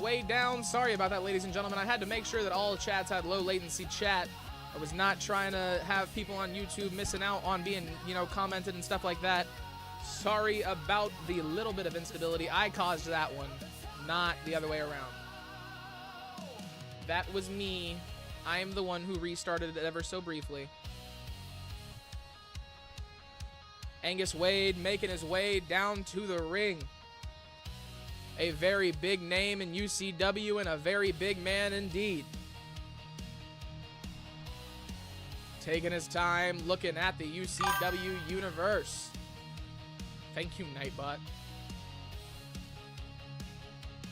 way down. Sorry about that, ladies and gentlemen. I had to make sure that all chats had low latency chat. I was not trying to have people on YouTube missing out on being, you know, commented and stuff like that. Sorry about the little bit of instability. I caused that one, not the other way around. That was me. I am the one who restarted it ever so briefly. Angus Wade making his way down to the ring. A very big name in UCW and a very big man indeed. Taking his time, looking at the UCW universe. Thank you, Nightbot.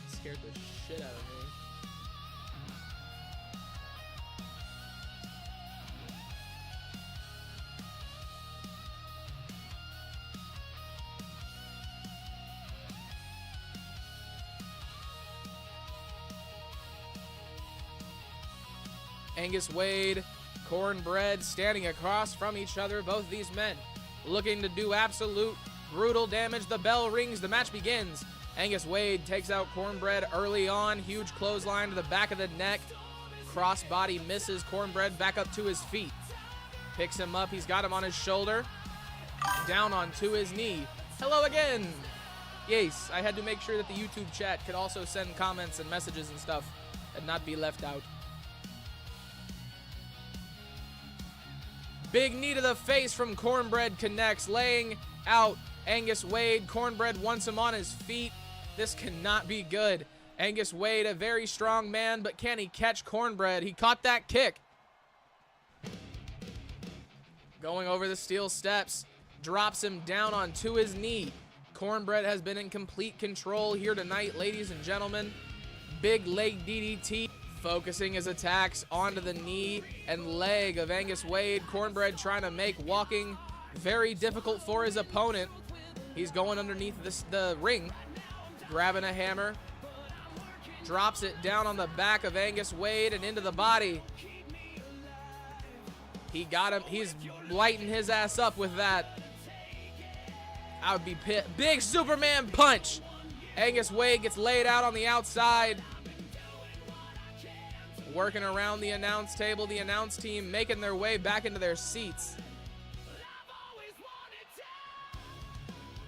Scared the shit out of me. Angus Wade, Cornbread standing across from each other. Both these men looking to do absolute brutal damage. The bell rings. The match begins. Angus Wade takes out Cornbread early on. Huge clothesline to the back of the neck. Crossbody misses. Cornbread back up to his feet. Picks him up. He's got him on his shoulder. Down onto his knee. Hello again. Yes, I had to make sure that the YouTube chat could also send comments and messages and stuff and not be left out. Big knee to the face from Cornbread connects, laying out Angus Wade. Cornbread wants him on his feet. This cannot be good. Angus Wade, a very strong man, but can he catch Cornbread? He caught that kick. Going over the steel steps, drops him down onto his knee. Cornbread has been in complete control here tonight, ladies and gentlemen. Big leg DDT. Focusing his attacks onto the knee and leg of Angus Wade. Cornbread trying to make walking very difficult for his opponent. He's going underneath the ring, grabbing a hammer. Drops it down on the back of Angus Wade and into the body. He got him. He's lighting his ass up with that. I would be pissed. Big Superman punch. Angus Wade gets laid out on the outside. Working around the announce table, the announce team making their way back into their seats.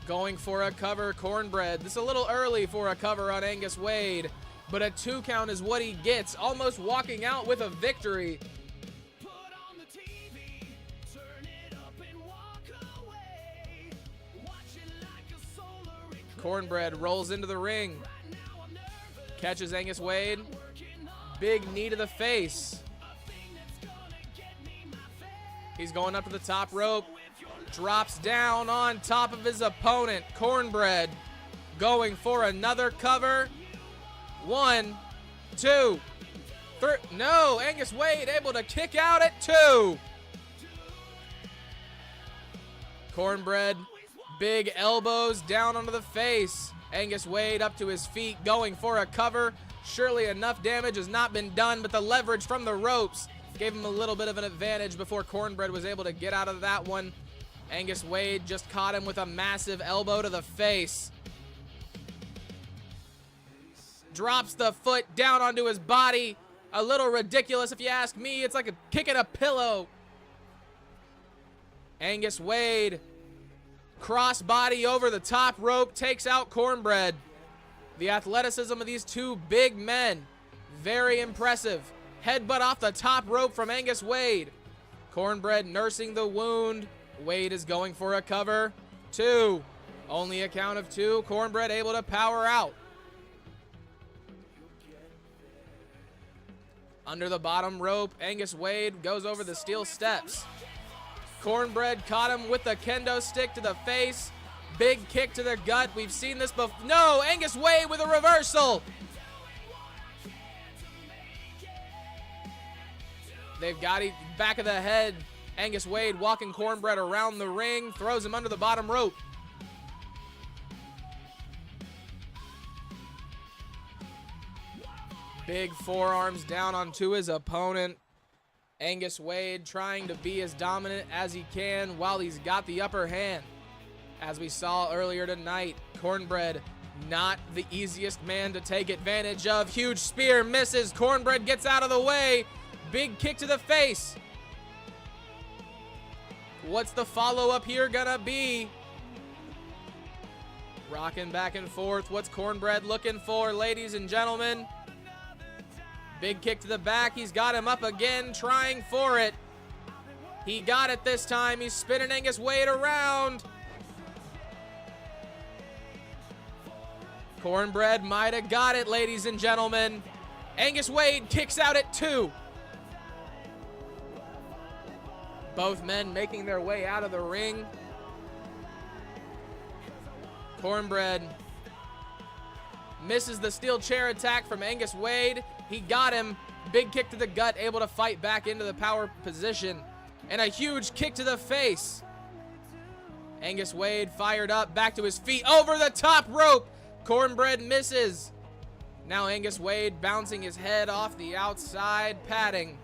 Going for a cover, Cornbread. This is a little early for a cover on Angus Wade, but a 2 count is what he gets, almost walking out with a victory. Cornbread rolls into the ring, catches Angus Wade. Big knee to the face. He's going up to the top rope. Drops down on top of his opponent. Cornbread going for another cover. 1, 2, 3. No, Angus Wade able to kick out at 2. Cornbread, big elbows down onto the face. Angus Wade up to his feet, going for a cover. Surely enough damage has not been done, but the leverage from the ropes gave him a little bit of an advantage before Cornbread was able to get out of that one. Angus Wade just caught him with a massive elbow to the face. Drops the foot down onto his body. A little ridiculous if you ask me. It's like a kick at a pillow. Angus Wade, crossbody over the top rope, takes out Cornbread. The athleticism of these two big men, very impressive. Headbutt off the top rope from Angus Wade. Cornbread nursing the wound. Wade is going for a cover. 2. Only a count of 2. Cornbread able to power out. Under the bottom rope, Angus Wade goes over the steel steps. Cornbread caught him with the kendo stick to the face. Big kick to the gut. We've seen this before. No, Angus Wade with a reversal. They've got him back of the head. Angus Wade walking Cornbread around the ring. Throws him under the bottom rope. Big forearms down onto his opponent. Angus Wade trying to be as dominant as he can while he's got the upper hand. As we saw earlier tonight, Cornbread Not the easiest man to take advantage of. Huge spear misses. Cornbread gets out of the way. Big kick to the face. What's the follow-up here gonna be? Rocking back and forth. What's Cornbread looking for, ladies and gentlemen? Big kick to the back. He's got him up again, trying for it. He got it this time. He's spinning Angus Wade around. Cornbread might have got it, ladies and gentlemen. Angus Wade kicks out at 2. Both men making their way out of the ring. Cornbread misses the steel chair attack from Angus Wade. He got him. Big kick to the gut, able to fight back into the power position. And a huge kick to the face. Angus Wade fired up, back to his feet, over the top rope. Cornbread misses. Now Angus Wade bouncing his head off the outside padding.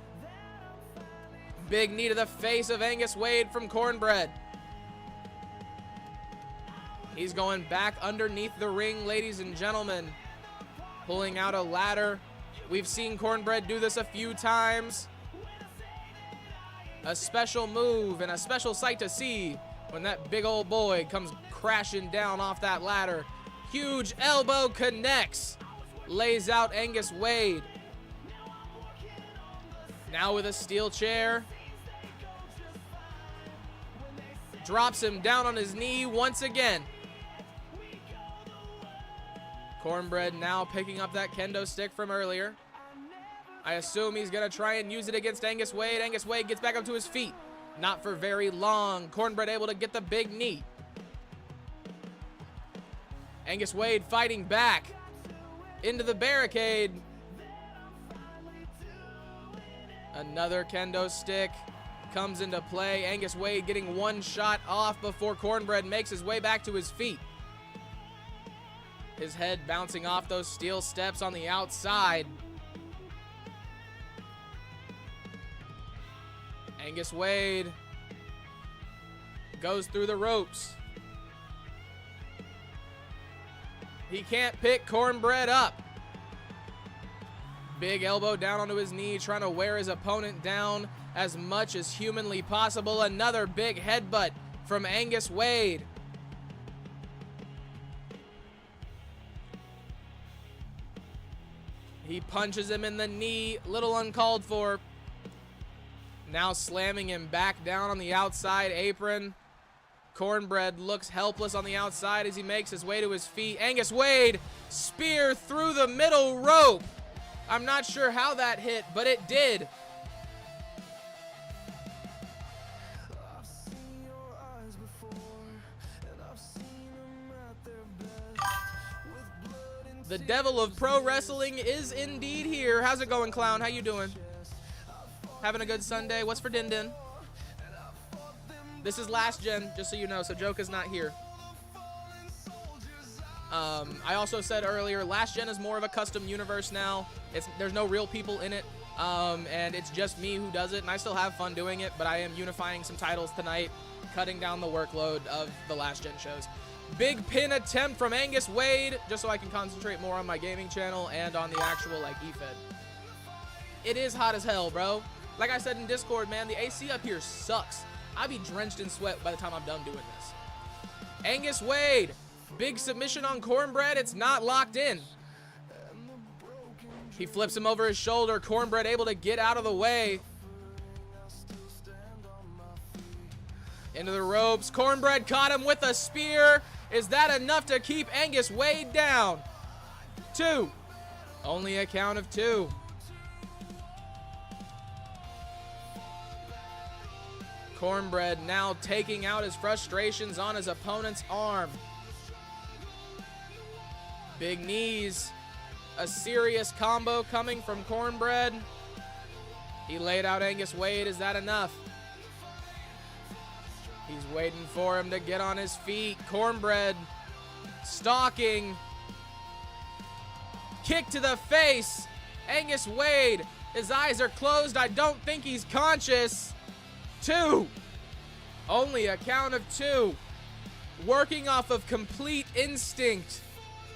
Big knee to the face of Angus Wade from Cornbread. He's going back underneath the ring, ladies and gentlemen. Pulling out a ladder. We've seen Cornbread do this a few times. A special move and a special sight to see when that big old boy comes crashing down off that ladder. Huge elbow connects. Lays out Angus Wade. Now with a steel chair. Drops him down on his knee once again. Cornbread now picking up that kendo stick from earlier. I assume he's going to try and use it against Angus Wade. Angus Wade gets back up to his feet. Not for very long. Cornbread able to get the big knee. Angus Wade fighting back into the barricade. Another kendo stick comes into play. Angus Wade getting one shot off before Cornbread makes his way back to his feet. His head bouncing off those steel steps on the outside. Angus Wade goes through the ropes. He can't pick Cornbread up. Big elbow down onto his knee, trying to wear his opponent down as much as humanly possible. Another big headbutt from Angus Wade. He punches him in the knee, little uncalled for. Now slamming him back down on the outside apron. Cornbread looks helpless on the outside as he makes his way to his feet. Angus Wade, spear through the middle rope. I'm not sure how that hit, but it did. The devil of pro wrestling is indeed here. How's it going, clown? How you doing? Having a good Sunday? What's for Din Din? This is last gen, just so you know, so Joke is not here. I also said earlier, last gen is more of a custom universe now. There's no real people in it, and it's just me who does it, and I still have fun doing it, but I am unifying some titles tonight, cutting down the workload of the last gen shows. Big pin attempt from Angus Wade, just so I can concentrate more on my gaming channel and on the actual, like, eFed. It is hot as hell, bro. Like I said in Discord, man, the AC up here sucks. I'd be drenched in sweat by the time I'm done doing this. Angus Wade, big submission on Cornbread. It's not locked in. He flips him over his shoulder. Cornbread able to get out of the way. Into the ropes. Cornbread caught him with a spear. Is that enough to keep Angus Wade down? 2. Only a count of 2. Cornbread now taking out his frustrations on his opponent's arm. Big knees. A serious combo coming from Cornbread. He laid out Angus Wade. Is that enough? He's waiting for him to get on his feet. Cornbread stalking. Kick to the face. Angus Wade. His eyes are closed. I don't think he's conscious. 2. Only a count of 2. Working off of complete instinct.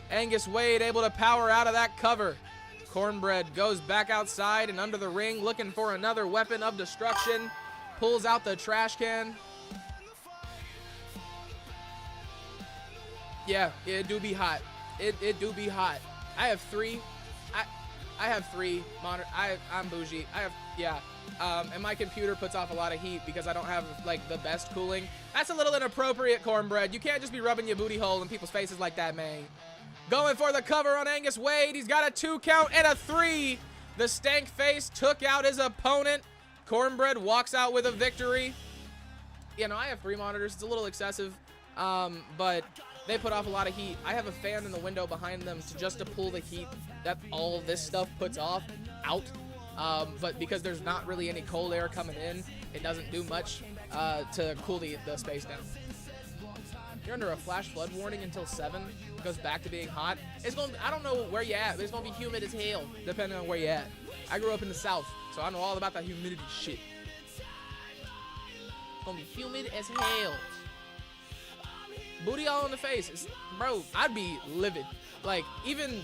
Angus Wade able to power out of that cover. Cornbread goes back outside and under the ring looking for another weapon of destruction. Pulls out the trash can. Yeah, it do be hot. It do be hot. I have three. I have three monitor. I'm bougie. And my computer puts off a lot of heat because I don't have like the best cooling. That's a little inappropriate, Cornbread. You can't just be rubbing your booty hole in people's faces like that, man. Going for the cover on Angus Wade. He's got a 2 count and a 3. The stank face took out his opponent. Cornbread walks out with a victory. You know, I have 3 monitors. It's a little excessive, but they put off a lot of heat. I have a fan in the window behind them to pull the heat that all this stuff puts off out. But because there's not really any cold air coming in, it doesn't do much to cool the space down. You're under a flash flood warning until 7. It goes back to being hot. I don't know where you're at, but it's gonna be humid as hell, depending on where you're at. I grew up in the South, so I know all about that humidity shit. It's gonna be humid as hell. Booty all in the face. Bro, I'd be livid. Like, even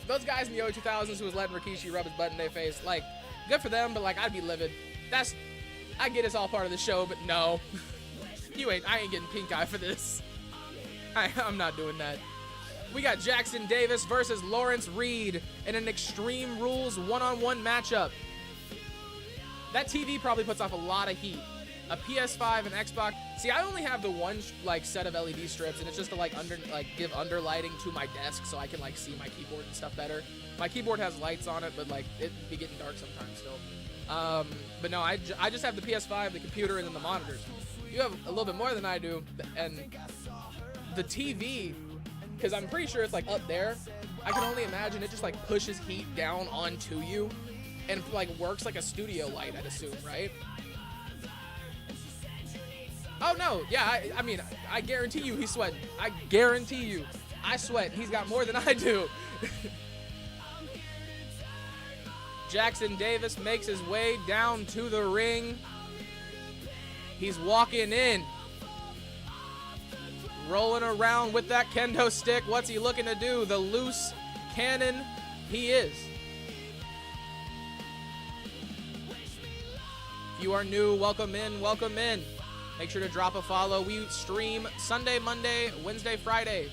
those guys in the early 2000s who was letting Rikishi rub his butt in their face, like, good for them, but like, I'd be livid. I get it's all part of the show, but no. I ain't getting pink eye for this. I'm not doing that. We got Jackson Davis versus Lawrence Reed in an Extreme Rules one-on-one matchup. That TV probably puts off a lot of heat. A PS5 and Xbox. See, I only have the one like set of LED strips, and it's just to give underlighting to my desk so I can like see my keyboard and stuff better. My keyboard has lights on it, but like it'd be getting dark sometimes still. But no, I just have the PS5, the computer, and then the monitors. You have a little bit more than I do, and the TV, because I'm pretty sure it's like up there. I can only imagine it just like pushes heat down onto you, and like works like a studio light, I'd assume, right? Oh no, yeah, I mean, I guarantee you he's sweating. I guarantee you. I sweat. He's got more than I do. Jackson Davis makes his way down to the ring. He's walking in. Rolling around with that kendo stick. What's he looking to do? The loose cannon he is. If you are new, welcome in, welcome in. Make sure to drop a follow. We stream Sunday, Monday, Wednesday, Friday.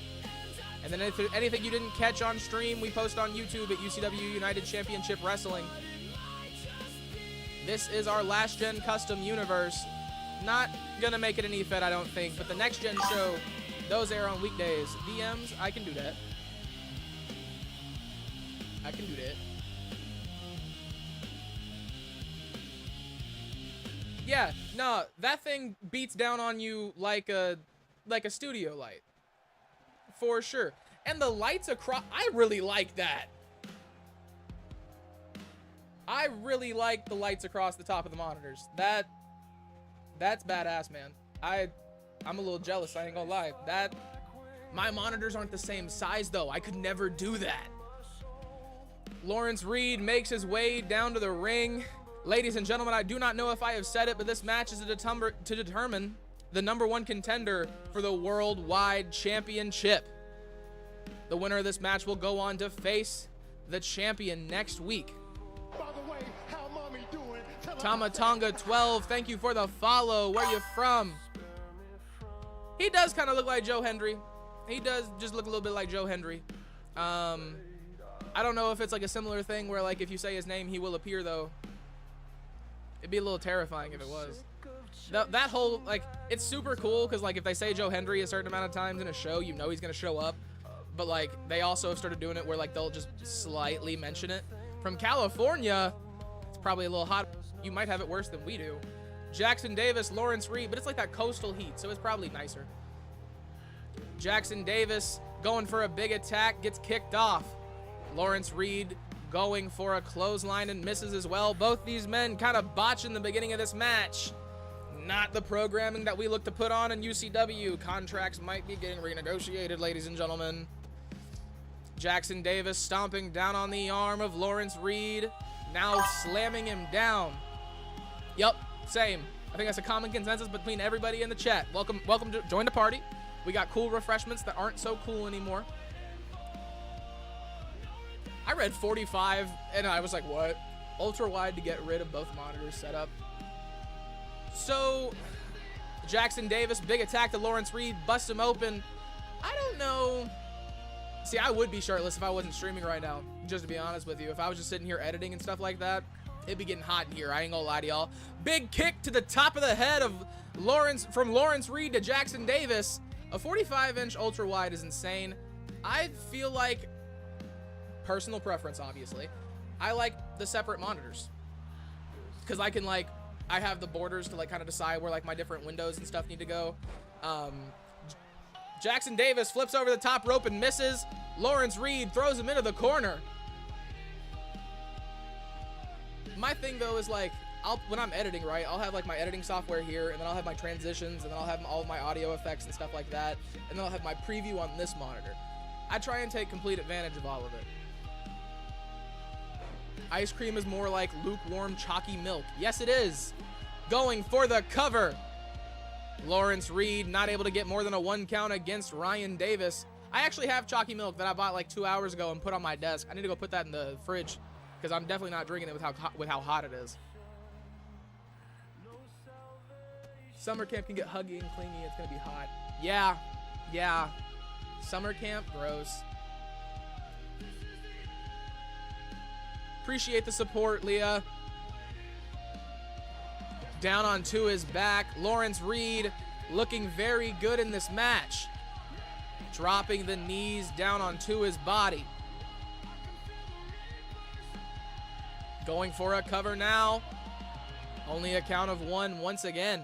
And then if anything you didn't catch on stream, we post on YouTube at UCW United Championship Wrestling. This is our last gen custom universe. Not gonna make it an E-Fed, I don't think, but the next gen show, those air on weekdays. DMs, I can do that. I can do that. Yeah, no, that thing beats down on you like a studio light. For sure. And the lights across, I really like that. I really like the lights across the top of the monitors. That's badass, man. I'm a little jealous, I ain't gonna lie. My monitors aren't the same size though. I could never do that. Lawrence Reed makes his way down to the ring. Ladies and gentlemen, I do not know if I have said it, but this match is to determine the #1 contender for the Worldwide Championship. The winner of this match will go on to face the champion next week. By the way, how mommy doing? Tamatonga 12, thank you for the follow. Where you from? He does kind of look like Joe Hendry. He does just look a little bit like Joe Hendry. I don't know if it's like a similar thing where like if you say his name, he will appear though. It'd be a little terrifying if it was. That whole, like, it's super cool because, like, if they say Joe Hendry a certain amount of times in a show, you know he's going to show up. But, like, they also have started doing it where, like, they'll just slightly mention it. From California, it's probably a little hot. You might have it worse than we do. Jackson Davis, Lawrence Reed, but it's like that coastal heat, so it's probably nicer. Jackson Davis going for a big attack, gets kicked off. Lawrence Reed going for a clothesline and misses as well. Both these men kind of botching the beginning of this match. Not the programming that we look to put on in UCW. Contracts might be getting renegotiated, ladies and gentlemen. Jackson Davis stomping down on the arm of Lawrence Reed, now slamming him down. Yep, same. I think that's a common consensus between everybody in the chat. Welcome to join the party. We got cool refreshments that aren't so cool anymore. I read 45 and I was like, what? Ultra wide to get rid of both monitors set up. So Jackson Davis, big attack to Lawrence Reed, busts him open. I don't know. See, I would be shirtless if I wasn't streaming right now, just to be honest with you. If I was just sitting here editing and stuff like that, it'd be getting hot in here. I ain't gonna lie to y'all. Big kick to the top of the head of from Lawrence Reed to Jackson Davis. A 45-inch ultra wide is insane. I feel like, personal preference obviously, I like the separate monitors. Because I can like, I have the borders to like kind of decide where like my different windows and stuff need to go. Jackson Davis flips over the top rope and misses. Lawrence Reed throws him into the corner. My thing though is like, when I'm editing, right, I'll have like my editing software here, and then I'll have my transitions, and then I'll have all of my audio effects and stuff like that, and then I'll have my preview on this monitor. I try and take complete advantage of all of it. Ice cream is more like lukewarm chalky milk. Yes, it is. Going for the cover. Lawrence Reed not able to get more than a 1 count against Ryan Davis. I actually have chalky milk that I bought like 2 hours ago and put on my desk. I need to go put that in the fridge because I'm definitely not drinking it with how hot it is. Summer camp can get huggy and clingy. It's gonna be hot. Yeah. Summer camp, gross. Appreciate the support, Leah. Down onto his back. Lawrence Reed looking very good in this match. Dropping the knees down onto his body. Going for a cover now. Only a count of 1 once again.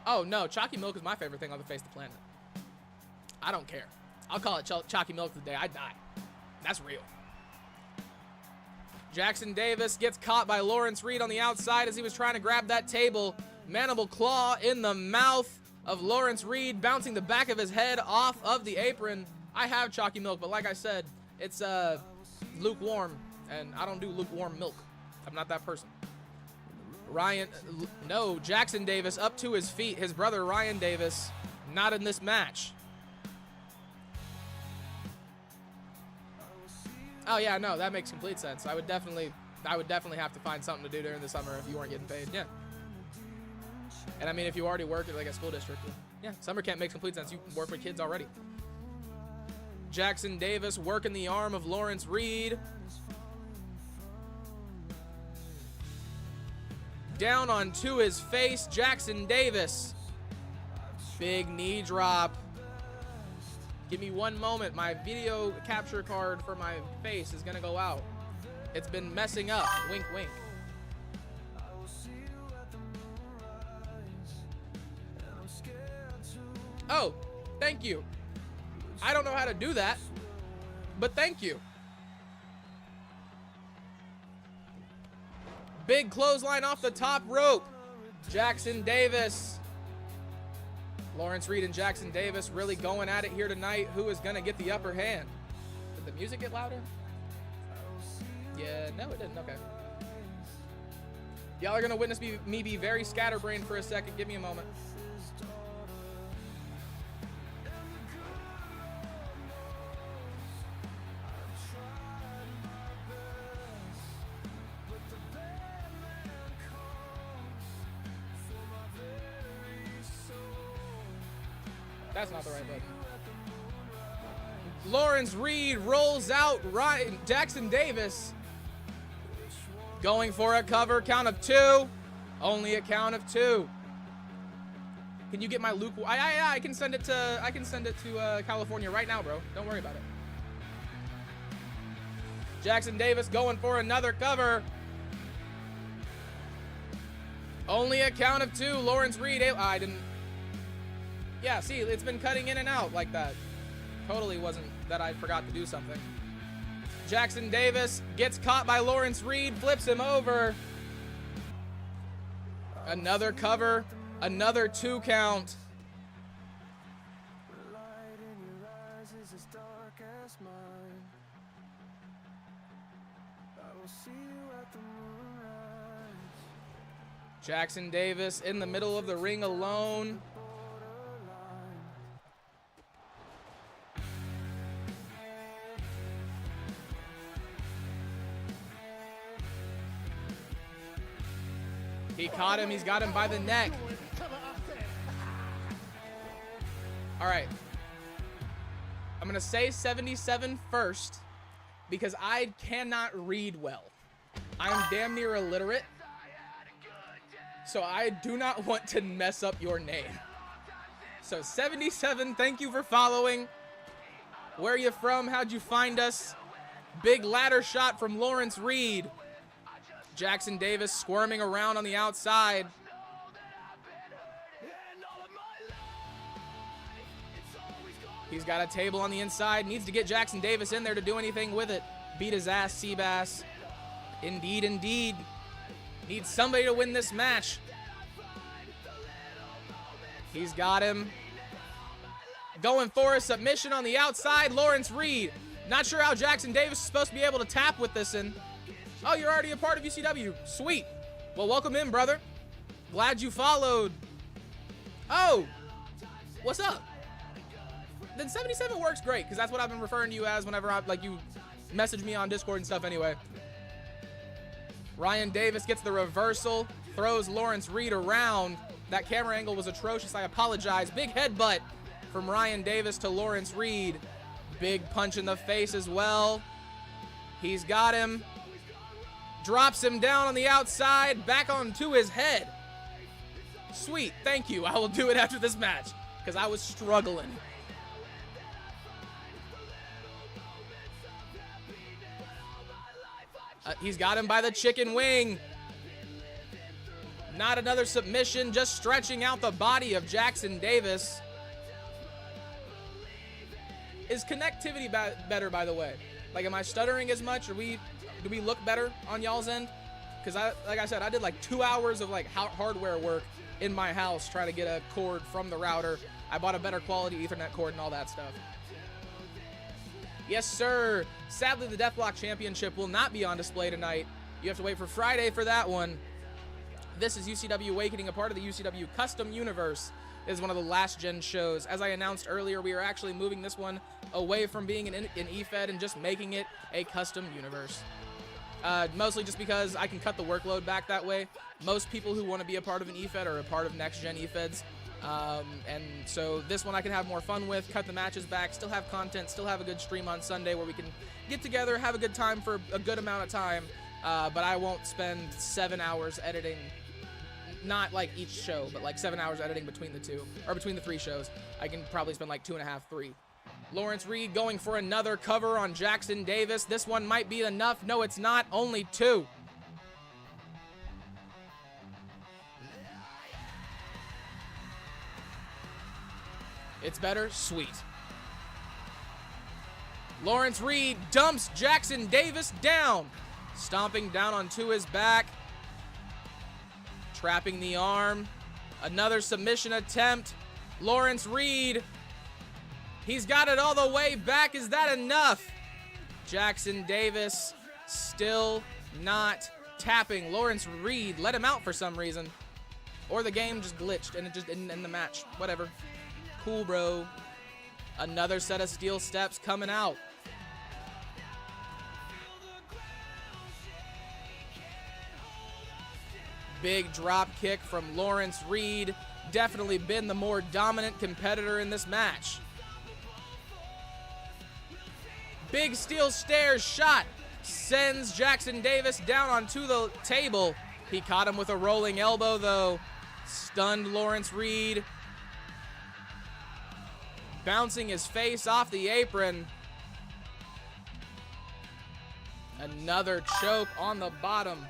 Oh no, chalky milk is my favorite thing on the face of the planet. I don't care. I'll call it chalky milk the day I die. That's real. Jackson Davis gets caught by Lawrence Reed on the outside as he was trying to grab that table. Mandible claw in the mouth of Lawrence Reed, bouncing the back of his head off of the apron. I have chalky milk, but like I said, it's lukewarm, and I don't do lukewarm milk. I'm not that person. Jackson Davis up to his feet. His brother Ryan Davis, not in this match. Oh yeah, no, that makes complete sense. I would definitely have to find something to do during the summer if you weren't getting paid. Yeah. And I mean, if you already work at like a school district, yeah, summer camp makes complete sense. You work with kids already. Jackson Davis working the arm of Lawrence Reed. Down onto his face, Jackson Davis. Big knee drop. Give me 1 moment. My video capture card for my face is gonna go out. It's been messing up. Wink, wink. Oh, thank you. I don't know how to do that, but thank you. Big clothesline off the top rope. Jackson Davis. Lawrence Reed and Jackson Davis really going at it here tonight. Who is going to get the upper hand? Did the music get louder? Yeah, no, it didn't. Okay. Y'all are going to witness me be very scatterbrained for a second. Give me a moment. That's not the right button. Lawrence Reed rolls out Jackson Davis. Going for a cover, count of 2. Only a count of 2. Can you get my Luke? I can send it to California right now, bro. Don't worry about it. Jackson Davis going for another cover. Only a count of 2. Lawrence Reed. I didn't. Yeah, see, it's been cutting in and out like that. Totally wasn't that I forgot to do something. Jackson Davis gets caught by Lawrence Reed, flips him over. Another cover, another 2 count. Jackson Davis in the middle of the ring alone. He caught him. He's got him by the neck. All right. I'm going to say 77 first because I cannot read well. I'm damn near illiterate. So I do not want to mess up your name. So 77, thank you for following. Where are you from? How'd you find us? Big ladder shot from Lawrence Reed. Jackson Davis squirming around on the outside. He's got a table on the inside. Needs to get Jackson Davis in there to do anything with it. Beat his ass, Seabass. Indeed, indeed. Needs somebody to win this match. He's got him. Going for a submission on the outside. Lawrence Reed. Not sure how Jackson Davis is supposed to be able to tap with this in. Oh, you're already a part of UCW. Sweet. Well, welcome in, brother. Glad you followed. Oh, what's up? Then 77 works great, because that's what I've been referring to you as whenever you message me on Discord and stuff anyway. Ryan Davis gets the reversal, throws Lawrence Reed around. That camera angle was atrocious. I apologize. Big headbutt from Ryan Davis to Lawrence Reed. Big punch in the face as well. He's got him. Drops him down on the outside, back onto his head. Sweet, thank you. I will do it after this match, because I was struggling. He's got him by the chicken wing. Not another submission, just stretching out the body of Jackson Davis. Is connectivity better, by the way? Like, am I stuttering as much? Do we look better on y'all's end? Because like I said, I did like 2 hours of like hardware work in my house trying to get a cord from the router. I bought a better quality Ethernet cord and all that stuff. Yes, sir. Sadly, the Deathlock Championship will not be on display tonight. You have to wait for Friday for that one. This is UCW Awakening, a part of the UCW Custom Universe. It is one of the last gen shows. As I announced earlier, we are actually moving this one away from being an EFED and just making it a custom universe. Mostly just because I can cut the workload back that way. Most people who want to be a part of an EFED are a part of next gen EFEDs. And so this one I can have more fun with, cut the matches back, still have content, still have a good stream on Sunday where we can get together, have a good time for a good amount of time, but I won't spend 7 hours editing, not like each show, but like 7 hours editing between the two, or between the 3 shows. I can probably spend like 2.5, 3. Lawrence Reed going for another cover on Jackson Davis. This one might be enough. No, it's not. Only 2. It's better? Sweet. Lawrence Reed dumps Jackson Davis down. Stomping down onto his back. Trapping the arm. Another submission attempt. Lawrence Reed. He's got it all the way back. Is that enough? Jackson Davis still not tapping. Lawrence Reed let him out for some reason. Or the game just glitched and it just didn't end the match. Whatever. Cool, bro. Another set of steel steps coming out. Big drop kick from Lawrence Reed. Definitely been the more dominant competitor in this match. Big steel stairs shot. Sends Jackson Davis down onto the table. He caught him with a rolling elbow, though. Stunned Lawrence Reed. Bouncing his face off the apron. Another choke on the bottom.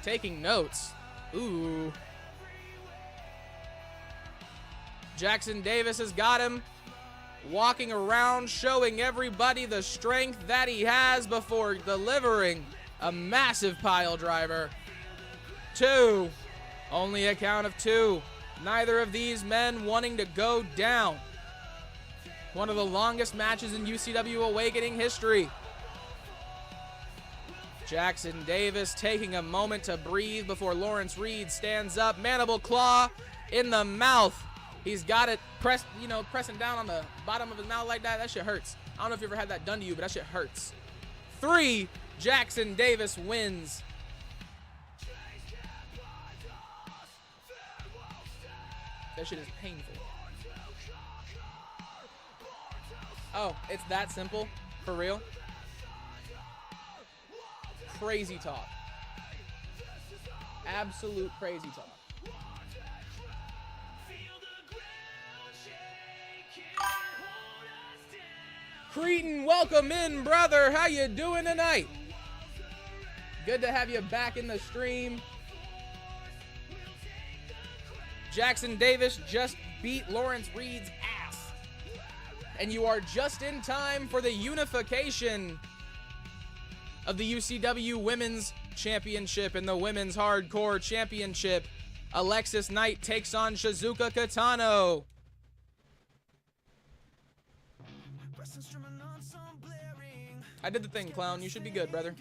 Taking notes. Ooh. Jackson Davis has got him. Walking around, showing everybody the strength that he has before delivering a massive pile driver. 2. Only a count of 2. Neither of these men wanting to go down. One of the longest matches in UCW Awakening history. Jackson Davis taking a moment to breathe before Lawrence Reed stands up. Mandible claw in the mouth. He's got it pressing down on the bottom of his mouth like that. That shit hurts. I don't know if you ever had that done to you, but that shit hurts. 3. Jackson Davis wins. That shit is painful. Oh, it's that simple? For real? Crazy talk. Absolute crazy talk. Cretan, welcome in, brother. How you doing tonight? Good to have you back in the stream. Jackson Davis just beat Lawrence Reed's ass. And you are just in time for the unification of the UCW Women's Championship and the Women's Hardcore Championship. Alexis Knight takes on Shizuka Katano. I did the thing, clown. You should be good, brother.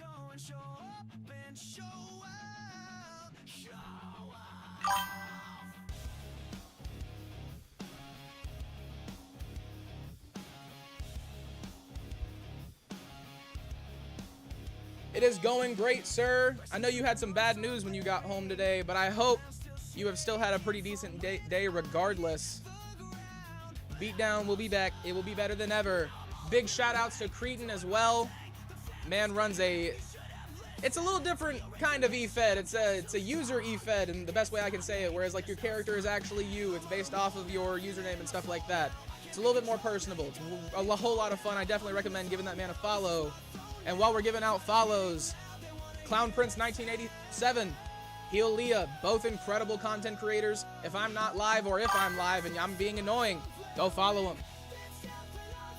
It is going great, sir. I know you had some bad news when you got home today, but I hope you have still had a pretty decent day regardless. Beatdown will be back. It will be better than ever. Big shout outs to Cretan as well. Man runs it's a little different kind of e-fed. It's a user e-fed in the best way I can say it, whereas like your character is actually you. It's based off of your username and stuff like that. It's a little bit more personable. It's a whole lot of fun. I definitely recommend giving that man a follow. And while we're giving out follows, Clown Prince 1987, Heel Leah, both incredible content creators. If I'm not live or if I'm live and I'm being annoying, go follow him.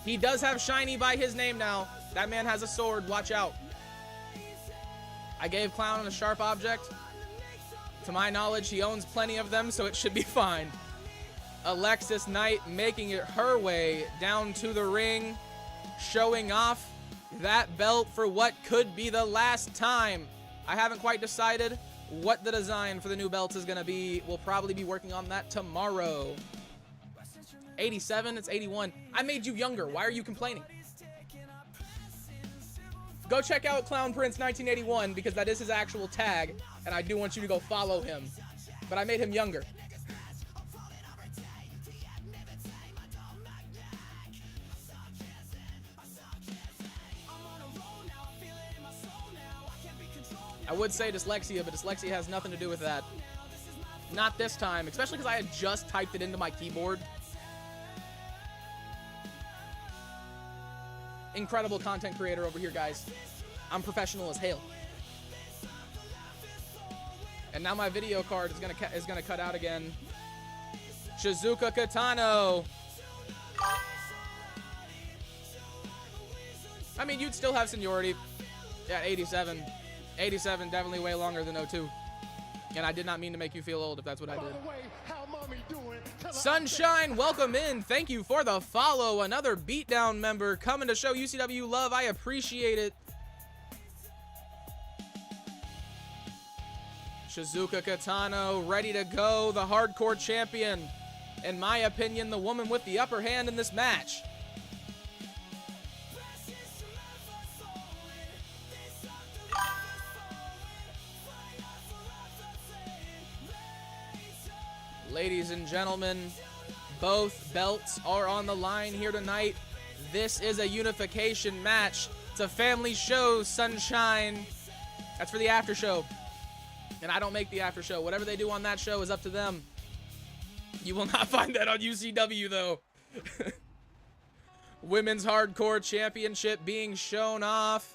He does have Shiny by his name now. That man has a sword. Watch out. I gave Clown a sharp object. To my knowledge, he owns plenty of them, so it should be fine. Alexis Knight making it her way down to the ring, showing off that belt for what could be the last time. I haven't quite decided what the design for the new belt is going to be. We'll probably be working on that tomorrow. 87, it's 81. I made you younger. Why are you complaining? Go check out Clown Prince 1981 because that is his actual tag, and I do want you to go follow him. But I made him younger. I would say dyslexia, but dyslexia has nothing to do with that. Not this time, especially because I had just typed it into my keyboard. Incredible content creator over here, guys. I'm professional as hell. And now my video card is gonna cut out again. Shizuka Katano. I mean, you'd still have seniority. Yeah, 87. 87, definitely way longer than 02. And I did not mean to make you feel old if that's what I did. Sunshine, welcome in. Thank you for the follow. Another Beatdown member coming to show UCW love. I appreciate it. Shizuka Katano ready to go. The hardcore champion. In my opinion, the woman with the upper hand in this match. Ladies and gentlemen, both belts are on the line here tonight. This is a unification match. It's a family show, Sunshine. That's for the after show. And I don't make the after show. Whatever they do on that show is up to them. You will not find that on UCW, though. Women's Hardcore Championship being shown off.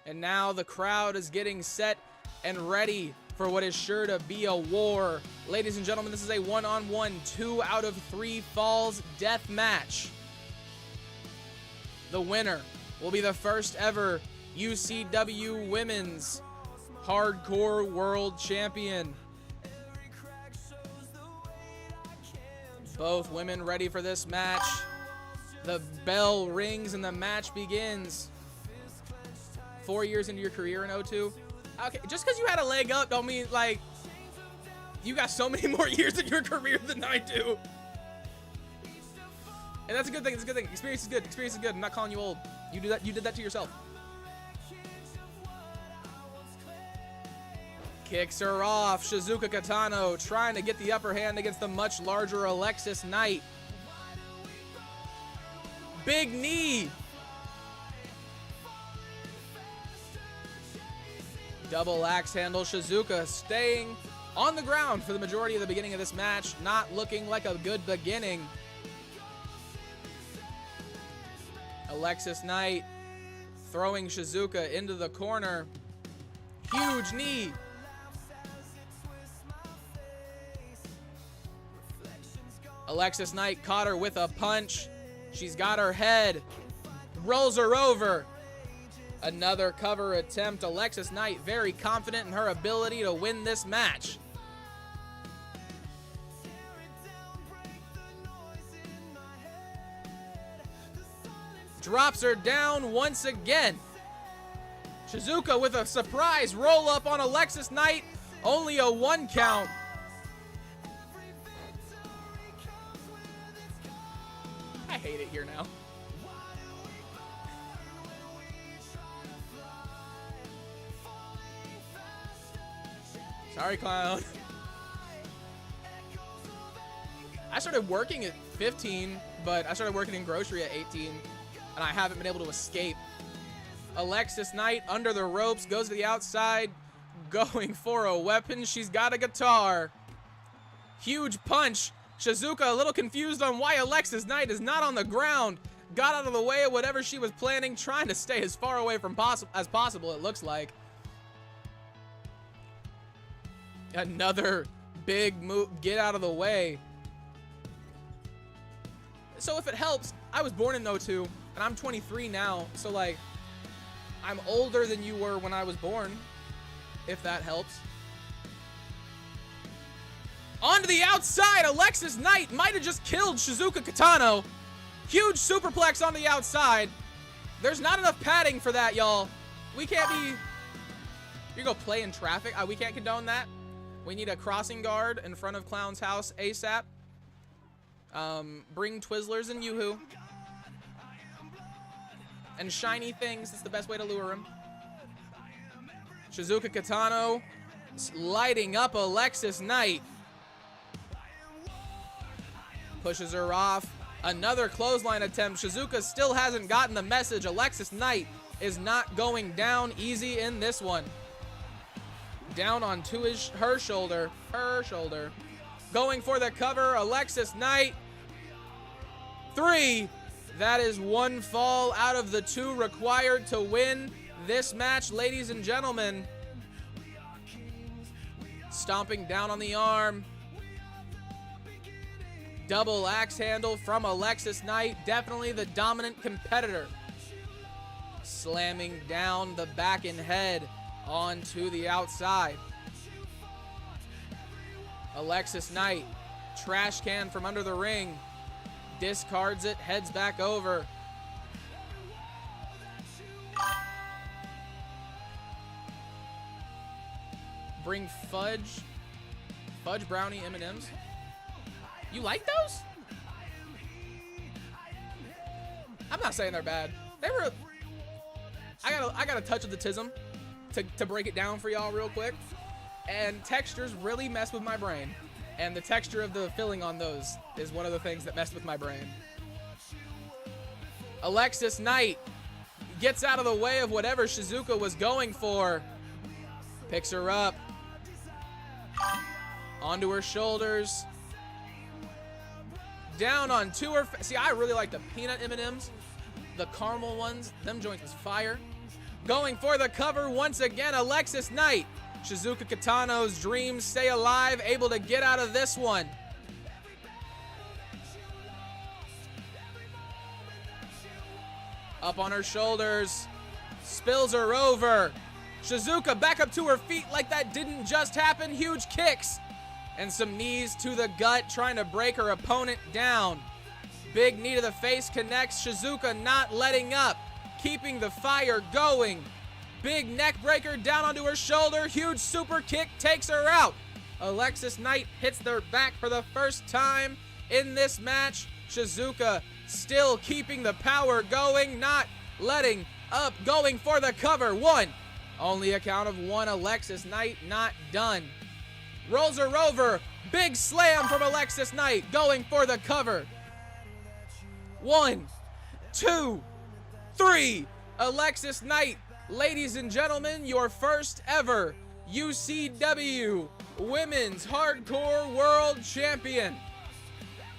And now the crowd is getting set and ready for what is sure to be a war. Ladies and gentlemen, this is a one-on-one, 2 out of 3 falls death match. The winner will be the first ever UCW Women's Hardcore World Champion. Both women ready for this match. The bell rings and the match begins. 4 years into your career in 02. Okay, just because you had a leg up don't mean, like, you got so many more years in your career than I do. And that's a good thing. It's a good thing. Experience is good. Experience is good. I'm not calling you old. You did that to yourself. Kicks her off. Shizuka Katano trying to get the upper hand against the much larger Alexis Knight. Big knee. Double axe handle. Shizuka staying on the ground for the majority of the beginning of this match. Not looking like a good beginning. Alexis Knight throwing Shizuka into the corner. Huge knee. Alexis Knight caught her with a punch. She's got her head. Rolls her over. Another cover attempt. Alexis Knight very confident in her ability to win this match. Drops her down once again. Shizuka with a surprise roll up on Alexis Knight. Only a 1 count. I hate it here now. Sorry, clown. I started working at 15, but I started working in grocery at 18, and I haven't been able to escape. Alexis Knight under the ropes, goes to the outside, going for a weapon. She's got a guitar. Huge punch. Shizuka a little confused on why Alexis Knight is not on the ground. Got out of the way of whatever she was planning, trying to stay as far away from as possible, it looks like. Another big move. Get out of the way. So if it helps, I was born in '02, and I'm 23 now. So, like, I'm older than you were when I was born, if that helps. Onto the outside, Alexis Knight might have just killed Shizuka Katano. Huge superplex on the outside. There's not enough padding for that, y'all. We can't be... You go play in traffic. We can't condone that. We need a crossing guard in front of Clown's house ASAP. Bring Twizzlers and Yoo-Hoo. And shiny things. That's the best way to lure him. Shizuka Katano lighting up Alexis Knight. Pushes her off. Another clothesline attempt. Shizuka still hasn't gotten the message. Alexis Knight is not going down easy in this one. Down onto her shoulder. Going for the cover. Alexis Knight. 3. That is 1 fall out of the 2 required to win this match, ladies and gentlemen. Stomping down on the arm. Double axe handle from Alexis Knight. Definitely the dominant competitor. Slamming down the back and head onto the outside. Alexis Knight. Trash can from under the ring. Discards it. Heads back over. Bring fudge brownie M&Ms. You like those? I'm not saying they're bad. They were. I got a touch of the tism to break it down for y'all real quick. And textures really mess with my brain. And the texture of the filling on those is one of the things that messed with my brain. Alexis Knight gets out of the way of whatever Shizuka was going for. Picks her up. Onto her shoulders. Down onto her. See, I really like the peanut M&Ms. The caramel ones. Them joints was fire. Going for the cover once again, Alexis Knight. Shizuka Katano's dreams stay alive, able to get out of this one. Up on her shoulders. Spills her over. Shizuka back up to her feet like that didn't just happen. Huge kicks. And some knees to the gut, trying to break her opponent down. Big knee to the face connects. Shizuka not letting up. Keeping the fire going. Big neck breaker down onto her shoulder. Huge super kick takes her out. Alexis Knight hits their back for the first time in this match. Shizuka still keeping the power going, not letting up, going for the cover. 1, Only a count of one. Alexis Knight not done. Rolls her over. Big slam from Alexis Knight, going for the cover. 1, 2, 3. Alexis Knight, ladies and gentlemen, your first ever UCW Women's Hardcore World Champion.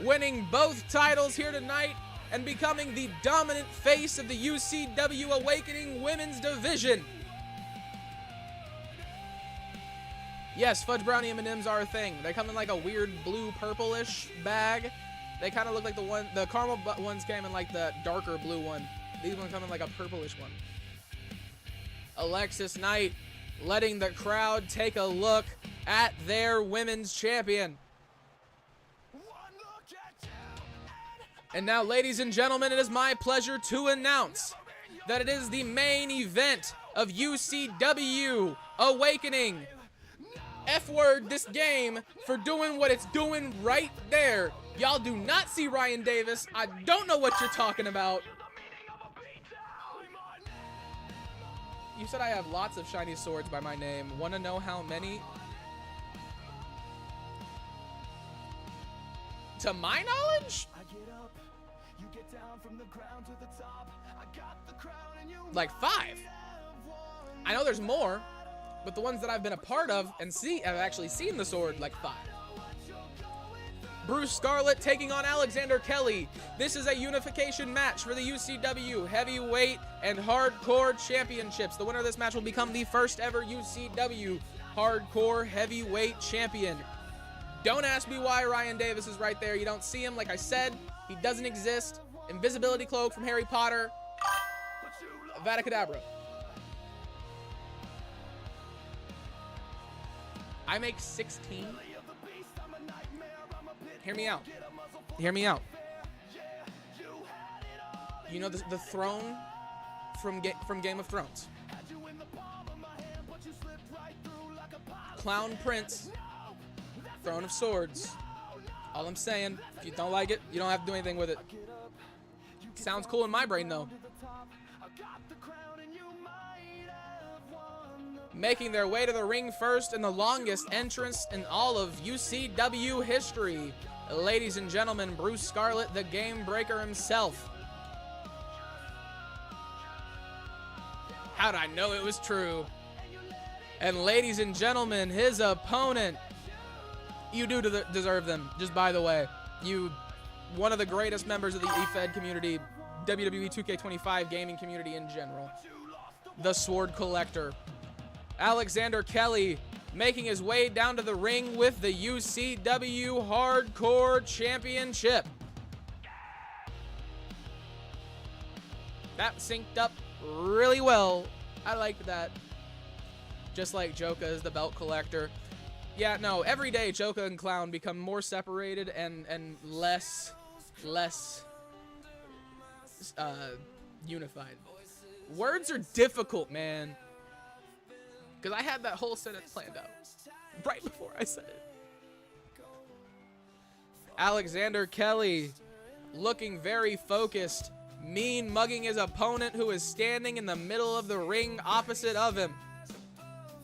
Winning both titles here tonight and becoming the dominant face of the UCW Awakening Women's Division. Yes, fudge brownie M&Ms are a thing. They come in like a weird blue purplish bag. They kind of look like the caramel ones came in like the darker blue one. These ones come in like a purplish one. Alexis Knight letting the crowd take a look at their women's champion. And now, ladies and gentlemen, it is my pleasure to announce that it is the main event of UCW Awakening. F-word this game for doing what it's doing right there. Y'all do not see Ryan Davis. I don't know what you're talking about. You said I have lots of shiny swords by my name. Want to know how many? To my knowledge? Like 5. I know there's more, but the ones that I've been a part of and I've actually seen the sword, like 5. Bruce Scarlett taking on Alexander Kelly. This is a unification match for the UCW Heavyweight and Hardcore Championships. The winner of this match will become the first ever UCW Hardcore Heavyweight Champion. Don't ask me why Ryan Davis is right there. You don't see him. Like I said, he doesn't exist. Invisibility cloak from Harry Potter. Avada Kedavra. I make 16. Hear me out. Hear me out. You know the throne from Game of Thrones. Clown Prince. Throne of Swords. All I'm saying, if you don't like it, you don't have to do anything with it. Sounds cool in my brain, though. Making their way to the ring first in the longest entrance in all of UCW history. Ladies and gentlemen, Bruce Scarlett, the Game Breaker himself. How'd I know it was true? And ladies and gentlemen, his opponent. You do deserve them, just by the way. You, one of the greatest members of the EFED community, WWE 2K25 gaming community in general. The Sword Collector. Alexander Kelly making his way down to the ring with the UCW Hardcore Championship. That synced up really well. I liked that. Just like Joka is the belt collector. Yeah, no, every day Joka and Clown become more separated and less unified. Words are difficult, man. Because I had that whole sentence planned out right before I said it. Alexander Kelly looking very focused, mean mugging his opponent who is standing in the middle of the ring opposite of him.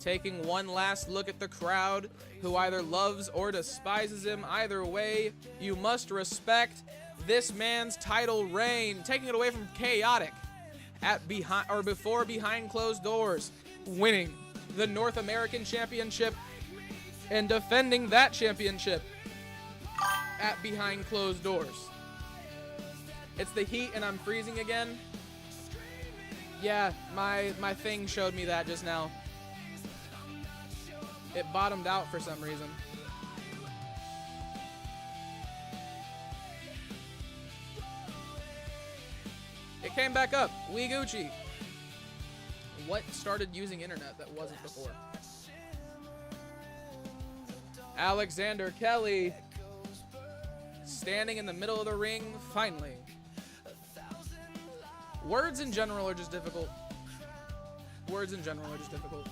Taking one last look at the crowd who either loves or despises him. Either way, you must respect this man's title reign. Taking it away from Chaotic before behind closed doors. Winning the North American Championship and defending that championship at behind closed doors. It's the heat and I'm freezing again. Yeah, my thing showed me that just now. It bottomed out for some reason. It came back up. We Gucci. What started using internet that wasn't before? Alexander Kelly standing in the middle of the ring finally. Words in general are just difficult. Words in general are just difficult.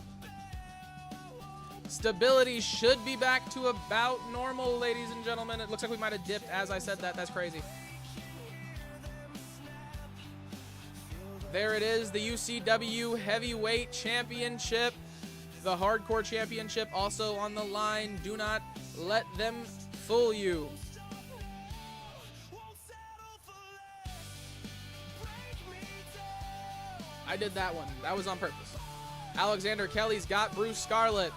Stability should be back to about normal, ladies and gentlemen. It looks like we might have dipped as I said that. That's crazy. There it is, the UCW Heavyweight Championship. The Hardcore Championship also on the line. Do not let them fool you. I did that one. That was on purpose. Alexander Kelly's got Bruce Scarlett.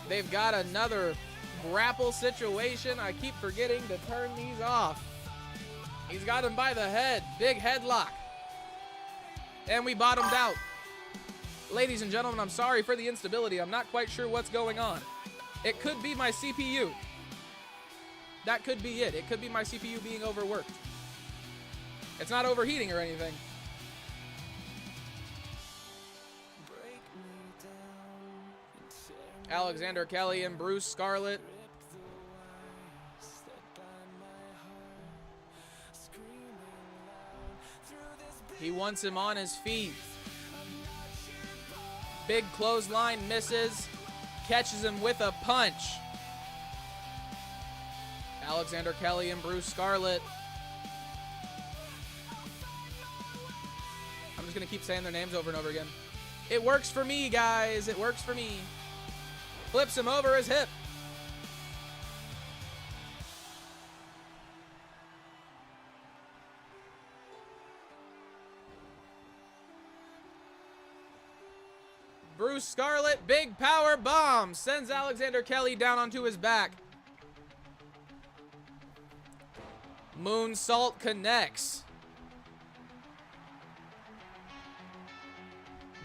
They've got another grapple situation. I keep forgetting to turn these off. He's got him by the head. Big headlock. And we bottomed out. Ladies and gentlemen, I'm sorry for the instability. I'm not quite sure what's going on. It could be my CPU. That could be it. It could be my CPU being overworked. It's not overheating or anything. Alexander Kelly and Bruce Scarlett. He wants him on his feet. Big clothesline misses. Catches him with a punch. Alexander Kelly and Bruce Scarlett. I'm just going to keep saying their names over and over again. It works for me, guys. It works for me. Flips him over his hip. Bruce Scarlett, big power bomb, sends Alexander Kelly down onto his back. Moonsault connects.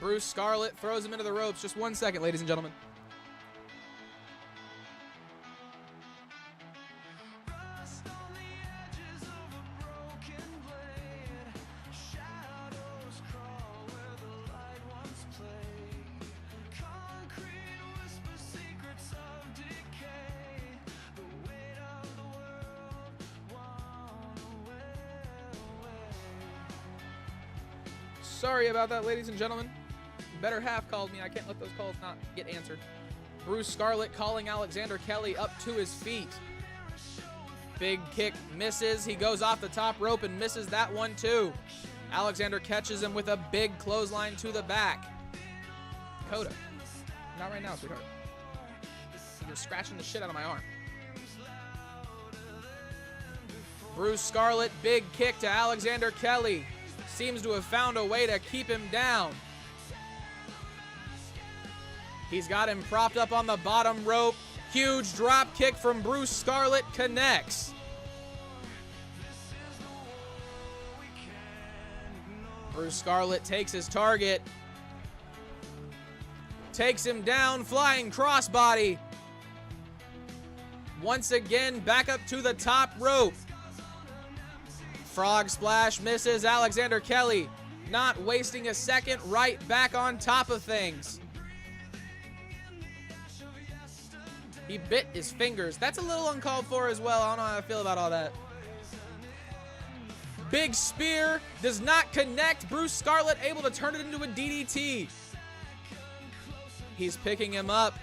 Bruce Scarlett throws him into the ropes. Just 1 second, ladies and gentlemen. Sorry about that, ladies and gentlemen. Better half called me. I can't let those calls not get answered. Bruce Scarlett calling Alexander Kelly up to his feet. Big kick misses. He goes off the top rope and misses that one too. Alexander catches him with a big clothesline to the back. Coda. Not right now, sweetheart. You're scratching the shit out of my arm. Bruce Scarlett, big kick to Alexander Kelly. Seems to have found a way to keep him down. He's got him propped up on the bottom rope. Huge drop kick from Bruce Scarlett connects. Bruce Scarlett takes his target. Takes him down, flying crossbody. Once again, back up to the top rope. Frog splash misses. Alexander Kelly not wasting a second, right back on top of things. He bit his fingers. That's a little uncalled for as well. I don't know how I feel about all that. Big spear does not connect. Bruce Scarlett able to turn it into a DDT. He's picking him up,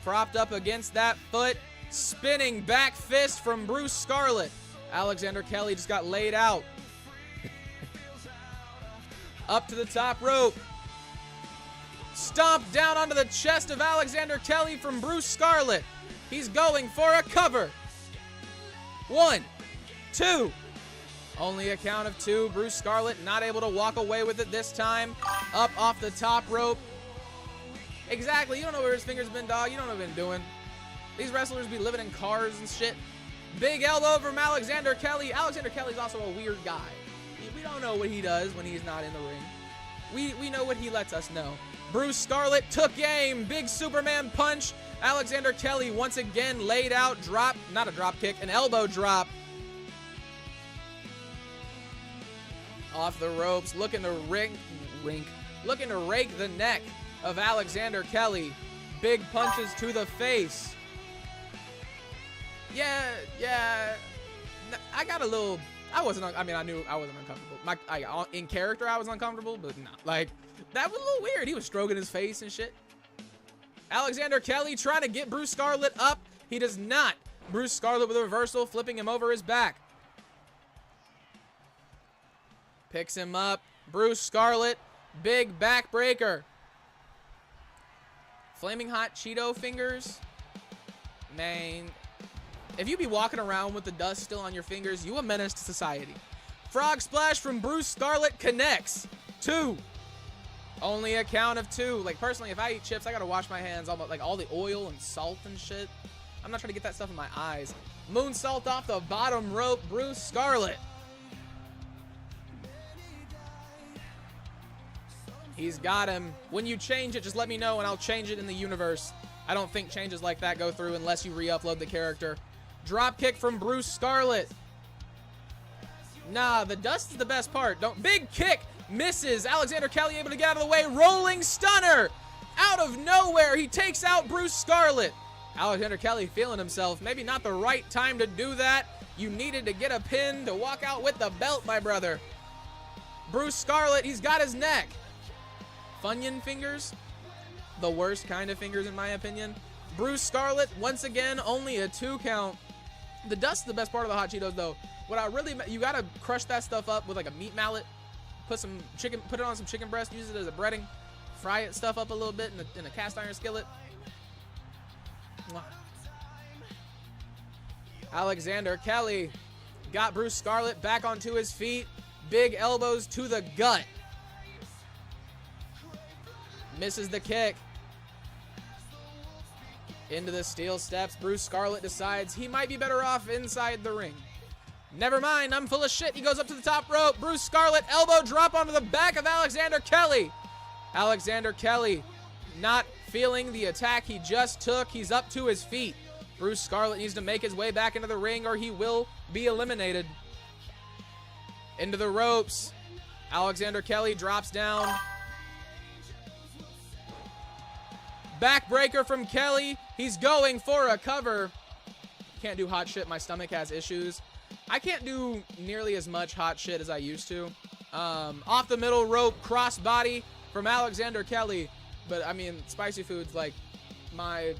propped up against that foot. Spinning back fist from Bruce Scarlett. Alexander Kelly just got laid out. Up to the top rope. Stomp down onto the chest of Alexander Kelly from Bruce Scarlett. He's going for a cover. 1, 2. Only a count of 2. Bruce Scarlett not able to walk away with it this time. Up off the top rope. Exactly. You don't know where his fingers been, dog. You don't know what he's been doing. These wrestlers be living in cars and shit. Big elbow from Alexander Kelly. Alexander Kelly's also a weird guy. We don't know what he does when he's not in the ring. We know what he lets us know. Bruce Scarlett took aim. Big Superman punch. Alexander Kelly once again laid out. Drop, not a drop kick, an elbow drop. Off the ropes, looking to looking to rake the neck of Alexander Kelly. Big punches to the face. Yeah. I got a little. I knew I wasn't uncomfortable. In character, I was uncomfortable, but no. Like, that was a little weird. He was stroking his face and shit. Alexander Kelly trying to get Bruce Scarlett up. He does not. Bruce Scarlett with a reversal, flipping him over his back. Picks him up. Bruce Scarlet. Big backbreaker. Flaming hot Cheeto fingers. Man, if you be walking around with the dust still on your fingers, you a menace to society. Frog splash from Bruce Scarlet connects. 2. Only a count of 2. Like, personally, if I eat chips, I gotta wash my hands. Like, all the oil and salt and shit. I'm not trying to get that stuff in my eyes. Moonsault off the bottom rope. Bruce Scarlet. He's got him. When you change it, just let me know and I'll change it in the universe. I don't think changes like that go through unless you re-upload the character. Drop kick from Bruce Scarlet. Nah, the dust is the best part. Big kick. Misses. Alexander Kelly able to get out of the way. Rolling stunner. Out of nowhere, he takes out Bruce Scarlet. Alexander Kelly feeling himself. Maybe not the right time to do that. You needed to get a pin to walk out with the belt, my brother. Bruce Scarlet, he's got his neck. Funyun fingers. The worst kind of fingers, in my opinion. Bruce Scarlet, once again, only a 2 count. The dust is the best part of the hot Cheetos, though. You gotta crush that stuff up with like a meat mallet. Put it on some chicken breast, use it as a breading. Fry it stuff up a little bit in a cast iron skillet. Mwah. Alexander Kelly got Bruce Scarlet back onto his feet. Big elbows to the gut. Misses the kick. Into the steel steps. Bruce Scarlet decides he might be better off inside the ring. Never mind, I'm full of shit. He goes up to the top rope. Bruce Scarlet, elbow drop onto the back of Alexander Kelly. Alexander Kelly not feeling the attack he just took. He's up to his feet. Bruce Scarlet needs to make his way back into the ring or he will be eliminated. Into the ropes. Alexander Kelly drops down. Backbreaker from Kelly. He's going for a cover. Can't do hot shit. My stomach has issues. I can't do nearly as much hot shit as I used to. Off the middle rope, crossbody from Alexander Kelly. But, I mean, spicy food's like my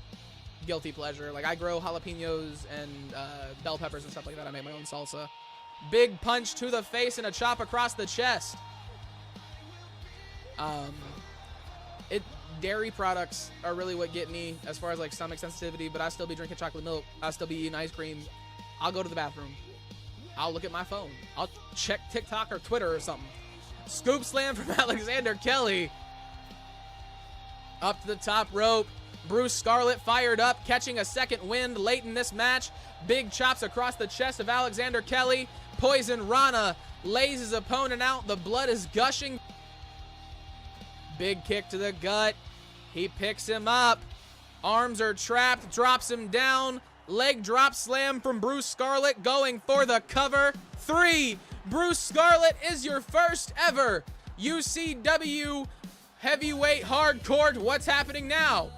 guilty pleasure. Like, I grow jalapenos and bell peppers and stuff like that. I make my own salsa. Big punch to the face and a chop across the chest. Dairy products are really what get me as far as like stomach sensitivity, but I still be drinking chocolate milk. I'll still be eating ice cream. I'll go to the bathroom. I'll look at my phone. I'll check TikTok or Twitter or something. Scoop slam from Alexander Kelly. Up to the top rope. Bruce Scarlet fired up, catching a second wind late in this match. Big chops across the chest of Alexander Kelly. Poison Rana lays his opponent out. The blood is gushing. Big kick to the gut. He picks him up. Arms are trapped. Drops him down. Leg drop slam from Bruce Scarlet going for the cover. 3. Bruce Scarlet is your first ever UCW heavyweight hardcore. What's happening now?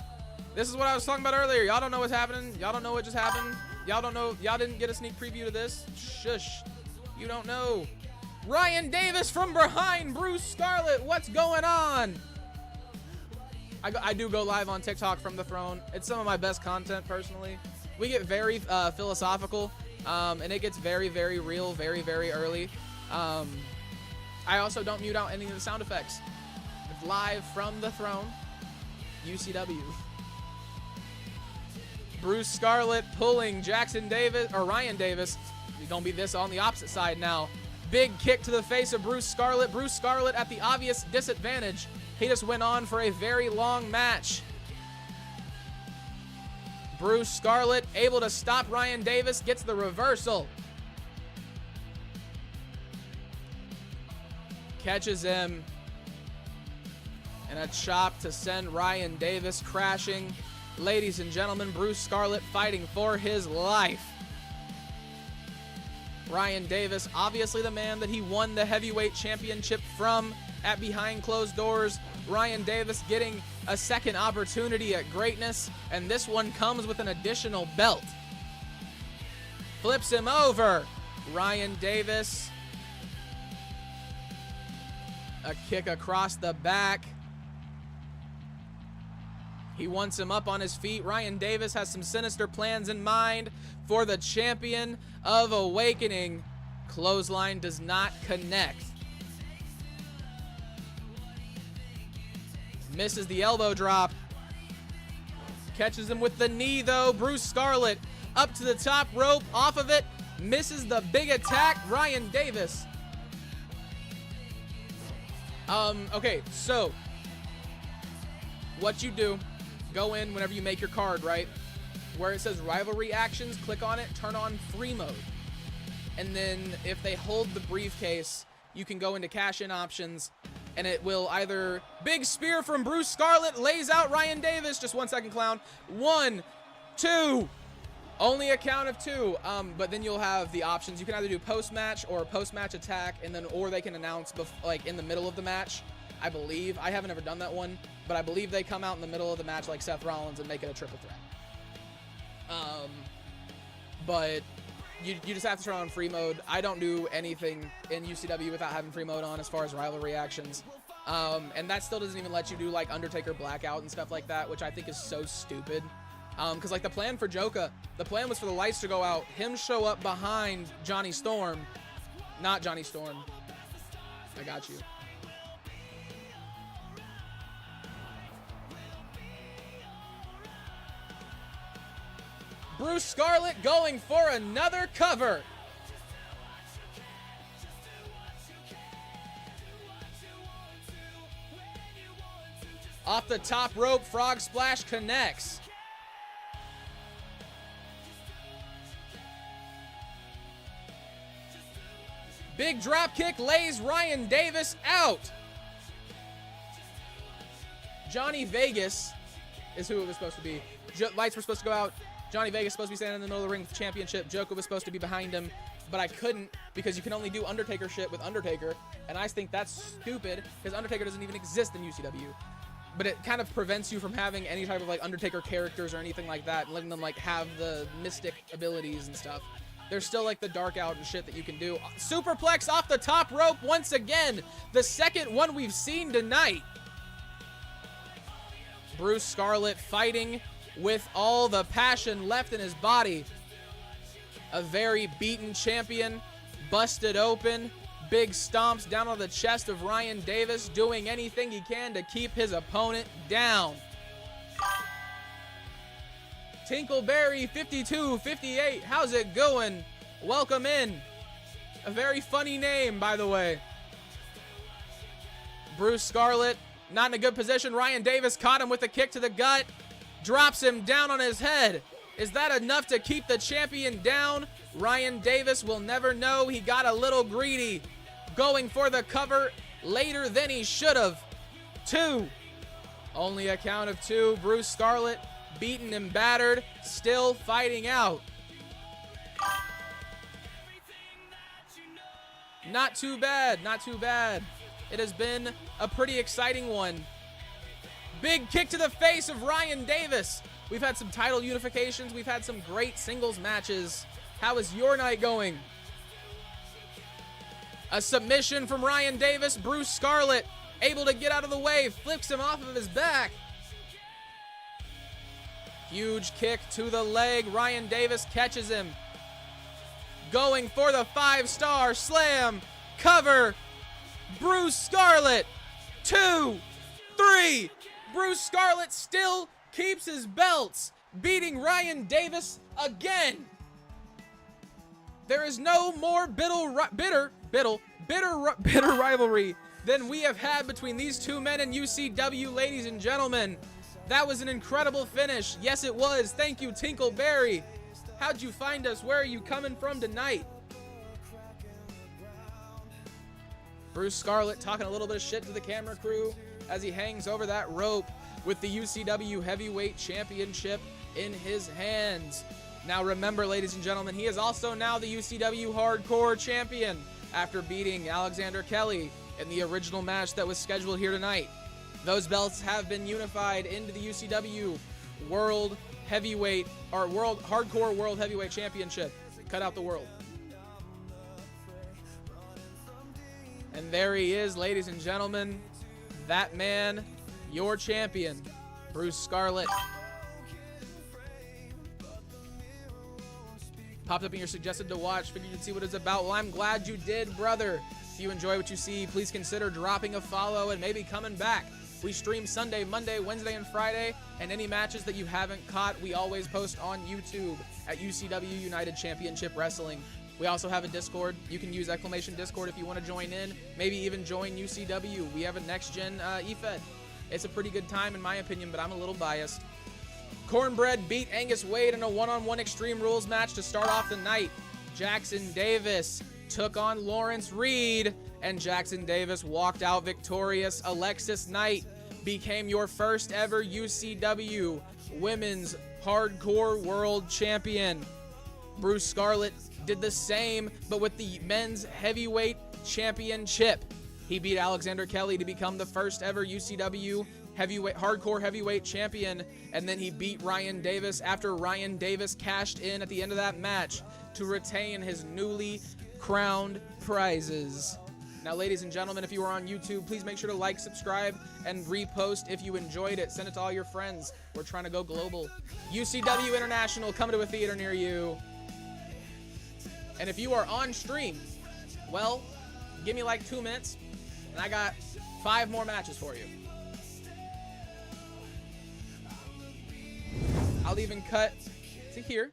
This is what I was talking about earlier. Y'all don't know what's happening. Y'all don't know what just happened. Y'all don't know. Y'all didn't get a sneak preview to this. Shush. You don't know. Ryan Davis from behind Bruce Scarlet. What's going on? I do go live on TikTok from the throne. It's some of my best content personally. We get very philosophical, and it gets very, very real, very, very early. I also don't mute out any of the sound effects. It's live from the throne, UCW. Bruce Scarlet pulling Ryan Davis. He's gonna be this on the opposite side now. Big kick to the face of Bruce Scarlet. Bruce Scarlet at the obvious disadvantage. He just went on for a very long match. Bruce Scarlet able to stop Ryan Davis, gets the reversal. Catches him. And a chop to send Ryan Davis crashing. Ladies and gentlemen, Bruce Scarlet fighting for his life. Ryan Davis, obviously the man that he won the heavyweight championship from at behind closed doors. Ryan Davis getting a second opportunity at greatness, and this one comes with an additional belt. Flips him over. Ryan Davis. A kick across the back. He wants him up on his feet. Ryan Davis has some sinister plans in mind for the champion of Awakening. Clothesline does not connect. Misses the elbow drop. Catches him with the knee, though. Bruce Scarlett up to the top rope, off of it. Misses the big attack. Ryan Davis. Okay, so what you do, go in whenever you make your card, right? Where it says rivalry actions, click on it, turn on free mode. And then if they hold the briefcase, you can go into cash in options, and it will either big spear from Bruce Scarlett, lays out Ryan Davis. Just 1 second, clown. 1, 2. Only a count of 2. But then you'll have the options. You can either do post-match or post-match attack, and then or they can announce like in the middle of the match. I believe. I haven't ever done that one, but I believe they come out in the middle of the match like Seth Rollins and make it a triple threat. But you just have to turn on free mode. I don't do anything in UCW without having free mode on as far as rivalry actions. And that still doesn't even let you do like Undertaker Blackout and stuff like that, which I think is so stupid. Because like the plan for Joka, the plan was for the lights to go out, him show up behind Johnny Storm. Not Johnny Storm. I got you. Bruce Scarlett going for another cover. Off the top rope, frog splash connects. Big drop kick lays Ryan Davis out. Johnny Vegas is who it was supposed to be. Lights were supposed to go out. Johnny Vegas supposed to be standing in the middle of the ring with the championship. Joka was supposed to be behind him, but I couldn't because you can only do Undertaker shit with Undertaker, and I think that's stupid because Undertaker doesn't even exist in UCW. But it kind of prevents you from having any type of like Undertaker characters or anything like that, and letting them like have the mystic abilities and stuff. There's still like the dark out and shit that you can do. Superplex off the top rope once again. The second one we've seen tonight. Bruce Scarlett fighting with all the passion left in his body. A very beaten champion, busted open, big stomps down on the chest of Ryan Davis, doing anything he can to keep his opponent down. Tinkleberry 5258, how's it going? Welcome in. A very funny name, by the way. Bruce Scarlett, not in a good position. Ryan Davis caught him with a kick to the gut. Drops him down on his head. Is that enough to keep the champion down? Ryan Davis will never know. He got a little greedy. Going for the cover later than he should have. 2. Only a count of 2. Bruce Scarlett beaten and battered. Still fighting out. Not too bad. Not too bad. It has been a pretty exciting one. Big kick to the face of Ryan Davis. We've had some title unifications. We've had some great singles matches. How is your night going? A submission from Ryan Davis. Bruce Scarlett able to get out of the way. Flips him off of his back. Huge kick to the leg. Ryan Davis catches him. Going for the 5-star slam. Cover. Bruce Scarlett. 2, 3. Bruce Scarlett still keeps his belts, beating Ryan Davis again. There is no more bitter rivalry than we have had between these two men in UCW, ladies and gentlemen. That was an incredible finish. Yes, it was. Thank you, Tinkleberry. How'd you find us? Where are you coming from tonight? Bruce Scarlett talking a little bit of shit to the camera crew as he hangs over that rope with the UCW Heavyweight Championship in his hands. Now remember, ladies and gentlemen, he is also now the UCW Hardcore Champion after beating Alexander Kelly in the original match that was scheduled here tonight. Those belts have been unified into the UCW World Heavyweight, or Hardcore World Heavyweight Championship. Cut out the world. And there he is, ladies and gentlemen. That man, your champion, Bruce Scarlett. Popped up in your suggested to watch. Figured you'd see what it's about. Well, I'm glad you did, brother. If you enjoy what you see, please consider dropping a follow and maybe coming back. We stream Sunday, Monday, Wednesday, and Friday, and any matches that you haven't caught, we always post on YouTube at UCW United Championship Wrestling. We also have a Discord. You can use !Discord if you want to join in, maybe even join UCW. We have a next-gen eFed. It's a pretty good time in my opinion, but I'm a little biased. Cornbread beat Angus Wade in a one-on-one Extreme Rules match to start off the night. Jackson Davis took on Lawrence Reed, and Jackson Davis walked out victorious. Alexis Knight became your first ever UCW Women's Hardcore World Champion. Bruce Scarlett did the same, but with the Men's Heavyweight Championship. He beat Alexander Kelly to become the first ever UCW Hardcore Heavyweight Champion, and then he beat Ryan Davis after Ryan Davis cashed in at the end of that match to retain his newly crowned prizes. Now, ladies and gentlemen, if you are on YouTube, please make sure to like, subscribe, and repost if you enjoyed it. Send it to all your friends. We're trying to go global. UCW International coming to a theater near you. And if you are on stream, well, give me like 2 minutes, and I got 5 more matches for you. I'll even cut to here,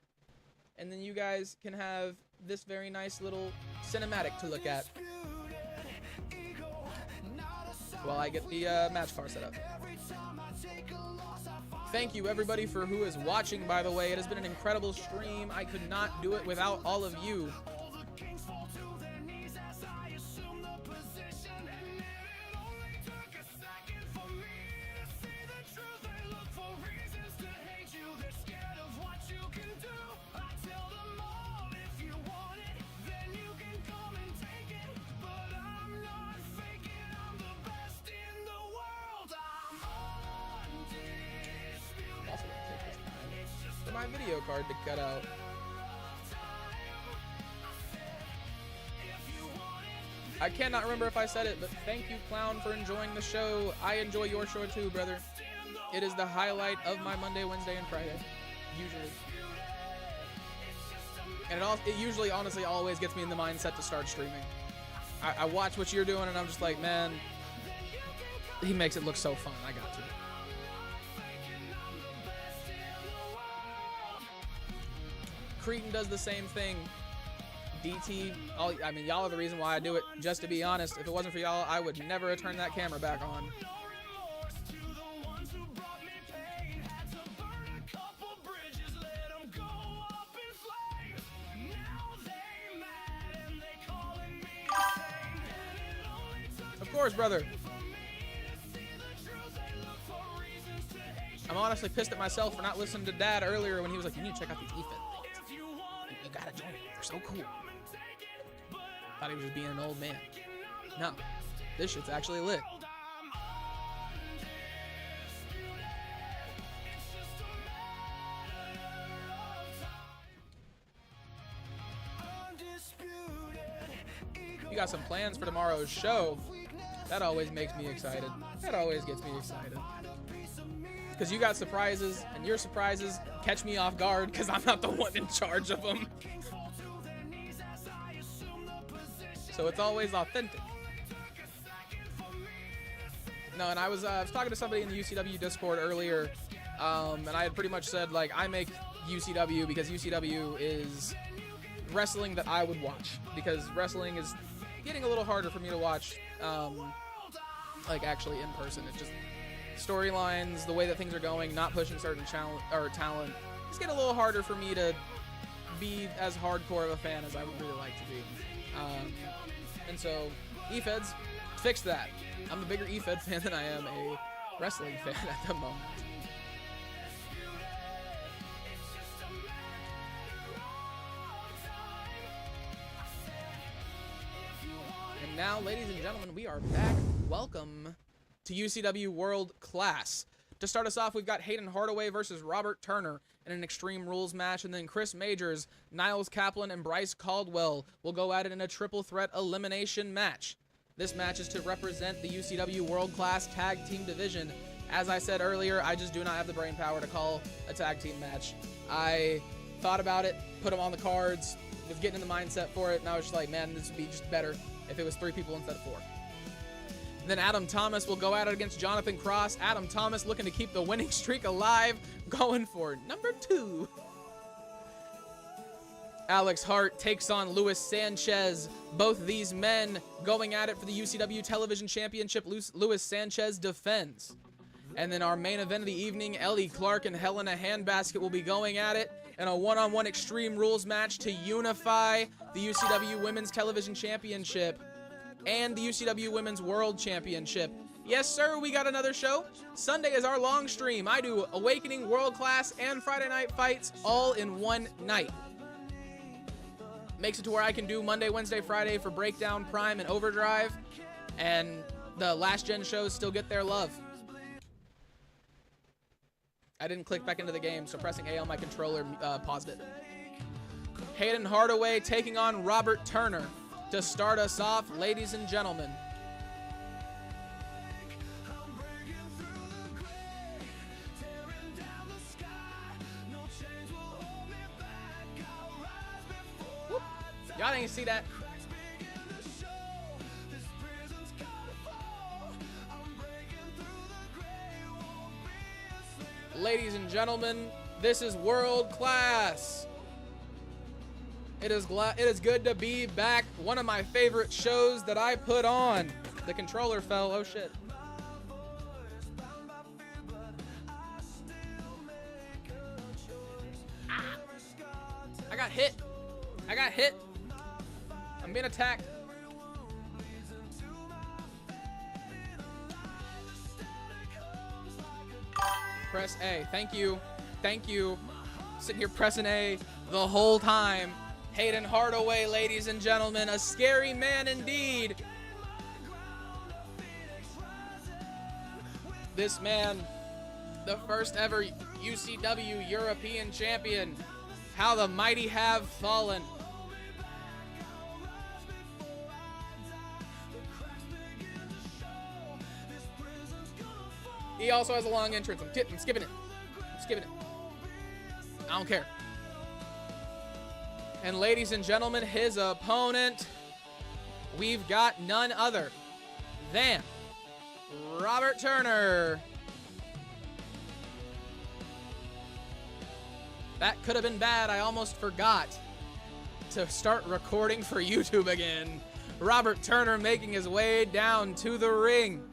and then you guys can have this very nice little cinematic to look at while I get the match car set up. Thank you everybody for who is watching, by the way. It has been an incredible stream. I could not do it without all of you. My video card to cut out. I cannot remember if I said it, but thank you, Clown, for enjoying the show. I enjoy your show too, brother. It is the highlight of my Monday, Wednesday, and Friday, usually. And it usually, honestly, always gets me in the mindset to start streaming. I watch what you're doing, and I'm just like, man, he makes it look so fun. I got to. Cretan does the same thing. DT, I mean, y'all are the reason why I do it. Just to be honest, if it wasn't for y'all, I would never have turned that camera back on. Of course, brother. I'm honestly pissed at myself for not listening to Dad earlier when he was like, you need to check out these eFed things. You gotta join them. They're so cool. Thought he was just being an old man. No. This shit's actually lit. You got some plans for tomorrow's show. That always makes me excited. That always gets me excited. Because you got surprises, and your surprises catch me off guard because I'm not the one in charge of them. So it's always authentic. No, and I was talking to somebody in the UCW Discord earlier, and I had pretty much said, like, I make UCW because UCW is wrestling that I would watch. Because wrestling is getting a little harder for me to watch, like, actually in person. It's just storylines, the way that things are going, not pushing certain talent. It's getting a little harder for me to be as hardcore of a fan as I would really like to be. And so, eFeds, fix that. I'm a bigger eFed fan than I am a wrestling fan at the moment. And now, ladies and gentlemen, we are back. Welcome to UCW World Class. To start us off, we've got Hayden Hardaway versus Robert Turner in an Extreme Rules match, and then Chris Majors, Niles Kaplan, and Bryce Caldwell will go at it in a triple threat elimination match. This match is to represent the UCW World Class Tag Team Division. As I said earlier, I just do not have the brain power to call a tag team match. I thought about it, put them on the cards, was getting in the mindset for it, and I was just like, man, this would be just better if it was 3 people instead of 4. Then Adam Thomas will go at it against Jonathan Cross. Adam Thomas looking to keep the winning streak alive, going for number 2. Alex Hart takes on Luis Sanchez. Both these men going at it for the UCW Television Championship. Luis Sanchez defends. And then our main event of the evening, Ellie Clark and Helena Handbasket will be going at it in a one-on-one Extreme Rules match to unify the UCW Women's Television Championship and the UCW Women's World Championship. Yes, sir, we got another show. Sunday is our long stream. I do Awakening, World Class, and Friday Night Fights all in one night. Makes it to where I can do Monday, Wednesday, Friday for Breakdown, Prime, and Overdrive. And the last gen shows still get their love. I didn't click back into the game, so pressing A on my controller paused it. Hayden Hardaway taking on Robert Turner to start us off, ladies and gentlemen. Whoop. Y'all didn't see that. Ladies and gentlemen, this is World Class. It is good to be back. One of my favorite shows that I put on. The controller fell. Oh shit. Ah. I got hit. I got hit. I'm being attacked. Press A. Thank you. Thank you. Sitting here pressing A the whole time. Hayden Hardaway, ladies and gentlemen, a scary man indeed. This man, the first ever UCW European champion. How the mighty have fallen. He also has a long entrance. I'm skipping it. I'm skipping it. I don't care. And ladies and gentlemen, his opponent, we've got none other than Robert Turner. That could have been bad. I almost forgot to start recording for YouTube again. Robert Turner making his way down to the ring.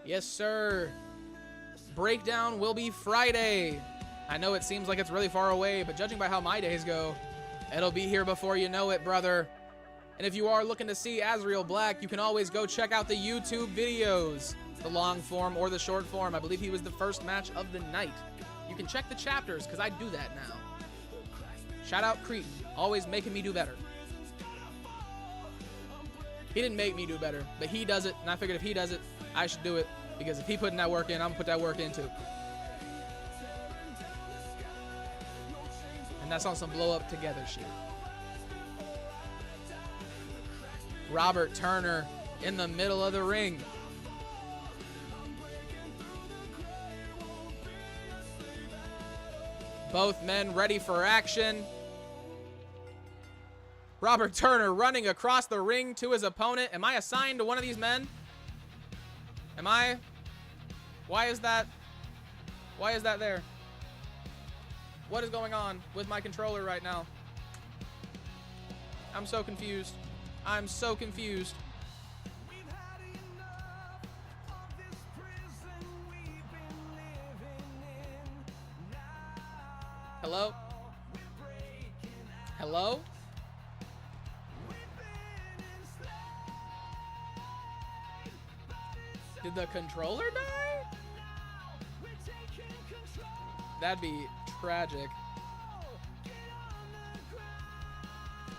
Yes, sir. Breakdown will be Friday. I know it seems like it's really far away, but judging by how my days go, it'll be here before you know it, brother. And if you are looking to see Azrael Black, you can always go check out the YouTube videos, the long form or the short form. I believe he was the first match of the night. You can check the chapters, because I do that now. Shout out Creep, always making me do better. He didn't make me do better, but he does it, and I figured if he does it, I should do it, because if he putting that work in, I'm gonna put that work in too. And that's on some blow up together shit. Robert Turner in the middle of the ring. Both men ready for action. Robert Turner running across the ring to his opponent. Am I assigned to one of these men? Am I? Why is that? Why is that there? What is going on with my controller right now? I'm so confused. I'm so confused. Hello? Hello? Did the controller die? That'd be tragic.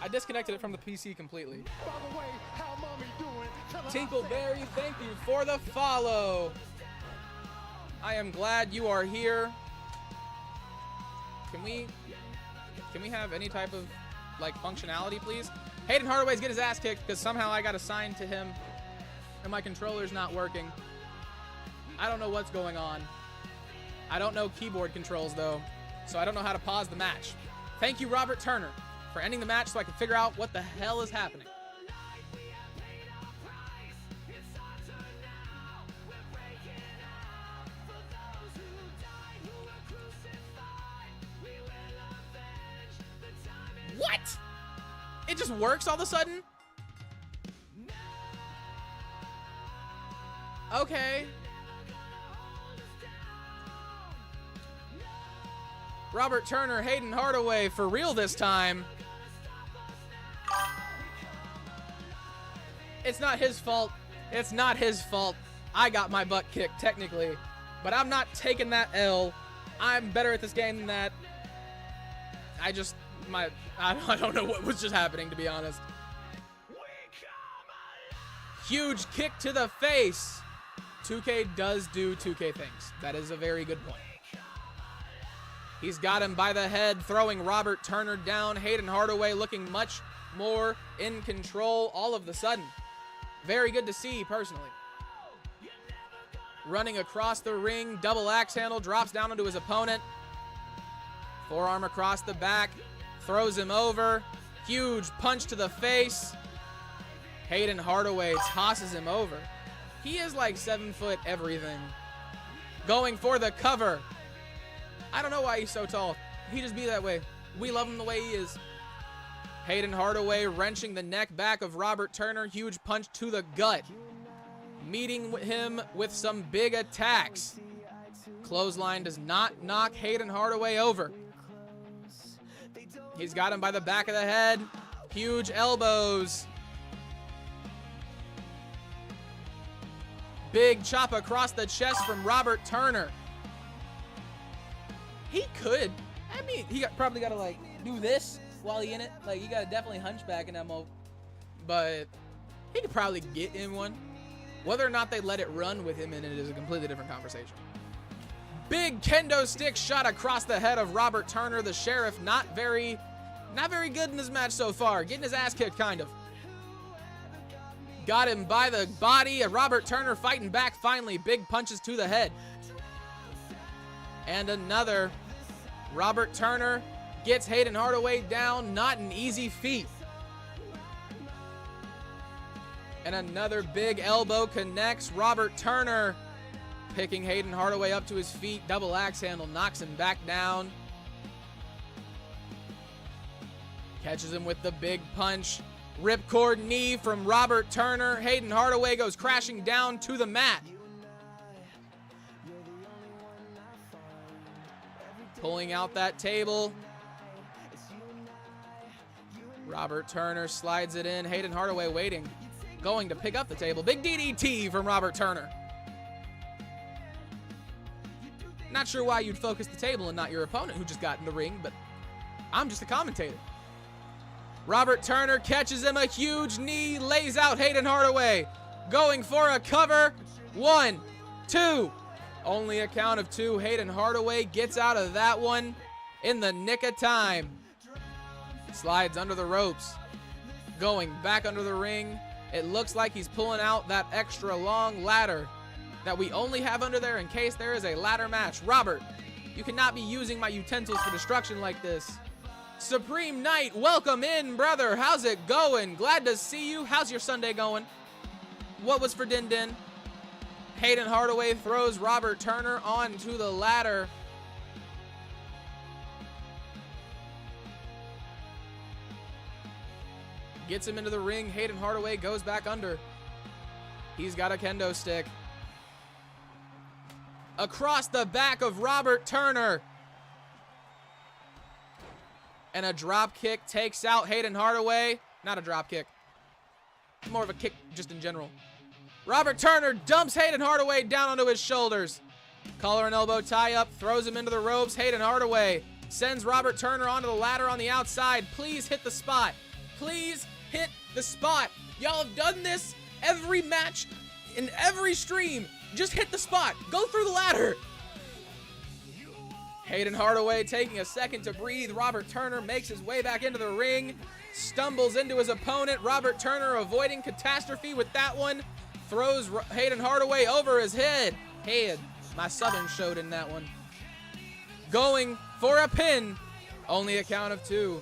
I disconnected it from the PC completely. By the way, how mommy doing? Tinkleberry, thank you for the follow. I am glad you are here. Can we have any type of like functionality, please? Hayden Hardaway's get his ass kicked because somehow I got assigned to him and my controller's not working. I don't know what's going on. I don't know keyboard controls though, so I don't know how to pause the match. Thank you, Robert Turner, for ending the match so I can figure out what the hell is happening. It just works all of a sudden? Okay. Robert Turner, Hayden Hardaway for real this time. It's not his fault. It's not his fault. I got my butt kicked, technically. But I'm not taking that L. I'm better at this game than that. I don't know what was just happening, to be honest. Huge kick to the face. 2K does do 2K things. That is a very good point. He's got him by the head, throwing Robert Turner down. Hayden Hardaway looking much more in control all of the sudden. Very good to see, personally. Running across the ring, double axe handle, drops down onto his opponent. Forearm across the back, throws him over. Huge punch to the face. Hayden Hardaway tosses him over. He is like 7 foot everything. Going for the cover. I don't know why he's so tall. He just be that way. We love him the way he is. Hayden Hardaway wrenching the neck back of Robert Turner. Huge punch to the gut. Meeting him with some big attacks. Clothesline does not knock Hayden Hardaway over. He's got him by the back of the head. Huge elbows. Big chop across the chest from Robert Turner. He could. I mean, he probably got to, like, do this while he in it. Like, you got to definitely hunchback in that mode. But he could probably get in one. Whether or not they let it run with him in it is a completely different conversation. Big kendo stick shot across the head of Robert Turner. The Sheriff not very good in this match so far. Getting his ass kicked, kind of. Got him by the body. Robert Turner fighting back finally. Big punches to the head. And another. Robert Turner gets Hayden Hardaway down. Not an easy feat. And another big elbow connects. Robert Turner picking Hayden Hardaway up to his feet. Double axe handle knocks him back down. Catches him with the big punch. Ripcord knee from Robert Turner. Hayden Hardaway goes crashing down to the mat. Pulling out that table. Robert Turner slides it in. Hayden Hardaway waiting. Going to pick up the table. Big DDT from Robert Turner. Not sure why you'd focus the table and not your opponent who just got in the ring, but I'm just a commentator. Robert Turner catches him, a huge knee, lays out Hayden Hardaway. Going for a cover. 1, 2. Only a count of 2. Hayden Hardaway gets out of that one in the nick of time. Slides under the ropes. Going back under the ring. It looks like he's pulling out that extra long ladder that we only have under there in case there is a ladder match. Robert, you cannot be using my utensils for destruction like this. Supreme Knight, welcome in, brother. How's it going? Glad to see you. How's your Sunday going? What was for Din Din? Hayden Hardaway throws Robert Turner onto the ladder. Gets him into the ring. Hayden Hardaway goes back under. He's got a kendo stick. Across the back of Robert Turner. And a drop kick takes out Hayden Hardaway. Not a drop kick. More of a kick just in general. Robert Turner dumps Hayden Hardaway down onto his shoulders. Collar and elbow tie up. Throws him into the ropes. Hayden Hardaway sends Robert Turner onto the ladder on the outside. Please hit the spot. Please hit the spot. Y'all have done this every match in every stream. Just hit the spot. Go through the ladder. Hayden Hardaway taking a second to breathe. Robert Turner makes his way back into the ring. Stumbles into his opponent. Robert Turner avoiding catastrophe with that one. Throws Hayden Hardaway over his head. My Southern showed in that one. Going for a pin. Only a count of 2.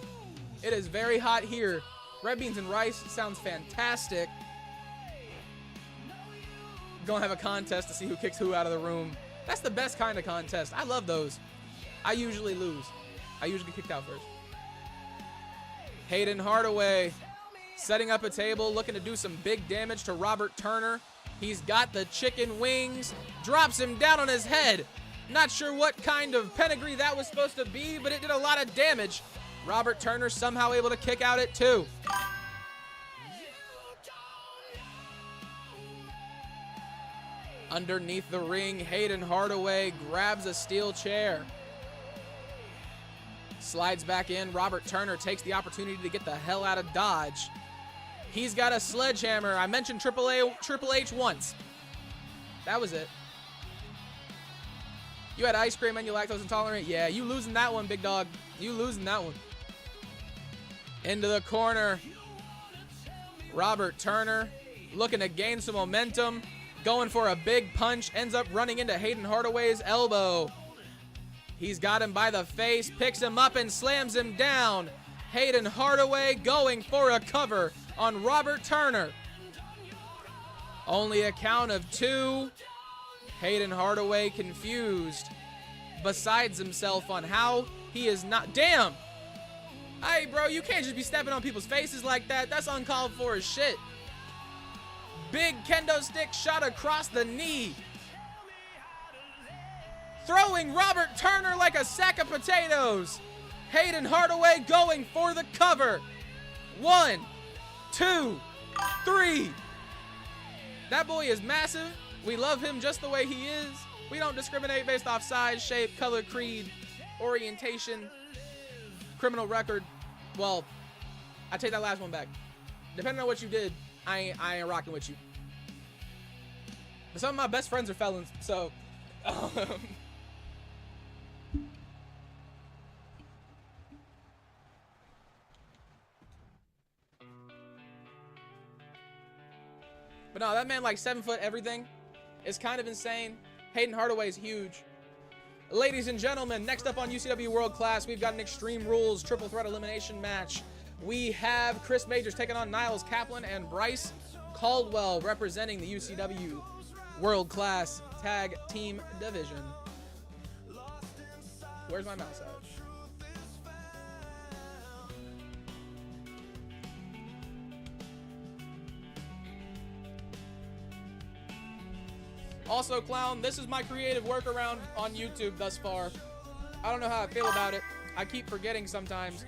It is very hot here. Red beans and rice sounds fantastic. Gonna have a contest to see who kicks who out of the room. That's the best kind of contest. I love those. I usually lose. I usually get kicked out first. Hayden Hardaway setting up a table, looking to do some big damage to Robert Turner. He's got the chicken wings, drops him down on his head. Not sure what kind of pedigree that was supposed to be, but it did a lot of damage. Robert Turner somehow able to kick out at 2. Underneath the ring, Hayden Hardaway grabs a steel chair. Slides back in. Robert Turner takes the opportunity to get the hell out of Dodge. He's got a sledgehammer. I mentioned Triple H once. That was it. You had ice cream and you lactose intolerant? Yeah, you losing that one, big dog. You losing that one. Into the corner. Robert Turner looking to gain some momentum. Going for a big punch. Ends up running into Hayden Hardaway's elbow. He's got him by the face. Picks him up and slams him down. Hayden Hardaway going for a cover on Robert Turner. Only a count of 2. Hayden Hardaway confused. Besides himself on how he is not. Damn! Hey, bro, you can't just be stepping on people's faces like that. That's uncalled for as shit. Big kendo stick shot across the knee. Throwing Robert Turner like a sack of potatoes. Hayden Hardaway going for the cover. 1, 2, 3. That boy is massive. We love him just the way he is. We don't discriminate based off size, shape, color, creed, orientation, criminal record. Well, I take that last one back. Depending on what you did, I ain't rocking with you. But some of my best friends are felons, so... But no, that man like 7 foot everything. It's kind of insane. Hayden Hardaway is huge. Ladies and gentlemen, next up on UCW World Class, we've got an Extreme Rules triple threat elimination match. We have Chris Majors taking on Niles Kaplan and Bryce Caldwell representing the UCW World Class Tag Team Division. Where's my mouse at? Also, Clown, this is my creative workaround on YouTube thus far. I don't know how I feel about it. I keep forgetting sometimes.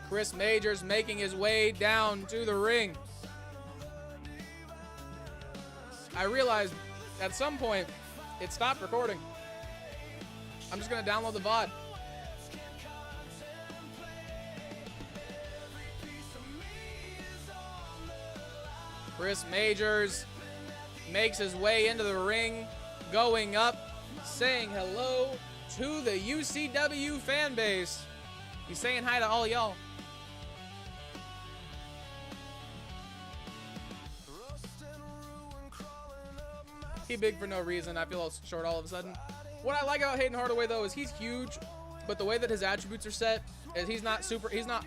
Chris Majors making his way down to the ring. I realized at some point it stopped recording. I'm just going to download the VOD. Chris Majors makes his way into the ring, going up, saying hello to the UCW fan base. He's saying hi to all y'all. He big for no reason. I feel all short all of a sudden. What I like about Hayden Hardaway though is he's huge, but the way that his attributes are set is he's not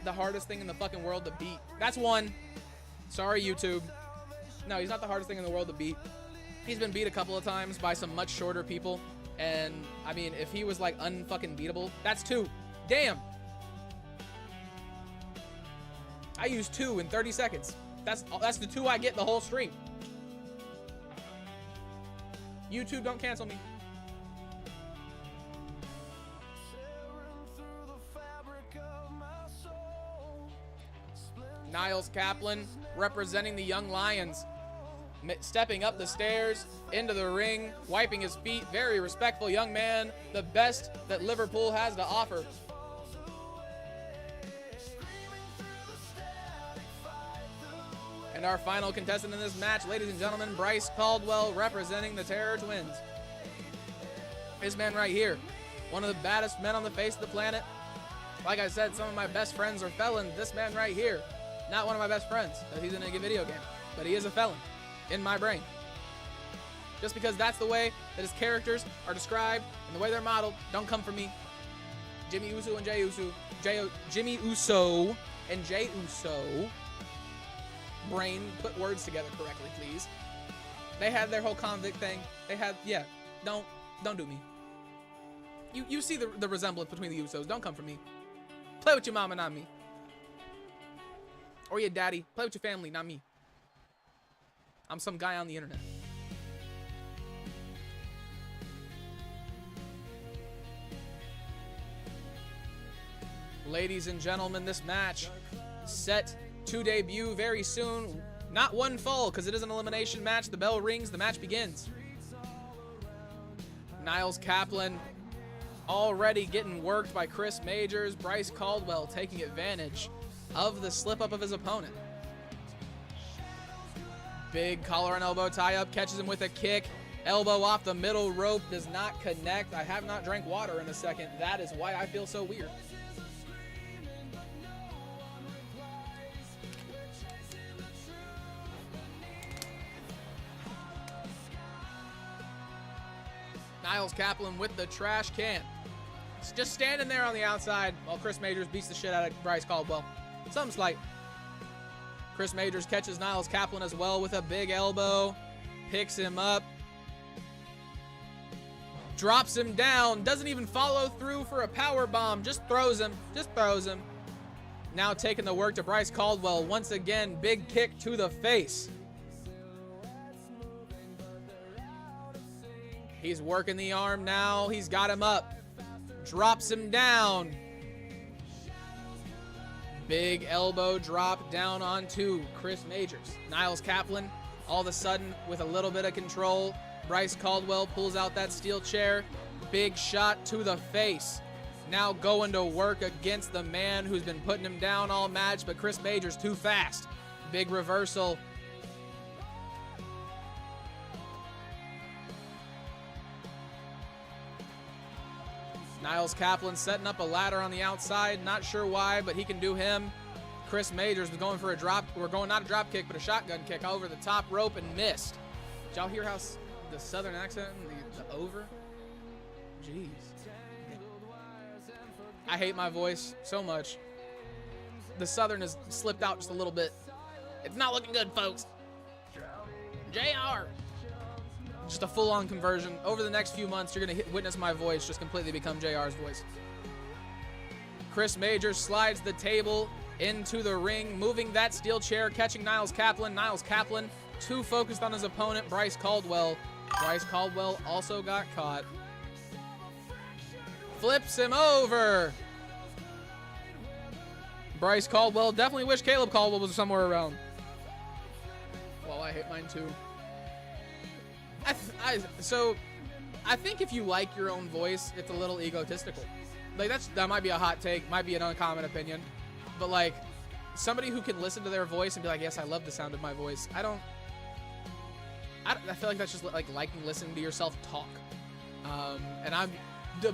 the hardest thing in the fucking world to beat. That's one. Sorry, YouTube. No, he's not the hardest thing in the world to beat. He's been beat a couple of times by some much shorter people. And, I mean, if he was, like, unfucking beatable, that's 2. Damn. I used 2 in 30 seconds. That's the 2 I get the whole stream. YouTube, don't cancel me. Niles Kaplan representing the Young Lions. Stepping up the stairs into the ring, wiping his feet. Very respectful young man. The best that Liverpool has to offer. And our final contestant in this match, ladies and gentlemen, Bryce Caldwell representing the Terror Twins. This man right here, one of the baddest men on the face of the planet. Like I said, some of my best friends are felons. This man right here, not one of my best friends, because he's in a video game, but he is a felon in my brain. Just because that's the way that his characters are described and the way they're modeled, don't come for me. Jimmy Uso and Jey Uso, Jimmy Uso and Jey Uso. Brain, put words together correctly, please. They had their whole convict thing. They had, yeah, don't Don't do me. You see the resemblance between the Usos. Don't come for me. Play with your mama, not me. Or your daddy. Play with your family, not me. I'm some guy on the internet. Ladies and gentlemen, this match set to debut very soon. Not one fall, because it is an elimination match. The bell rings, the match begins. Niles Kaplan already getting worked by Chris Majors. Bryce Caldwell taking advantage of the slip-up of his opponent. Big collar and elbow tie-up, catches him with a kick. Elbow off the middle rope, does not connect. I have not drank water in a second. That is why I feel so weird. Niles Kaplan with the trash can. It's just standing there on the outside while Chris Majors beats the shit out of Bryce Caldwell. Something slight. Chris Majors catches Niles Kaplan as well with a big elbow. Picks him up. Drops him down. Doesn't even follow through for a power bomb. Just throws him. Just throws him. Now taking the work to Bryce Caldwell. Once again, big kick to the face. He's working the arm now. He's got him up. Drops him down. Big elbow drop down onto Chris Majors. Niles Kaplan, all of a sudden, with a little bit of control. Bryce Caldwell pulls out that steel chair. Big shot to the face. Now going to work against the man who's been putting him down all match, but Chris Majors too fast. Big reversal. Niles Kaplan setting up a ladder on the outside. Not sure why, but he can do him. Chris Majors was going for a drop. We're going not a drop kick, but a shotgun kick over the top rope and missed. Did y'all hear how the southern accent and the over? Jeez. I hate my voice so much. The southern has slipped out just a little bit. It's not looking good, folks. JR. Just a full-on conversion. Over the next few months, you're going to witness my voice just completely become JR's voice. Chris Majors slides the table into the ring, moving that steel chair, catching Niles Kaplan. Niles Kaplan too focused on his opponent, Bryce Caldwell. Bryce Caldwell also got caught. Flips him over. Bryce Caldwell. Definitely wish Caleb Caldwell was somewhere around. Well, I hate mine too. So I think if you like your own voice, it's a little egotistical. Like that might be a hot take, might be an uncommon opinion, but like somebody who can listen to their voice and be like, yes, I love the sound of my voice. I feel like that's just like liking listening to yourself talk. And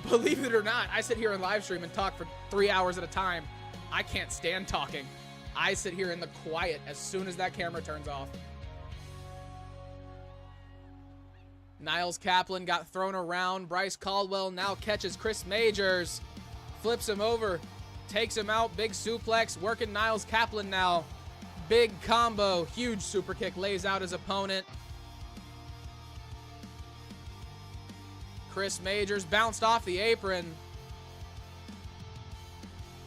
believe it or not, I sit here and live stream and talk for 3 hours at a time. I can't stand talking. I sit here in the quiet as soon as that camera turns off. Niles Kaplan got thrown around. Bryce Caldwell now catches Chris Majors. Flips him over. Takes him out. Big suplex. Working Niles Kaplan now. Big combo. Huge super kick. Lays out his opponent. Chris Majors bounced off the apron.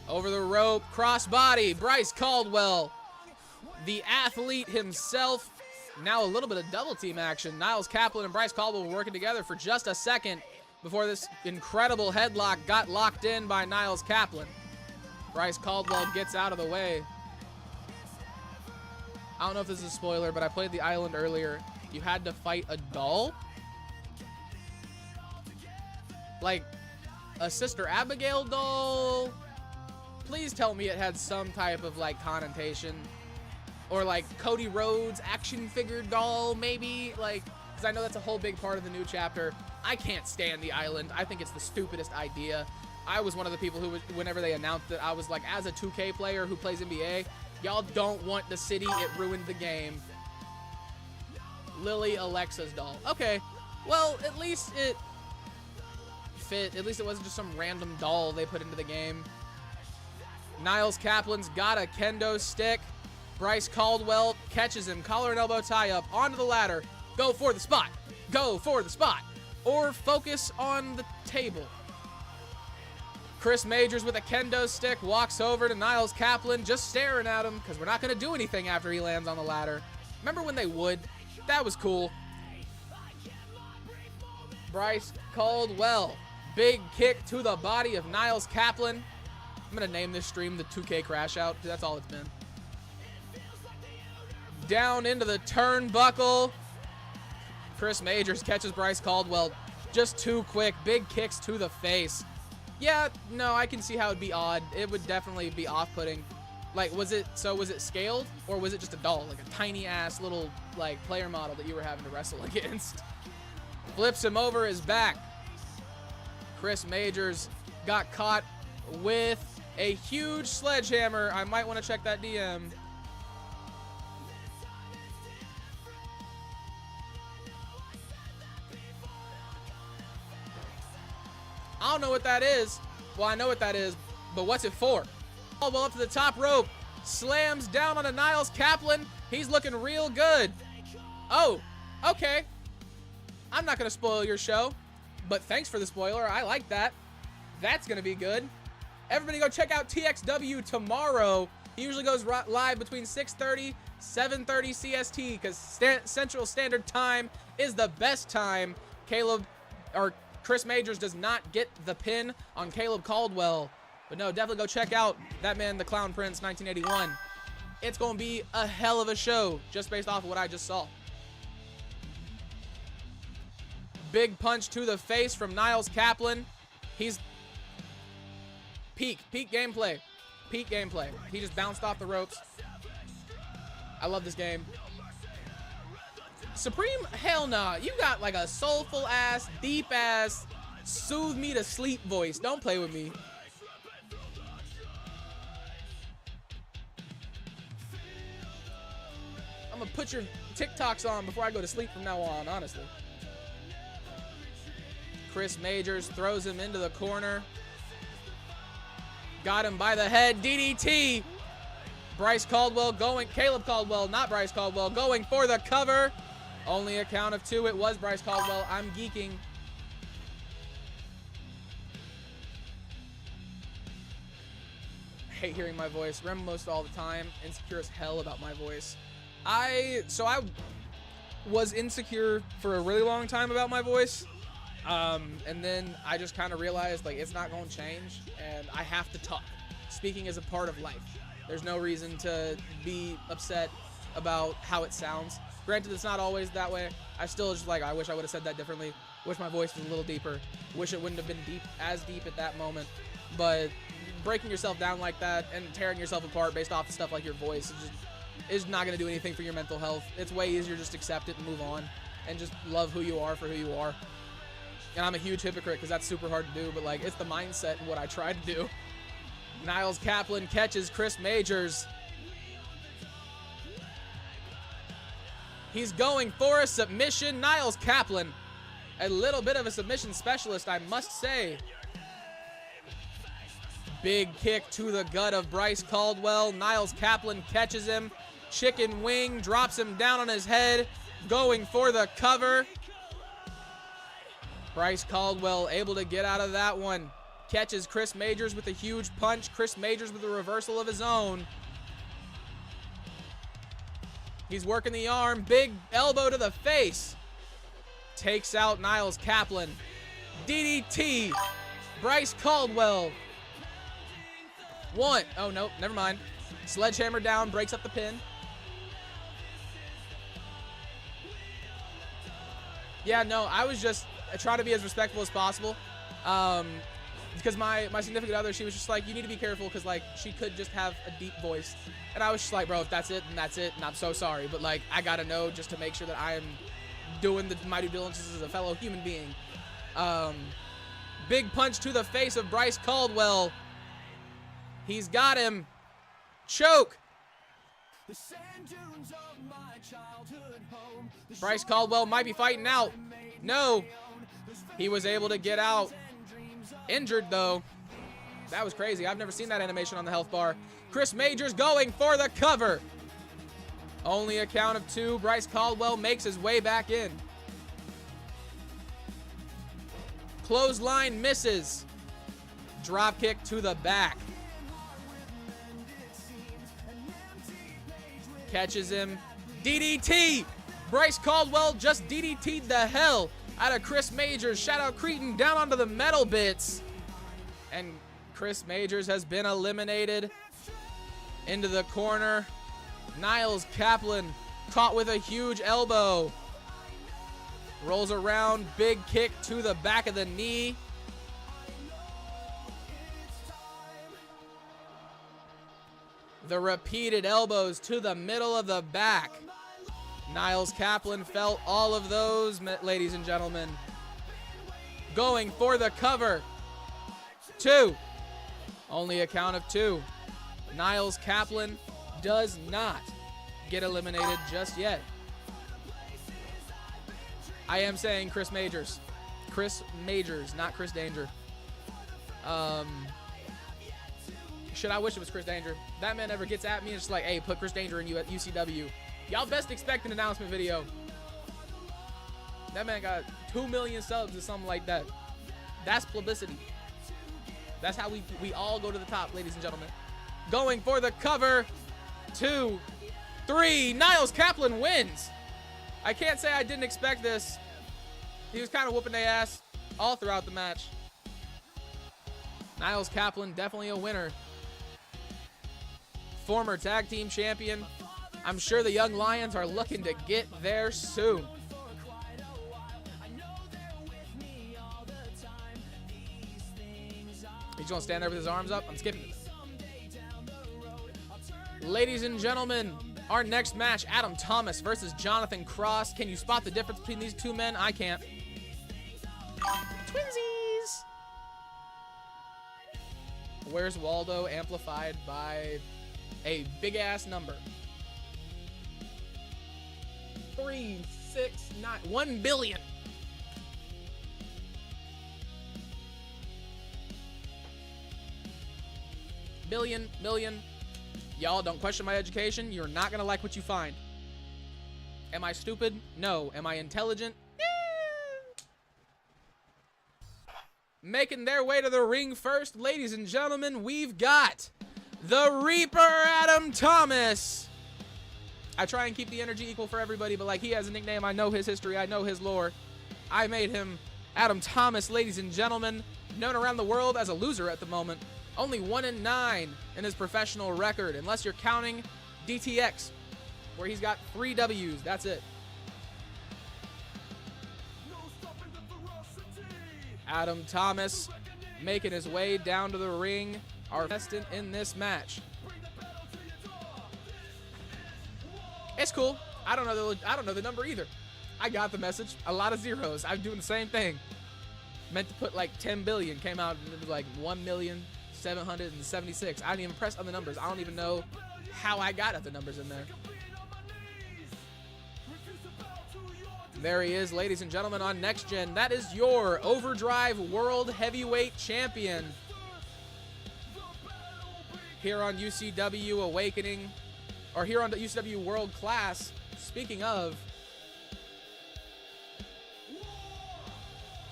Over the rope. Crossbody. Bryce Caldwell. The athlete himself. Now a little bit of double team action. Niles Kaplan and Bryce Caldwell were working together for just a second before this incredible headlock got locked in by Niles Kaplan. Bryce Caldwell gets out of the way. I don't know if this is a spoiler, but I played the island earlier. You had to fight a doll? Like a Sister Abigail doll? Please tell me it had some type of like connotation. Or like Cody Rhodes action figure doll, maybe, like, because I know that's a whole big part of the new chapter. I can't stand the island. I think it's the stupidest idea. I was one of the people who, whenever they announced it, I was like, as a 2K player who plays NBA, y'all don't want the city, it ruined the game. Lily Alexa's doll. Okay, well, at least it fit. At least it wasn't just some random doll they put into the game. Niles Kaplan's got a kendo stick. Bryce Caldwell catches him. Collar and elbow tie up. Onto the ladder. Go for the spot. Go for the spot. or focus on the table. Chris Majors with a kendo stick walks over to Niles Kaplan, just staring at him because we're not going to do anything after he lands on the ladder. Remember when they would? That was cool. Bryce Caldwell. Big kick to the body of Niles Kaplan. I'm going to name this stream the 2K Crash Out because that's all it's been. Down into the turnbuckle. Chris Majors catches Bryce Caldwell just too quick. Big kicks to the face. Yeah, no, I can see how it'd be odd. It would definitely be off-putting. Like, was it scaled, or was it just a doll, like a tiny-ass little, like, player model that you were having to wrestle against? Flips him over his back. Chris Majors got caught with a huge sledgehammer. I might want to check that DM. I don't know what that is. Well, I know what that is, but what's it for? Caldwell up to the top rope. Slams down on a Niles Kaplan. He's looking real good. Oh, okay. I'm not going to spoil your show, but thanks for the spoiler. I like that. That's going to be good. Everybody go check out TXW tomorrow. He usually goes live between 6:30, 7:30 CST because Central Standard Time is the best time. Chris Majors does not get the pin on Caleb Caldwell. But no, definitely go check out that man, the Clown Prince, 1981. It's going to be a hell of a show just based off of what I just saw. Big punch to the face from Niles Kaplan. He's peak gameplay. Peak gameplay. He just bounced off the ropes. I love this game. Supreme, hell nah. You got like a soulful ass, deep ass, soothe me to sleep voice. Don't play with me. I'm gonna put your TikToks on before I go to sleep from now on, honestly. Chris Majors throws him into the corner. Got him by the head. DDT. Bryce Caldwell going, Caleb Caldwell, not Bryce Caldwell, going for the cover. Only a count of 2. It was Bryce Caldwell. I'm geeking. Hate hearing my voice. Rem most all the time. Insecure as hell about my voice. I was insecure for a really long time about my voice. And then I just kind of realized, like, it's not going to change, and I have to talk. Speaking is a part of life. There's no reason to be upset about how it sounds. Granted, it's not always that way. I still just, like, I wish I would have said that differently. Wish my voice was a little deeper. Wish it wouldn't have been as deep at that moment. But breaking yourself down like that and tearing yourself apart based off of stuff like your voice is not going to do anything for your mental health. It's way easier just accept it and move on and just love who you are for who you are. And I'm a huge hypocrite because that's super hard to do, but, like, it's the mindset and what I try to do. Niles Kaplan catches Chris Majors. He's going for a submission. Niles Kaplan, a little bit of a submission specialist, I must say. Big kick to the gut of Bryce Caldwell. Niles Kaplan catches him. Chicken wing, drops him down on his head. Going for the cover. Bryce Caldwell able to get out of that one. Catches Chris Majors with a huge punch. Chris Majors with a reversal of his own. He's working the arm. Big elbow to the face. Takes out Niles Kaplan. DDT. Bryce Caldwell. One. Oh, no. Never mind. Sledgehammer down. Breaks up the pin. Yeah, no. I was just trying to be as respectful as possible. Because my significant other, she was just like, you need to be careful because, like, she could just have a deep voice. And I was just like, bro, if that's it, then that's it. And I'm so sorry. But, like, I got to know just to make sure that I am doing my due diligence as a fellow human being. Big punch to the face of Bryce Caldwell. He's got him. Choke. Bryce Caldwell might be fighting out. No. He was able to get out. Injured, though. That was crazy. I've never seen that animation on the health bar. Chris Majors going for the cover. Only a count of 2. Bryce Caldwell makes his way back in. Clothesline misses. Drop kick to the back. Catches him. DDT. Bryce Caldwell just DDT'd the hell out of Chris Majors. Shout out Cretin down onto the metal bits. And Chris Majors has been eliminated. Into the corner. Niles Kaplan caught with a huge elbow. Rolls around. Big kick to the back of the knee. The repeated elbows to the middle of the back. Niles Kaplan felt all of those, ladies and gentlemen. Going for the cover. 2. Only a count of 2. Niles Kaplan does not get eliminated just yet. I am saying Chris Majors. Chris Majors, not Chris Danger. Should I wish it was Chris Danger? That man ever gets at me and it's like, hey, put Chris Danger in you at UCW. Y'all best expect an announcement video. That man got 2 million subs or something like that. That's publicity. That's how we all go to the top, ladies and gentlemen. Going for the cover. 2, 3. Niles Kaplan wins. I can't say I didn't expect this. He was kind of whooping their ass all throughout the match. Niles Kaplan, definitely a winner. Former tag team champion. I'm sure the Young Lions are looking to get there soon. He's going to stand there with his arms up. I'm skipping it. Ladies and gentlemen, our next match, Adam Thomas versus Jonathan Cross. Can you spot the difference between these two men? I can't. Twinsies. Where's Waldo amplified by a big-ass number? 3, 6, 9, 1 billion. Million. Y'all don't question my education. You're not gonna like what you find. Am I stupid? No. Am I intelligent? Yeah. Making their way to the ring first, ladies and gentlemen, we've got the Reaper, Adam Thomas. I try and keep the energy equal for everybody, but like, he has a nickname. I know his history. I know his lore. I made him Adam Thomas, ladies and gentlemen, known around the world as a loser at the moment. Only 1-9 in his professional record, unless you're counting DTX, where he's got 3 W's. That's it. Adam Thomas making his way down to the ring, our contestant in this match. It's cool. I don't know the number either. I got the message. A lot of zeros. I'm doing the same thing. Meant to put like 10 billion. Came out and it was like 1,776,000. I didn't even press on the numbers. I don't even know how I got at the numbers in there. There he is, ladies and gentlemen, on Next Gen. That is your Overdrive World Heavyweight Champion. Here on UCW Awakening, or here on the UCW World Class. Speaking of,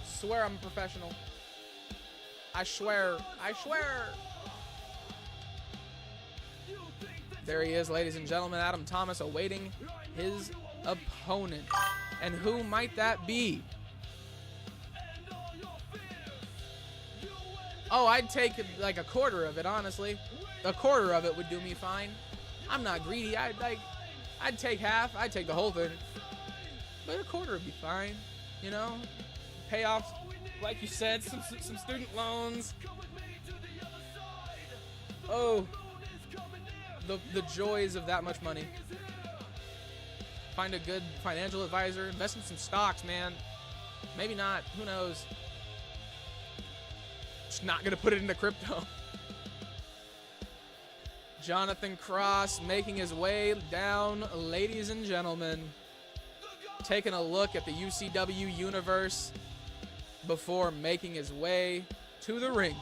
swear I'm a professional. I swear. There he is, ladies and gentlemen, Adam Thomas awaiting his opponent. And who might that be? Oh, I'd take like a quarter of it, honestly. A quarter of it would do me fine. I'm not greedy. I'd take half. I'd take the whole thing. But a quarter would be fine, you know? Pay off, like you said, some student loans. Oh, the joys of that much money. Find a good financial advisor. Invest in some stocks, man. Maybe not. Who knows? Just not gonna put it into crypto. Jonathan Cross making his way down, ladies and gentlemen. Taking a look at the UCW universe before making his way to the ring.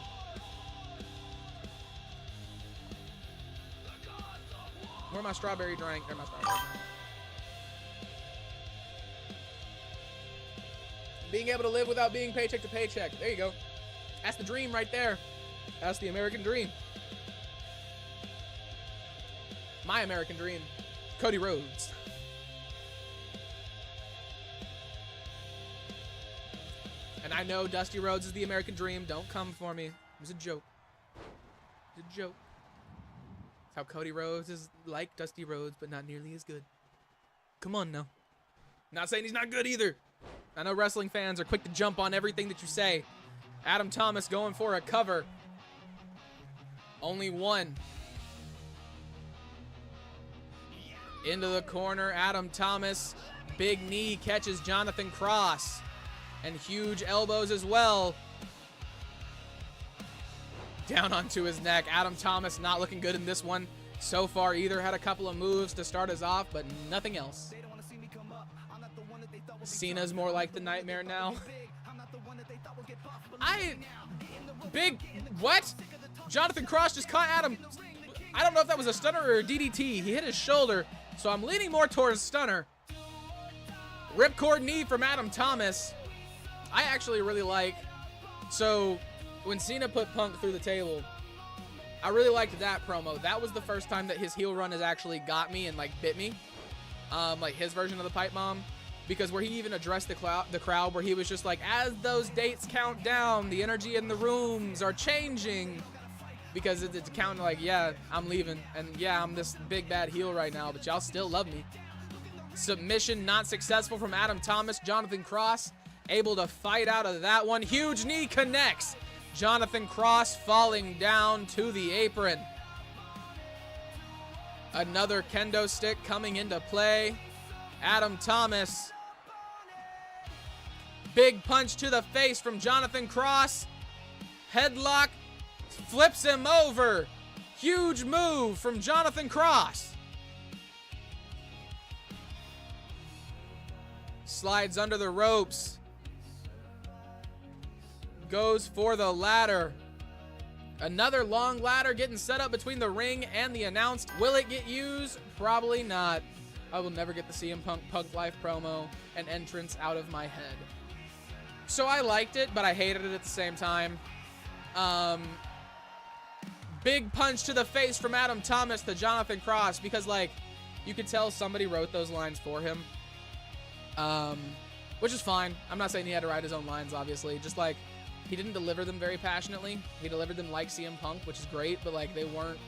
Where my strawberry drink? There, my strawberry drink. Being able to live without being paycheck to paycheck. There you go. That's the dream right there. That's the American dream. My American dream. Cody Rhodes. And I know Dusty Rhodes is the American dream. Don't come for me. It was a joke. It was a joke. It's how Cody Rhodes is like Dusty Rhodes, but not nearly as good. Come on now. Not saying he's not good either. I know wrestling fans are quick to jump on everything that you say. Adam Thomas going for a cover. Only one. Into the corner, Adam Thomas. Big knee catches Jonathan Cross. And huge elbows as well. Down onto his neck. Adam Thomas not looking good in this one so far either. Had a couple of moves to start us off, but nothing else. Cena's more like the Nightmare now. What? Jonathan Cross just caught Adam. I don't know if that was a stunner or a DDT. He hit his shoulder, so I'm leaning more towards stunner. Ripcord knee from Adam Thomas. I actually really like. So when Cena put Punk through the table, I really liked that promo. That was the first time that his heel run has actually got me and like bit me. Like his version of the pipe bomb. Because where he even addressed the crowd, where he was just like, as those dates count down, the energy in the rooms are changing. Because it's counting like, yeah, I'm leaving. And yeah, I'm this big bad heel right now, but y'all still love me. Submission not successful from Adam Thomas. Jonathan Cross able to fight out of that one. Huge knee connects. Jonathan Cross falling down to the apron. Another kendo stick coming into play. Adam Thomas. Big punch to the face from Jonathan Cross. Headlock. Flips him over. Huge move from Jonathan Cross. Slides under the ropes. Goes for the ladder. Another long ladder getting set up between the ring and the announced. Will it get used? Probably not. I will never get the CM Punk Life promo and entrance out of my head. So I liked it, but I hated it at the same time. Big punch to the face from Adam Thomas to Jonathan Cross because, like, you could tell somebody wrote those lines for him. Which is fine. I'm not saying he had to write his own lines, obviously. Just, like, he didn't deliver them very passionately. He delivered them like CM Punk, which is great, but, like, they weren't.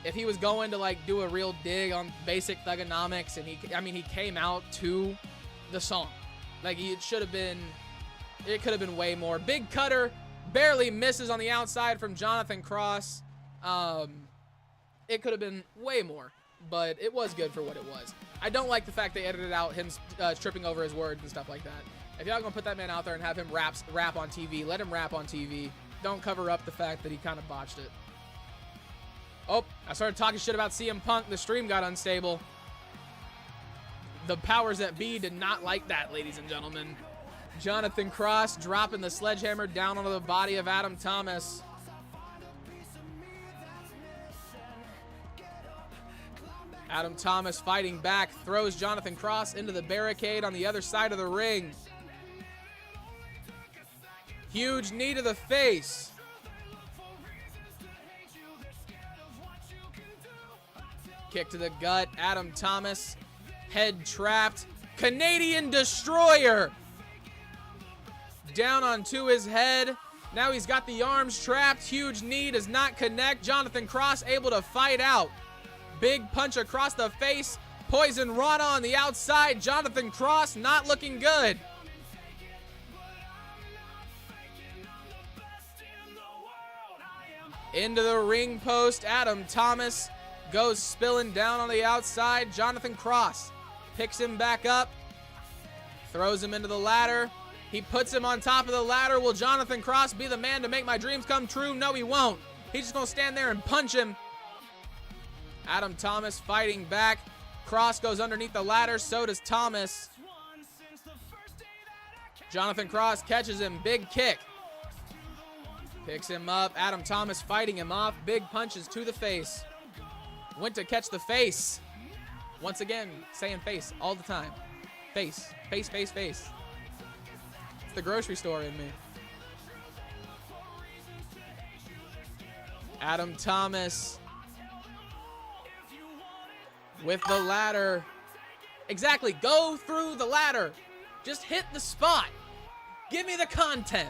If he was going to, like, do a real dig on basic thugonomics, and he came out to the song. Like, it could have been way more. Big cutter, barely misses on the outside from Jonathan Cross. It could have been way more, but it was good for what it was. I don't like the fact they edited out him tripping over his words and stuff like that. If y'all gonna put that man out there and have him rap on TV, let him rap on TV. Don't cover up the fact that he kind of botched it. Oh, I started talking shit about CM Punk. The stream got unstable. The powers that be did not like that, ladies and gentlemen. Jonathan Cross dropping the sledgehammer down onto the body of Adam Thomas. Adam Thomas fighting back, throws Jonathan Cross into the barricade on the other side of the ring. Huge knee to the face. Kick to the gut. Adam Thomas, head trapped. Canadian Destroyer. Down onto his head. Now he's got the arms trapped. Huge knee does not connect. Jonathan Cross able to fight out. Big punch across the face. Poison Rana on the outside. Jonathan Cross not looking good. Into the ring post. Adam Thomas goes spilling down on the outside. Jonathan Cross picks him back up. Throws him into the ladder. He puts him on top of the ladder. Will Jonathan Cross be the man to make my dreams come true? No, he won't. He's just going to stand there and punch him. Adam Thomas fighting back. Cross goes underneath the ladder. So does Thomas. Jonathan Cross catches him. Big kick. Picks him up. Adam Thomas fighting him off. Big punches to the face. Went to catch the face. Once again, saying face all the time. Face, face, face, face. the grocery store in me. Adam Thomas with the ladder. Exactly. Go through the ladder. Just hit the spot. Give me the content.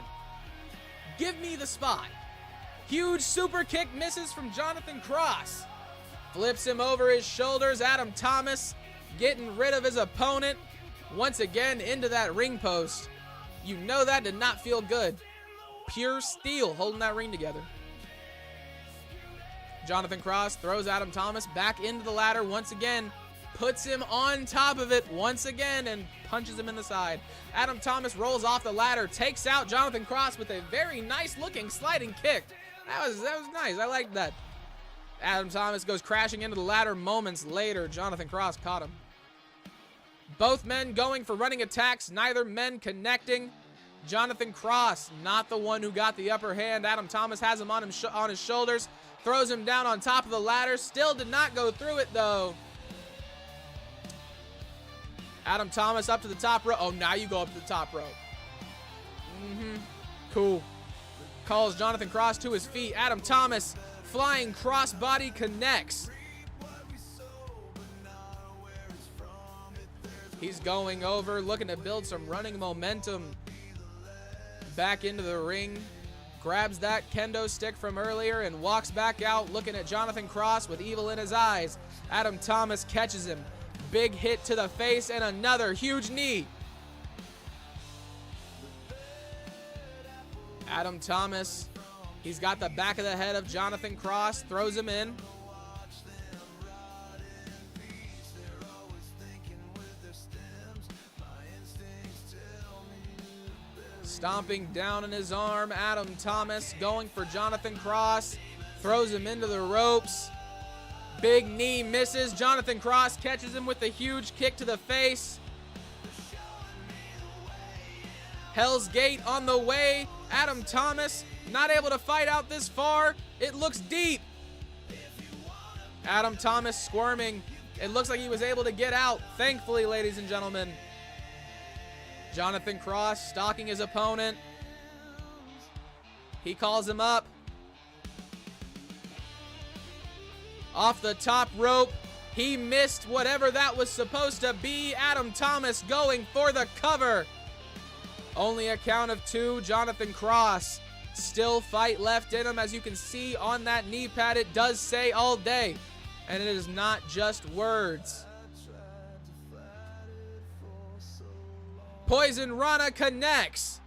Give me the spot. Huge super kick misses from Jonathan Cross. Flips him over his shoulders. Adam Thomas getting rid of his opponent. Once again into that ring post. You know that did not feel good. Pure steel holding that ring together. Jonathan Cross throws Adam Thomas back into the ladder once again. Puts him on top of it once again and punches him in the side. Adam Thomas rolls off the ladder, takes out Jonathan Cross with a very nice looking sliding kick. That was nice. I liked that. Adam Thomas goes crashing into the ladder moments later. Jonathan Cross caught him. Both men going for running attacks, neither men connecting. Jonathan Cross, not the one who got the upper hand. Adam Thomas has him on his shoulders, throws him down on top of the ladder. Still did not go through it though. Adam Thomas up to the top rope. Oh, now you go up to the top rope. Cool. Calls Jonathan Cross to his feet. Adam Thomas flying crossbody connects. He's going over, looking to build some running momentum. Back into the ring. Grabs that kendo stick from earlier and walks back out looking at Jonathan Cross with evil in his eyes. Adam Thomas catches him. Big hit to the face and another huge knee. Adam Thomas, he's got the back of the head of Jonathan Cross, throws him in. Stomping down in his arm, Adam Thomas going for Jonathan Cross, throws him into the ropes. Big knee misses. Jonathan Cross catches him with a huge kick to the face. Hell's Gate on the way. Adam Thomas not able to fight out this far. It looks deep. Adam Thomas squirming. It looks like he was able to get out. Thankfully, ladies and gentlemen. Jonathan Cross stalking his opponent. He calls him up. Off the top rope. He missed whatever that was supposed to be. Adam Thomas going for the cover. Only a count of 2. Jonathan Cross. Still fight left in him. As you can see on that knee pad, it does say all day. And it is not just words. Poison Rana connects.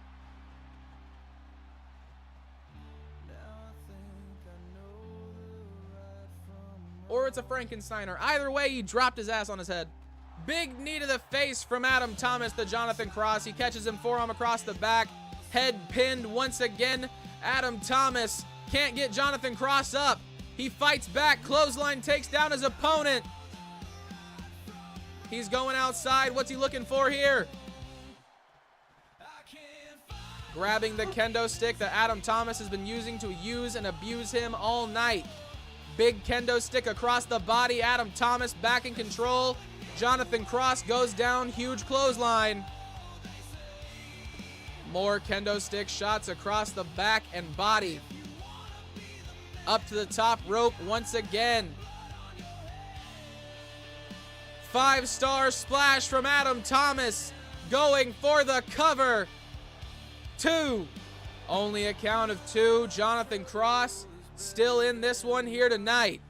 Or it's a Frankensteiner. Either way, he dropped his ass on his head. Big knee to the face from Adam Thomas to Jonathan Cross. He catches him forearm across the back. Head pinned once again. Adam Thomas can't get Jonathan Cross up. He fights back. Clothesline takes down his opponent. He's going outside. What's he looking for here? Grabbing the kendo stick that Adam Thomas has been using to use and abuse him all night. Big kendo stick across the body. Adam Thomas back in control. Jonathan Cross goes down. Huge clothesline. More kendo stick shots across the back and body. Up to the top rope once again. 5-star splash from Adam Thomas. Going for the cover. 2. Only a count of 2. Jonathan Cross still in this one here tonight.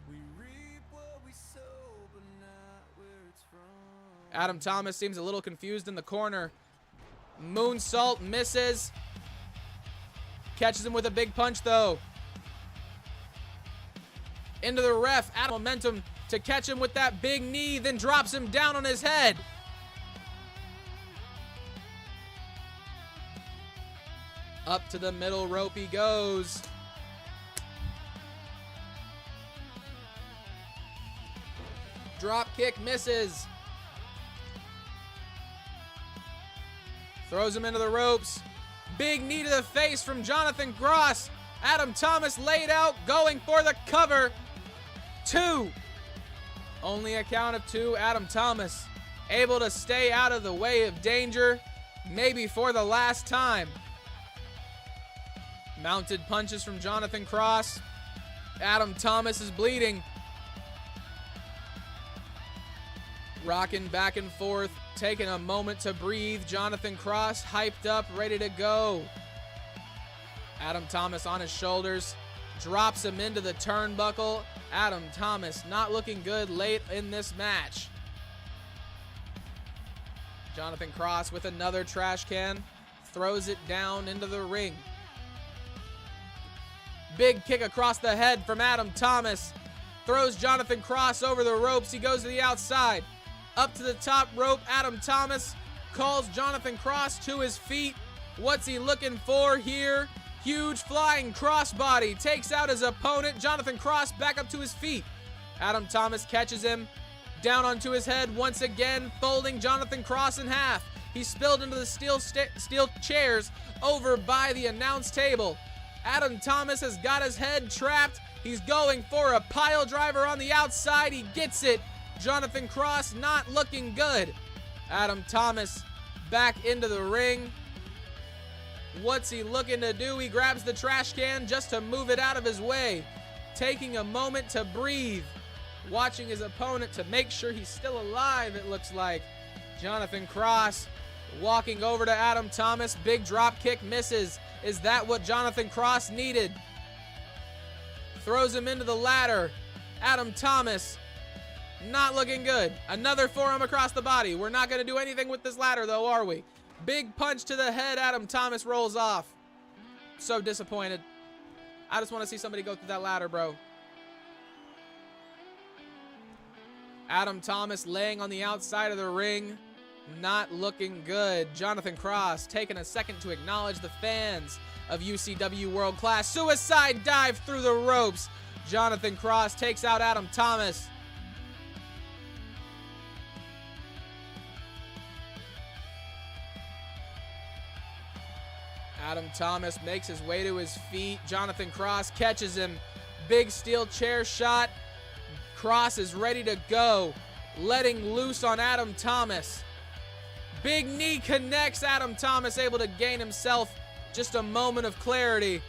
Adam Thomas seems a little confused in the corner. Moonsault misses. Catches him with a big punch though. Into the ref. Adam momentum to catch him with that big knee, then drops him down on his head. Up to the middle rope he goes. Drop kick misses. Throws him into the ropes. Big knee to the face from Jonathan Cross. Adam Thomas laid out, going for the cover. 2. Only a count of 2. Adam Thomas able to stay out of the way of danger. maybe for the last time. Mounted punches from Jonathan Cross. Adam Thomas is bleeding. Rocking back and forth, taking a moment to breathe. Jonathan Cross hyped up, ready to go. Adam Thomas on his shoulders, drops him into the turnbuckle. Adam Thomas not looking good late in this match. Jonathan Cross with another trash can, throws it down into the ring. Big kick across the head from Adam Thomas. Throws Jonathan Cross over the ropes. He goes to the outside. Up to the top rope. Adam Thomas calls Jonathan Cross to his feet. What's he looking for here? Huge flying crossbody. Takes out his opponent. Jonathan Cross back up to his feet. Adam Thomas catches him. Down onto his head once again. Folding Jonathan Cross in half. He spilled into the steel chairs over by the announce table. Adam Thomas has got his head trapped. He's going for a pile driver on the outside. He gets it. Jonathan Cross not looking good. Adam Thomas back into the ring. What's he looking to do? He grabs the trash can just to move it out of his way. Taking a moment to breathe. Watching his opponent to make sure he's still alive, it looks like. Jonathan Cross walking over to Adam Thomas. Big drop kick misses. Is that what Jonathan Cross needed? Throws him into the ladder. Adam Thomas not looking good. Another forearm across the body. We're not going to do anything with this ladder though, are we? Big punch to the head. Adam Thomas rolls off. So disappointed. I just want to see somebody go through that ladder, bro. Adam Thomas laying on the outside of the ring. Not looking good. Jonathan Cross taking a second to acknowledge the fans of UCW World Class. Suicide dive through the ropes. Jonathan Cross takes out Adam Thomas. Adam Thomas makes his way to his feet. Jonathan Cross catches him. Big steel chair shot. Cross is ready to go. Letting loose on Adam Thomas. Big knee connects. Adam Thomas able to gain himself just a moment of clarity.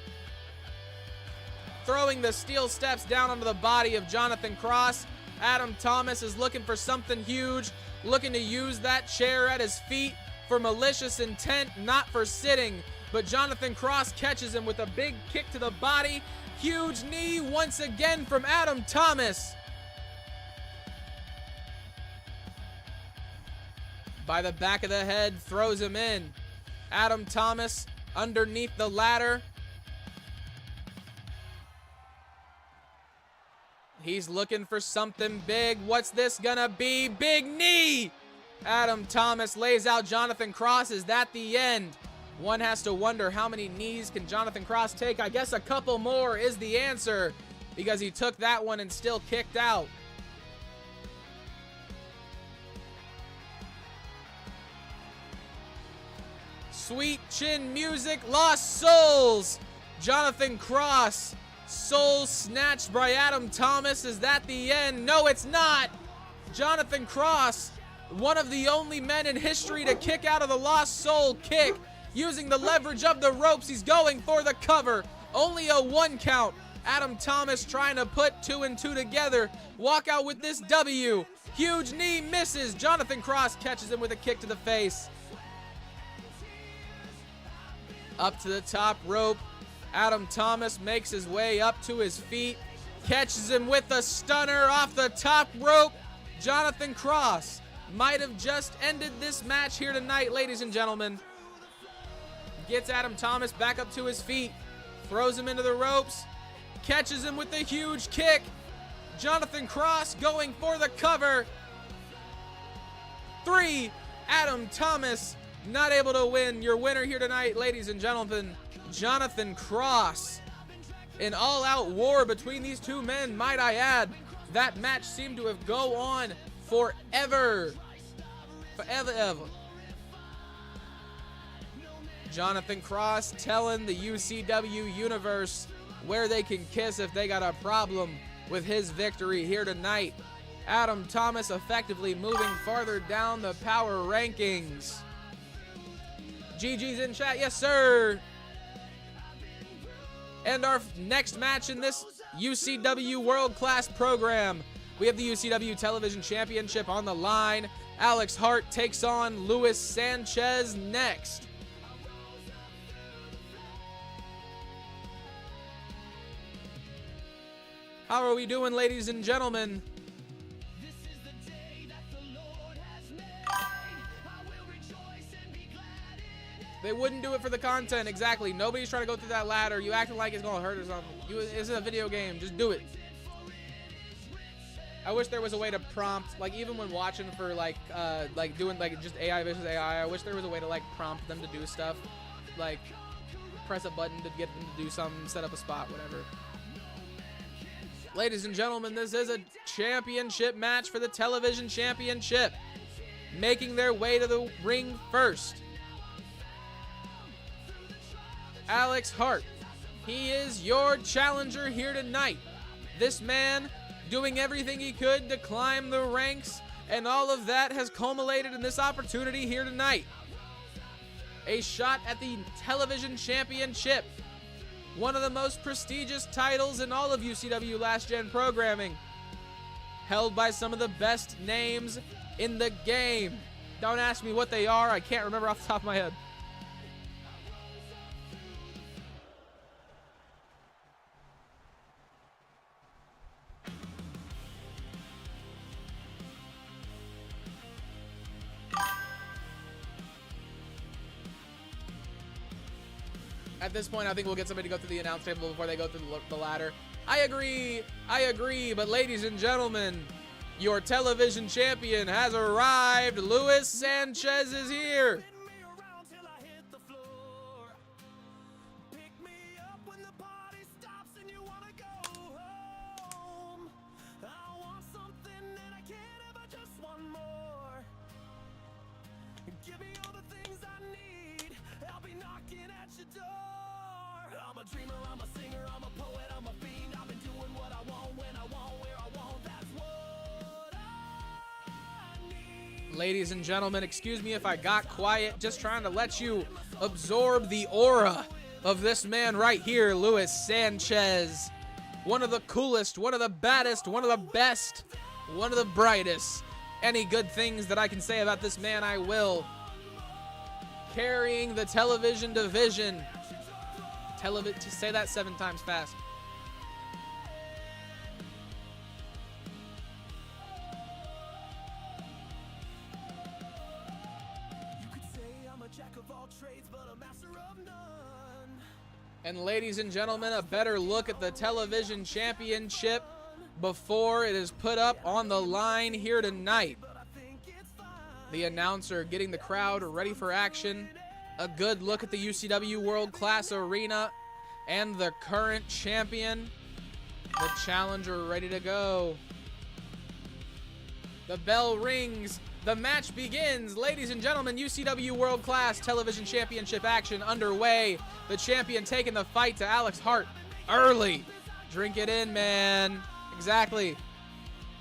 Throwing the steel steps down onto the body of Jonathan Cross. Adam Thomas is looking for something huge. Looking to use that chair at his feet for malicious intent, not for sitting. But Jonathan Cross catches him with a big kick to the body. Huge knee once again from Adam Thomas. By the back of the head, throws him in. Adam Thomas underneath the ladder. He's looking for something big. What's this gonna be? Big knee! Adam Thomas lays out Jonathan Cross. Is that the end? One has to wonder how many knees can Jonathan Cross take. I guess a couple more is the answer because he took that one and still kicked out. Sweet chin music, Lost Souls. Jonathan Cross, soul snatched by Adam Thomas. Is that the end? No, it's not. Jonathan Cross, one of the only men in history to kick out of the Lost Soul kick. Using the leverage of the ropes, he's going for the cover. Only a 1 count. Adam Thomas trying to put 2 and 2 together. Walk out with this W. Huge knee misses. Jonathan Cross catches him with a kick to the face. Up to the top rope. Adam Thomas makes his way up to his feet. Catches him with a stunner off the top rope. Jonathan Cross might have just ended this match here tonight, ladies and gentlemen. Gets Adam Thomas back up to his feet. Throws him into the ropes. Catches him with a huge kick. Jonathan Cross going for the cover. 3. Adam Thomas not able to win. Your winner here tonight, ladies and gentlemen, Jonathan Cross. An all-out war between these two men, might I add. That match seemed to have go on forever. Forever, ever. Jonathan Cross telling the UCW universe where they can kiss if they got a problem with his victory here tonight. Adam Thomas effectively moving farther down the power rankings. GG's in chat. Yes, sir. And our next match in this UCW World Class program, we have the UCW Television Championship on the line. Alex Hart takes on Luis Sanchez next. How are we doing, ladies and gentlemen? They wouldn't do it for the content, exactly. Nobody's trying to go through that ladder. You acting like it's gonna hurt or something. This is a video game, just do it. I wish there was a way to prompt, like even when watching for like doing like just AI versus AI, I wish there was a way to like prompt them to do stuff. Like press a button to get them to do something, set up a spot, whatever. Ladies and gentlemen, this is a championship match for the television championship. Making their way to the ring first, Alex Hart. He is your challenger here tonight. This man doing everything he could to climb the ranks, and all of that has culminated in this opportunity here tonight. A shot at the television championship. One of the most prestigious titles in all of UCW Last Gen programming. Held by some of the best names in the game. Don't ask me what they are. I can't remember off the top of my head. At this point, I think we'll get somebody to go through the announce table before they go through the ladder. I agree, but ladies and gentlemen, your television champion has arrived. Luis Sanchez is here. Ladies and gentlemen, excuse me if I got quiet, just trying to let you absorb the aura of this man right here, Luis Sanchez. One of the coolest, one of the baddest, one of the best, one of the brightest. Any good things that I can say about this man, I will. Carrying the television division. To say that 7 times fast. And ladies and gentlemen, a better look at the television championship before it is put up on the line here tonight. The announcer getting the crowd ready for action. A good look at the UCW World Class Arena and the current champion, the challenger, ready to go. The bell rings. The match begins. Ladies and gentlemen, UCW World Class Television Championship action underway. The champion taking the fight to Alex Hart early. Drink it in, man. Exactly.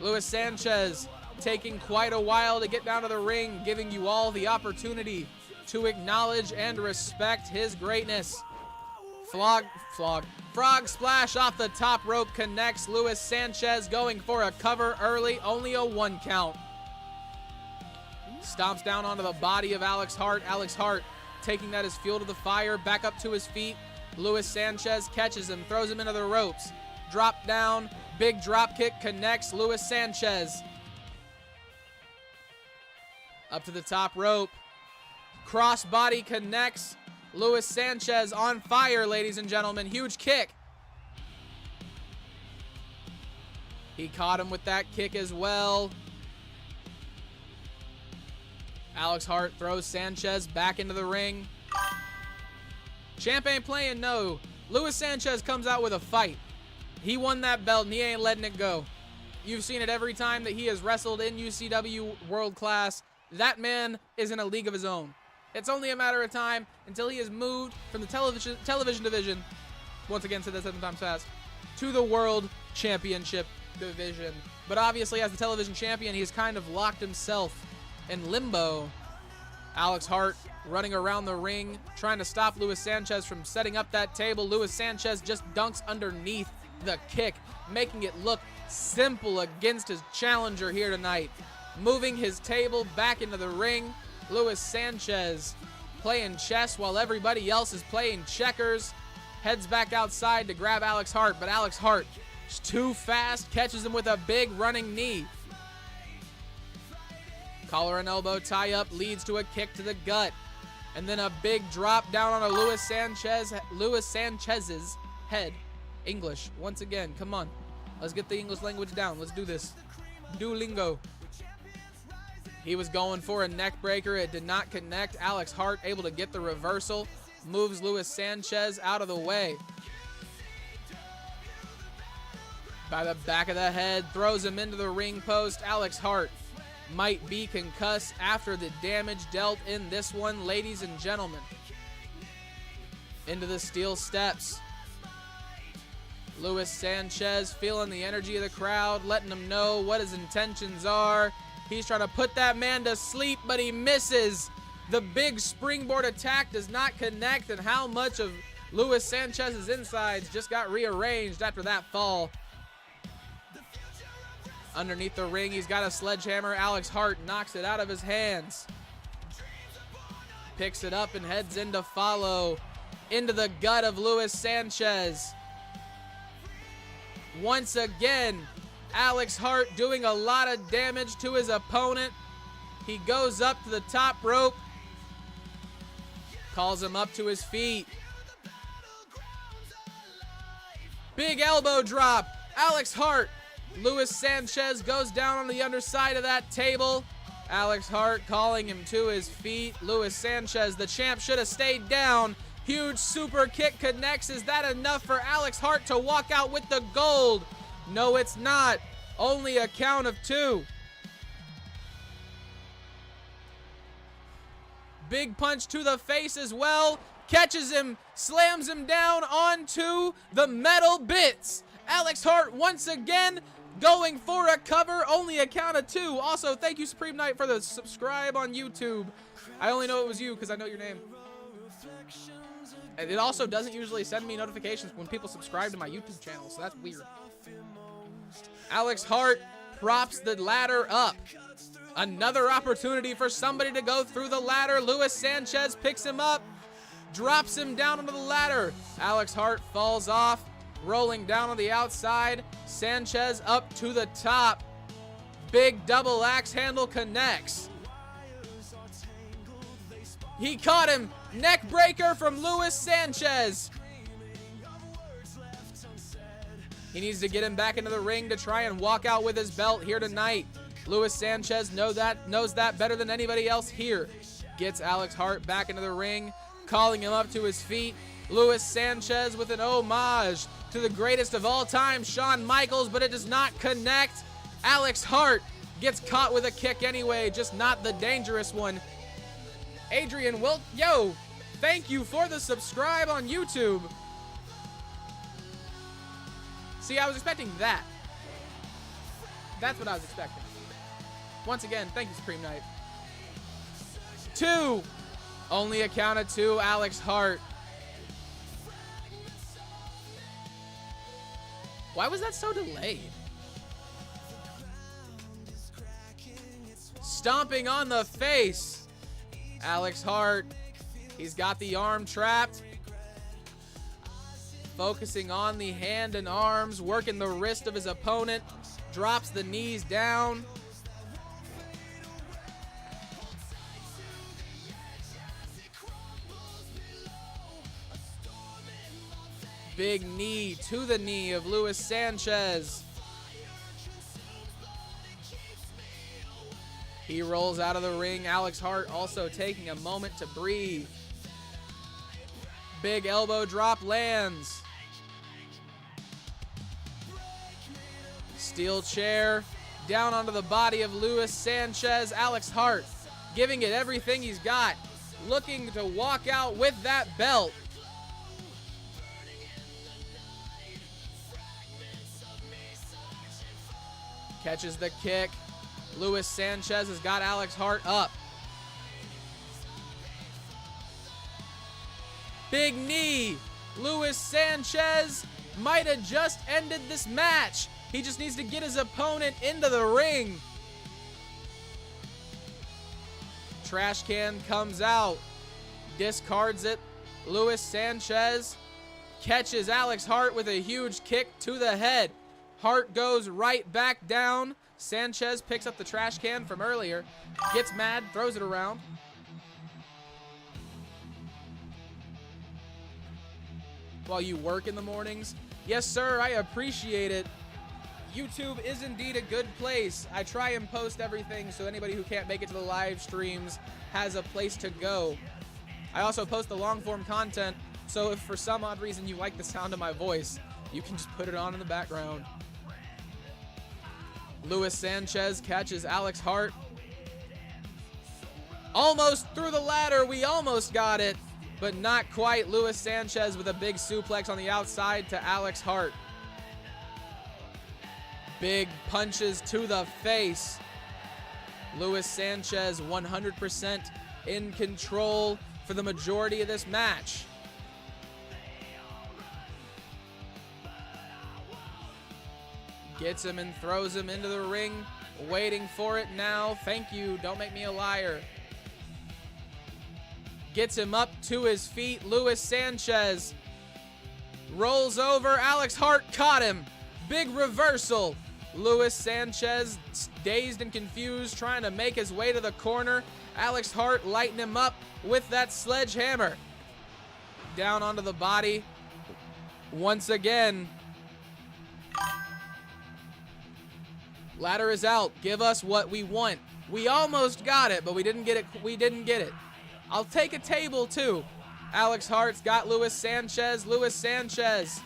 Luis Sanchez taking quite a while to get down to the ring, giving you all the opportunity to acknowledge and respect his greatness. Frog splash off the top rope connects. Luis Sanchez going for a cover early, only a 1 count. Stomps down onto the body of Alex Hart. Alex Hart taking that as fuel to the fire, back up to his feet. Luis Sanchez catches him, throws him into the ropes. Drop down, big drop kick connects Luis Sanchez. Up to the top rope. Crossbody connects. Luis Sanchez on fire, ladies and gentlemen. Huge kick. He caught him with that kick as well. Alex Hart throws Sanchez back into the ring. Champ ain't playing, no. Luis Sanchez comes out with a fight. He won that belt and he ain't letting it go. You've seen it every time that he has wrestled in UCW World Class. That man is in a league of his own. It's only a matter of time until he is moved from the television division, once again said that 7 times fast, to the World Championship division. But obviously as the television champion, he's kind of locked himself in limbo Alex Hart running around the ring, trying to stop Luis Sanchez from setting up that table. Luis Sanchez just dunks underneath the kick, making it look simple against his challenger here tonight. Moving his table back into the ring. Luis Sanchez playing chess while everybody else is playing checkers. Heads back outside to grab Alex Hart, but Alex Hart is too fast, catches him with a big running knee. Collar and elbow tie-up leads to a kick to the gut. And then a big drop down on a Luis Sanchez's head. English, once again, come on. Let's get the English language down. Let's do this. Duolingo. He was going for a neck breaker. It did not connect. Alex Hart able to get the reversal. Moves Luis Sanchez out of the way. By the back of the head, throws him into the ring post. Alex Hart might be concussed after the damage dealt in this one, ladies and gentlemen. Into the steel steps. Luis Sanchez feeling the energy of the crowd, letting him know what his intentions are. He's trying to put that man to sleep, but he misses. The big springboard attack does not connect, and how much of Luis Sanchez's insides just got rearranged after that fall. Underneath the ring, he's got a sledgehammer. Alex Hart knocks it out of his hands. Picks it up and heads in to follow. Into the gut of Luis Sanchez. Once again, Alex Hart doing a lot of damage to his opponent. He goes up to the top rope. Calls him up to his feet. Big elbow drop. Alex Hart. Luis Sanchez goes down on the underside of that table. Alex Hart calling him to his feet. Luis Sanchez, the champ, should have stayed down. Huge super kick connects. Is that enough for Alex Hart to walk out with the gold? No, it's not. Only a count of 2. Big punch to the face as well. Catches him, slams him down onto the metal bits. Alex Hart once again going for a cover. Only a count of 2. Also, thank you, Supreme Knight, for the subscribe on YouTube. I only know it was you because I know your name. And it also doesn't usually send me notifications when people subscribe to my YouTube channel, so that's weird. Alex Hart props the ladder up. Another opportunity for somebody to go through the ladder. Luis Sanchez picks him up, drops him down onto the ladder. Alex Hart falls off, rolling down on the outside. Sanchez up to the top. Big double axe handle connects. He caught him. Neck breaker from Luis Sanchez. He needs to get him back into the ring to try and walk out with his belt here tonight. Luis Sanchez knows that better than anybody else here. Gets Alex Hart back into the ring, calling him up to his feet. Luis Sanchez with an homage to the greatest of all time, Shawn Michaels, but it does not connect. Alex Hart gets caught with a kick anyway, just not the dangerous one. Adrienne yo, thank you for the subscribe on YouTube. See, I was expecting that. That's what I was expecting. Once again, thank you, Supreme Knight. 2. Only a count of 2, Alex Hart. Why was that so delayed? Stomping on the face. Alex Hart. He's got the arm trapped. Focusing on the hand and arms, working the wrist of his opponent. Drops the knees down. Big knee to the knee of Luis Sanchez. He rolls out of the ring. Alex Hart also taking a moment to breathe. Big elbow drop lands. Steel chair down onto the body of Luis Sanchez. Alex Hart giving it everything he's got. Looking to walk out with that belt. Catches the kick. Luis Sanchez has got Alex Hart up. Big knee. Luis Sanchez might have just ended this match. He just needs to get his opponent into the ring. Trash can comes out. Discards it. Luis Sanchez catches Alex Hart with a huge kick to the head. Hart goes right back down. Sanchez picks up the trash can from earlier, gets mad, throws it around. While you work in the mornings? Yes, sir, I appreciate it. YouTube is indeed a good place. I try and post everything so anybody who can't make it to the live streams has a place to go. I also post the long form content, so if for some odd reason you like the sound of my voice, you can just put it on in the background. Luis Sanchez catches Alex Hart. Almost through the ladder. We almost got it, but not quite. Luis Sanchez with a big suplex on the outside to Alex Hart. Big punches to the face. Luis Sanchez 100% in control for the majority of this match. Gets him and throws him into the ring. Waiting for it now. Thank you. Don't make me a liar. Gets him up to his feet. Luis Sanchez rolls over. Alex Hart caught him. Big reversal. Luis Sanchez, dazed and confused, trying to make his way to the corner. Alex Hart lighting him up with that sledgehammer. Down onto the body. Once again. Ladder is out. Give us what we want. We almost got it, but we didn't get it. I'll take a table too. Alex Hart's got Luis Sanchez. Luis Sanchez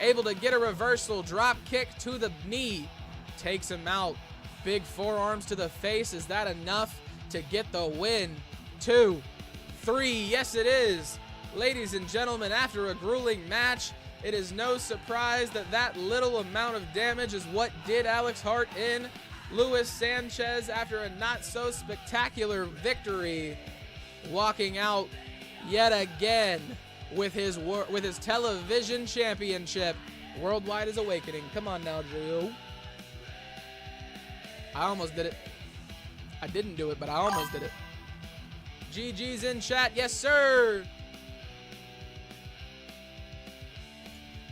able to get a reversal. Drop kick to the knee. Takes him out. Big forearms to the face. Is that enough to get the win? 2, 3. Yes, it is. Ladies and gentlemen, after a grueling match, it is no surprise that that little amount of damage is what did Alex Hart in. Luis Sanchez, after a not-so-spectacular victory, walking out yet again with his television championship. Worldwide is awakening. Come on now, Drew. I almost did it. I didn't do it, but I almost did it. GG's in chat. Yes, sir.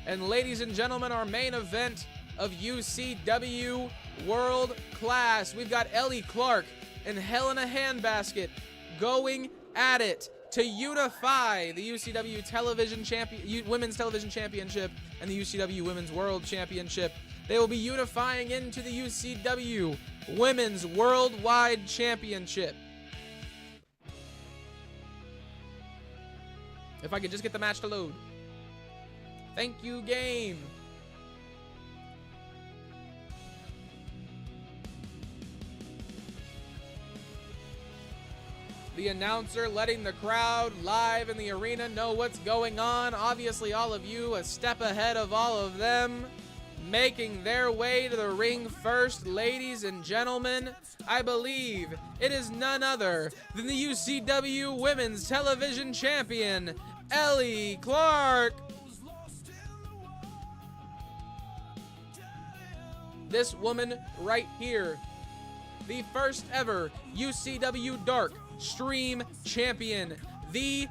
And ladies and gentlemen, our main event of UCW World Class. We've got Ellie Clark and Hell in a Handbasket going at it to unify the UCW Women's Television Championship and the UCW Women's World Championship. They will be unifying into the UCW Women's Worldwide Championship. If I could just get the match to load. Thank you, game. The announcer letting the crowd live in the arena know what's going on. Obviously, all of you a step ahead of all of them. Making their way to the ring first, ladies and gentlemen, I believe it is none other than the UCW Women's Television Champion, Ellie Clark. This woman right here, the first ever UCW Dark Stream Champion, the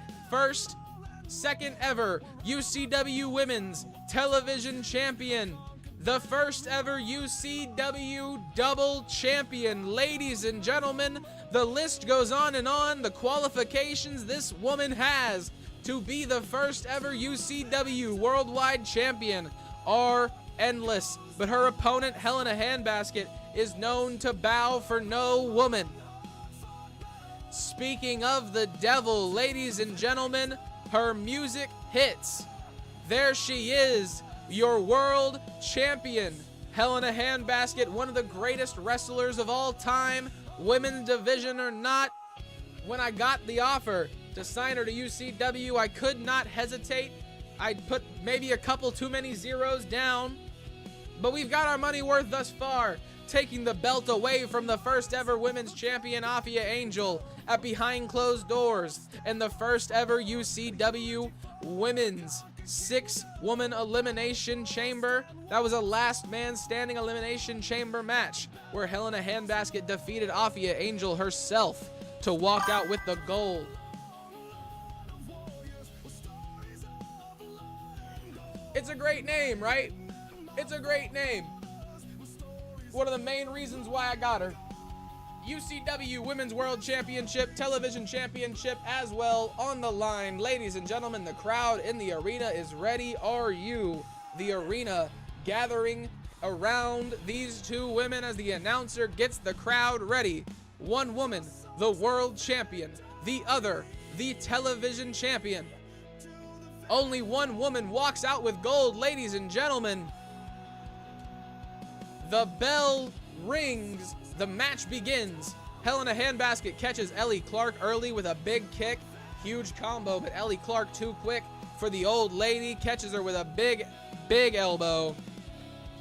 second ever UCW Women's Television Champion, the first ever UCW Double Champion. Ladies and gentlemen, the list goes on and on. The qualifications this woman has to be the first ever UCW Worldwide Champion are endless, but her opponent, Hell in a Handbasket, is known to bow for no woman. Speaking of the devil, ladies and gentlemen, her music hits. There she is, your world champion, Hell in a Handbasket, one of the greatest wrestlers of all time, women's division or not. When I got the offer to sign her to UCW, I could not hesitate. I'd put maybe a couple too many zeros down, but we've got our money worth thus far, taking the belt away from the first ever women's champion, Afia Angel, at Behind Closed Doors, and the first ever UCW women's 6-woman elimination chamber. That was a last man standing elimination chamber match where Helena Handbasket defeated Afia Angel herself to walk out with the gold. It's a great name, right? It's a great name. One of the main reasons why I got her. UCW Women's World Championship, Television Championship as well on the line. Ladies and gentlemen, the crowd in the arena is ready. Are you? The arena gathering around these two women as the announcer gets the crowd ready. One woman, the world champion. The other, the television champion. Only one woman walks out with gold, ladies and gentlemen. The bell rings. The match begins. Helena Handbasket catches Ellie Clark early with a big kick. Huge combo, but Ellie Clark too quick for the old lady. Catches her with a big elbow.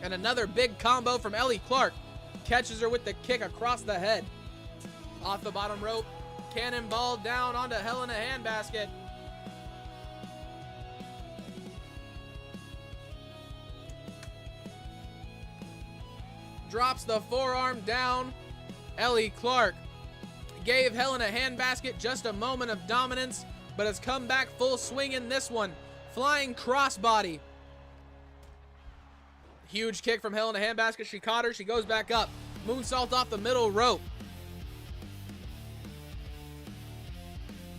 And another big combo from Ellie Clark. Catches her with the kick across the head. Off the bottom rope. Cannonball down onto Helena Handbasket. Drops the forearm down. Ellie Clark gave Helena Handbasket just a moment of dominance, but has come back full swing in this one. Flying crossbody. Huge kick from Helena Handbasket. She caught her. She goes back up. Moonsault off the middle rope.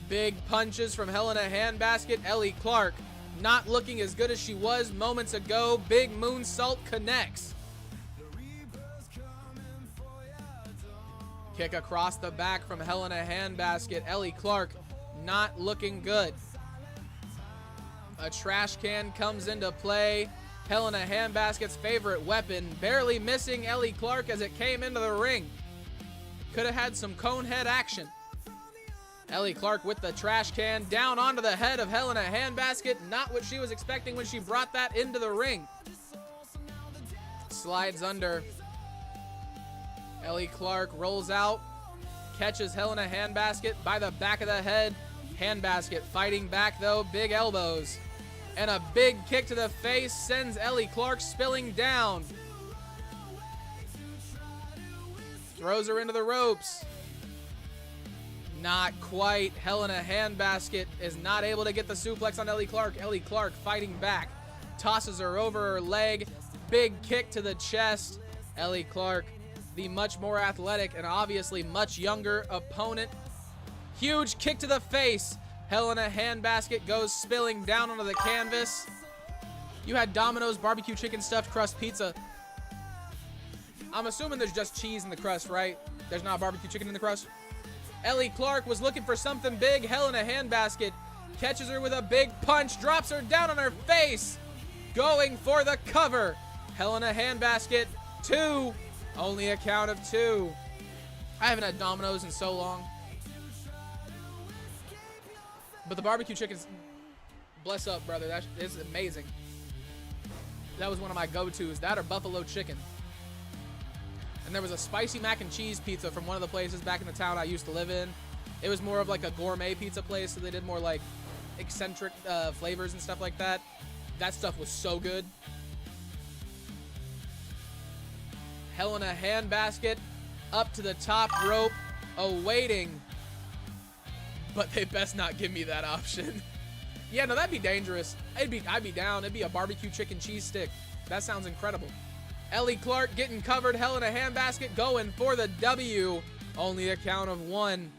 Big punches from Helena Handbasket. Ellie Clark not looking as good as she was moments ago. Big moonsault connects. Kick across the back from Helena Handbasket. Ellie Clark not looking good. A trash can comes into play. Helena Handbasket's favorite weapon. Barely missing Ellie Clark as it came into the ring. Could have had some conehead action. Ellie Clark with the trash can down onto the head of Helena Handbasket. Not what she was expecting when she brought that into the ring. Slides under. Ellie Clark rolls out, catches Helena Handbasket by the back of the head. Handbasket fighting back though, big elbows. And a big kick to the face sends Ellie Clark spilling down. Throws her into the ropes. Not quite. Helena Handbasket is not able to get the suplex on Ellie Clark. Ellie Clark fighting back. Tosses her over her leg. Big kick to the chest. Ellie Clark, the much more athletic and obviously much younger opponent. Huge kick to the face. Helena Handbasket goes spilling down onto the canvas. You had Domino's barbecue chicken stuffed crust pizza. I'm assuming there's just cheese in the crust, right? There's not barbecue chicken in the crust. Ellie Clark was looking for something big. Helena Handbasket catches her with a big punch, drops her down on her face. Going for the cover. Helena Handbasket, 2. Only a count of 2. I haven't had Domino's in so long. But the barbecue chicken's, bless up, brother. That is amazing. That was one of my go-tos. That or buffalo chicken. And there was a spicy mac and cheese pizza from one of the places back in the town I used to live in. It was more of like a gourmet pizza place, so they did more like eccentric flavors and stuff like that. That stuff was so good. Helena Handbasket up to the top rope, awaiting. But they best not give me that option. Yeah, no, that'd be dangerous. I'd be down. It'd be a barbecue chicken cheese stick. That sounds incredible. Ellie Clark getting covered. Helena Handbasket going for the W. Only a count of 1.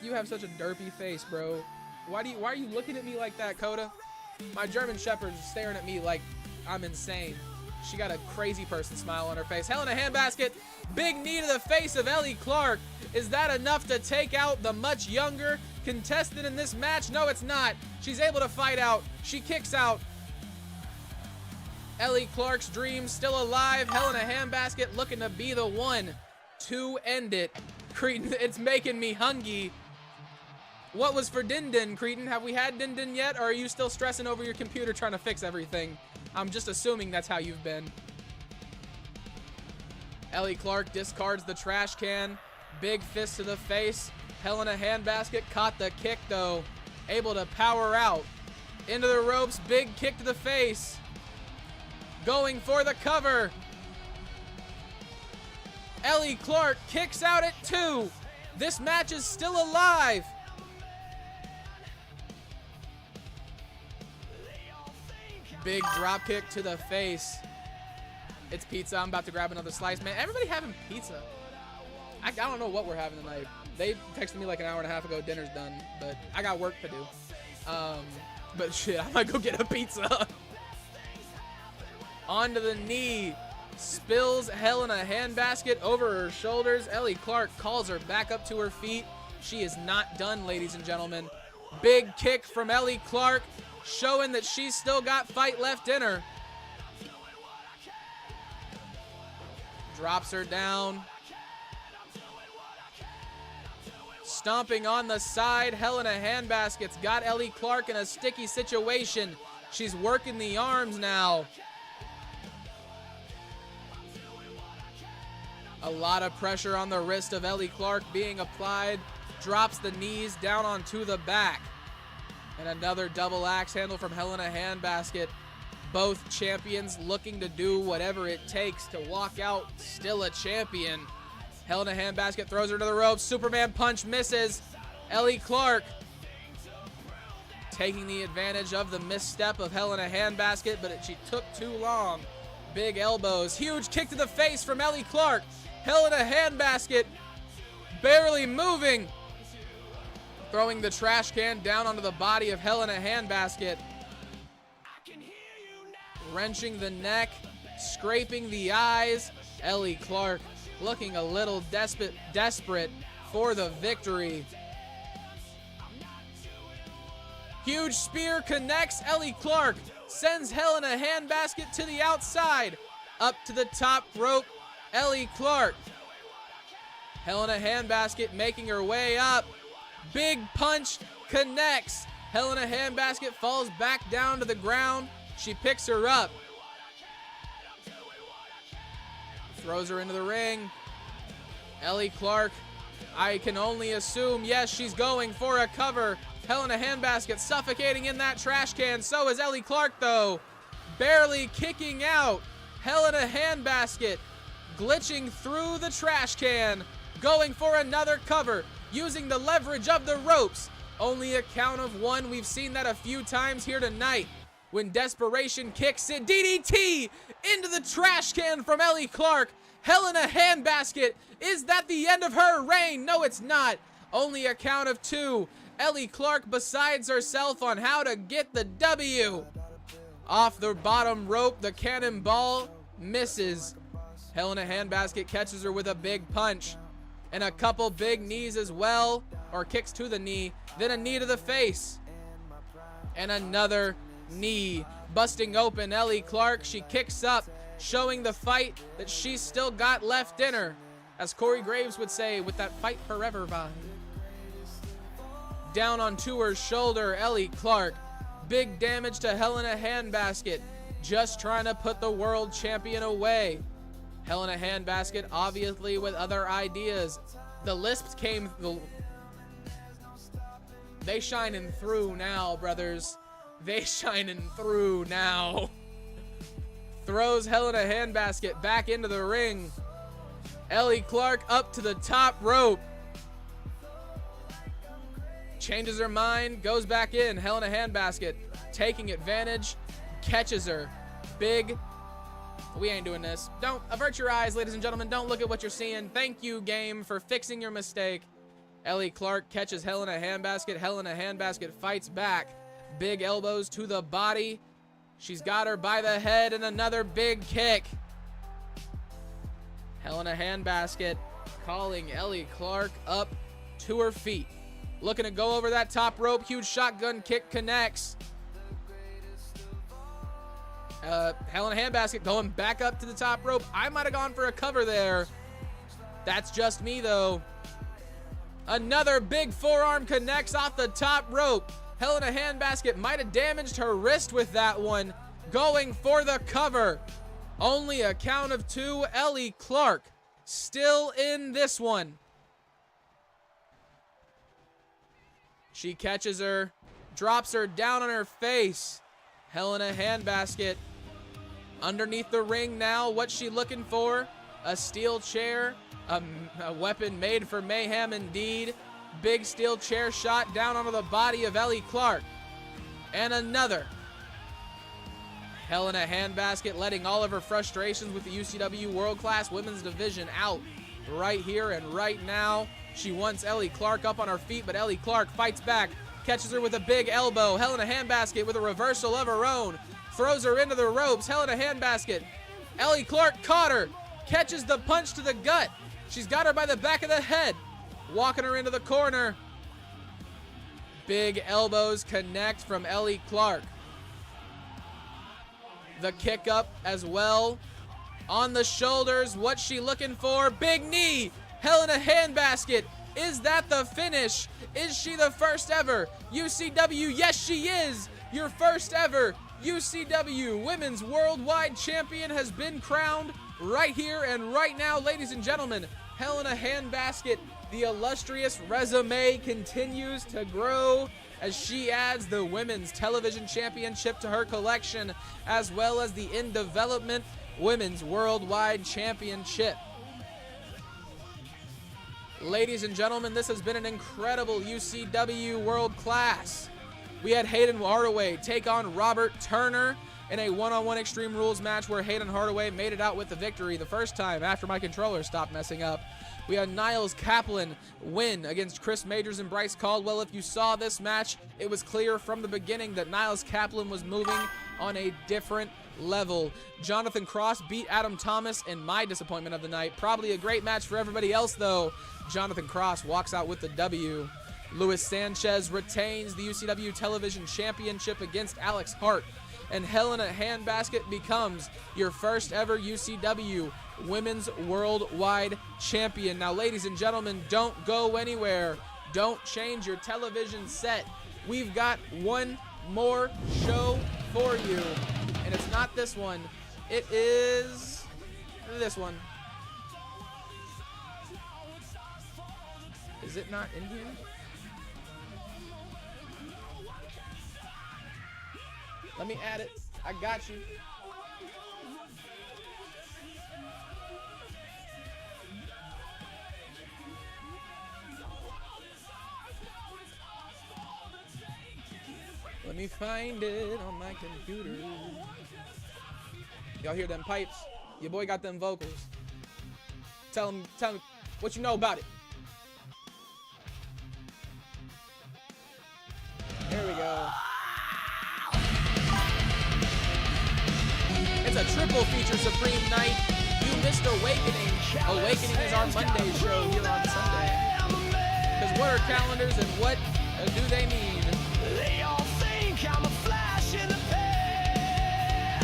You have such a derpy face, bro. Why are you looking at me like that, Coda? My German Shepherd's staring at me like I'm insane. She got a crazy person smile on her face. Helena Handbasket, big knee to the face of Ellie Clark. Is that enough to take out the much younger contestant in this match? No, it's not. She's able to fight out. She kicks out. Ellie Clark's dream still alive. Helena Handbasket looking to be the one to end it. Cretin, it's making me hungry. What was for Din Din, Cretin? Have we had Din Din yet, or are you still stressing over your computer trying to fix everything? I'm just assuming that's how you've been. Ellie Clark discards the trash can. Big fist to the face. Helena Handbasket caught the kick, though. Able to power out. into the ropes, big kick to the face. Going for the cover. Ellie Clark kicks out at 2. This match is still alive. Big drop kick to the face. It's pizza. I'm about to grab another slice. Man, everybody having pizza. I don't know what we're having tonight. They texted me like an hour and a half ago, dinner's done, but I got work to do. But shit, I might go get a pizza. Onto the knee. Spills Hell in a Handbasket over her shoulders. Ellie Clark calls her back up to her feet. She is not done, ladies and gentlemen. Big kick from Ellie Clark, showing that she's still got fight left in her. Drops her down. Stomping on the side. Hell in a Handbasket's got Ellie Clark in a sticky situation. She's working the arms now. A lot of pressure on the wrist of Ellie Clark being applied. Drops the knees down onto the back. And another double axe handle from Hell in a Handbasket. Both champions looking to do whatever it takes to walk out still a champion. Hell in a Handbasket throws her to the ropes. Superman punch misses. Ellie Clark taking the advantage of the misstep of Hell in a Handbasket, but she took too long. Big elbows. Huge kick to the face from Ellie Clark. Hell in a Handbasket barely moving. Throwing the trash can down onto the body of Hell in a Handbasket. Wrenching the neck, scraping the eyes. Ellie Clark looking a little desperate for the victory. Huge spear connects. Ellie Clark sends Hell in a Handbasket to the outside. Up to the top rope, Ellie Clark. Hell in a Handbasket making her way up. Big punch connects. Hell in a Handbasket falls back down to the ground. She picks her up. Throws her into the ring. Ellie Clark, I can only assume, yes, she's going for a cover. Hell in a Handbasket suffocating in that trash can. So is Ellie Clark, though. Barely kicking out. Hell in a Handbasket glitching through the trash can. Going for another cover. Using the leverage of the ropes. Only a count of 1. We've seen that a few times here tonight. When desperation kicks in. DDT into the trash can from Ellie Clark. Hell in a Handbasket. Is that the end of her reign? No, it's not. Only a count of 2. Ellie Clark besides herself on how to get the W. Off the bottom rope, the cannonball misses. Hell in a Handbasket catches her with a big punch. And a couple big knees as well. Or kicks to the knee. Then a knee to the face. And another knee. Busting open Ellie Clark. She kicks up. Showing the fight that she's still got left in her. As Corey Graves would say, with that fight forever vibe. Down onto her shoulder, Ellie Clark. Big damage to Hell in a Handbasket. Just trying to put the world champion away. Hell in a Handbasket, obviously with other ideas. The lisps came. They shining through now, brothers. They shining through now. Throws Hell in a Handbasket back into the ring. Ellie Clark up to the top rope. Changes her mind, goes back in. Hell in a Handbasket, taking advantage, catches her. Big. We ain't doing this. Don't avert your eyes, ladies and gentlemen. Don't look at what you're seeing. Thank you, game, for fixing your mistake. Ellie Clark catches Hell in a Handbasket. Hell in a Handbasket fights back. Big elbows to the body. She's got her by the head and another big kick. Hell in a Handbasket calling Ellie Clark up to her feet. Looking to go over that top rope. Huge shotgun kick connects. Hell in a Handbasket going back up to the top rope. I might have gone for a cover there. That's just me, though. Another big forearm connects off the top rope. Hell in a Handbasket might have damaged her wrist with that one. Going for the cover. Only a count of 2. Ellie Clark still in this one. She catches her. drops her down on her face. Hell in a handbasket. Underneath the ring now, what's she looking for? A steel chair, a weapon made for mayhem indeed. Big steel chair shot down onto the body of Ellie Clark. And another. Hell in a handbasket, letting all of her frustrations with the UCW World Class Women's Division out right here and right now. She wants Ellie Clark up on her feet, but Ellie Clark fights back, catches her with a big elbow. Hell in a handbasket with a reversal of her own. Throws her into the ropes. Hell in a handbasket. Ellie Clark caught her. Catches the punch to the gut. She's got her by the back of the head. Walking her into the corner. Big elbows connect from Ellie Clark. The kick up as well. On the shoulders. What's she looking for? Big knee. Hell in a handbasket. Is that the finish? Is she the first ever UCW? Yes, she is. Your first ever UCW Women's Worldwide Champion has been crowned right here and right now, ladies and gentlemen. Hell in a handbasket. The illustrious resume continues to grow as she adds the Women's Television Championship to her collection, as well as the in development Women's Worldwide Championship. Ladies and gentlemen, this has been an incredible UCW World Class. We had Hayden Hardaway take on Robert Turner in a one-on-one Extreme Rules match where Hayden Hardaway made it out with the victory the first time after my controller stopped messing up. We had Niles Kaplan win against Chris Majors and Bryce Caldwell. If you saw this match, it was clear from the beginning that Niles Kaplan was moving on a different level. Jonathan Cross beat Adam Thomas in my disappointment of the night. Probably a great match for everybody else, though. Jonathan Cross walks out with the W. Luis Sanchez retains the UCW Television Championship against Alex Hart. And Hell in a Handbasket becomes your first ever UCW Women's Worldwide Champion. Now, ladies and gentlemen, don't go anywhere. Don't change your television set. We've got one more show for you. And it's not this one. It is this one. Is it not in here? Let me add it. I got you. Let me find it on my computer. Y'all hear them pipes? Your boy got them vocals. Tell him what you know about it. There we go. It's a triple feature Supreme Night. You missed Awakening. Awakening is our Monday show here on Sunday. Because what are calendars and what do they mean? They all think I'm a flash in the pan.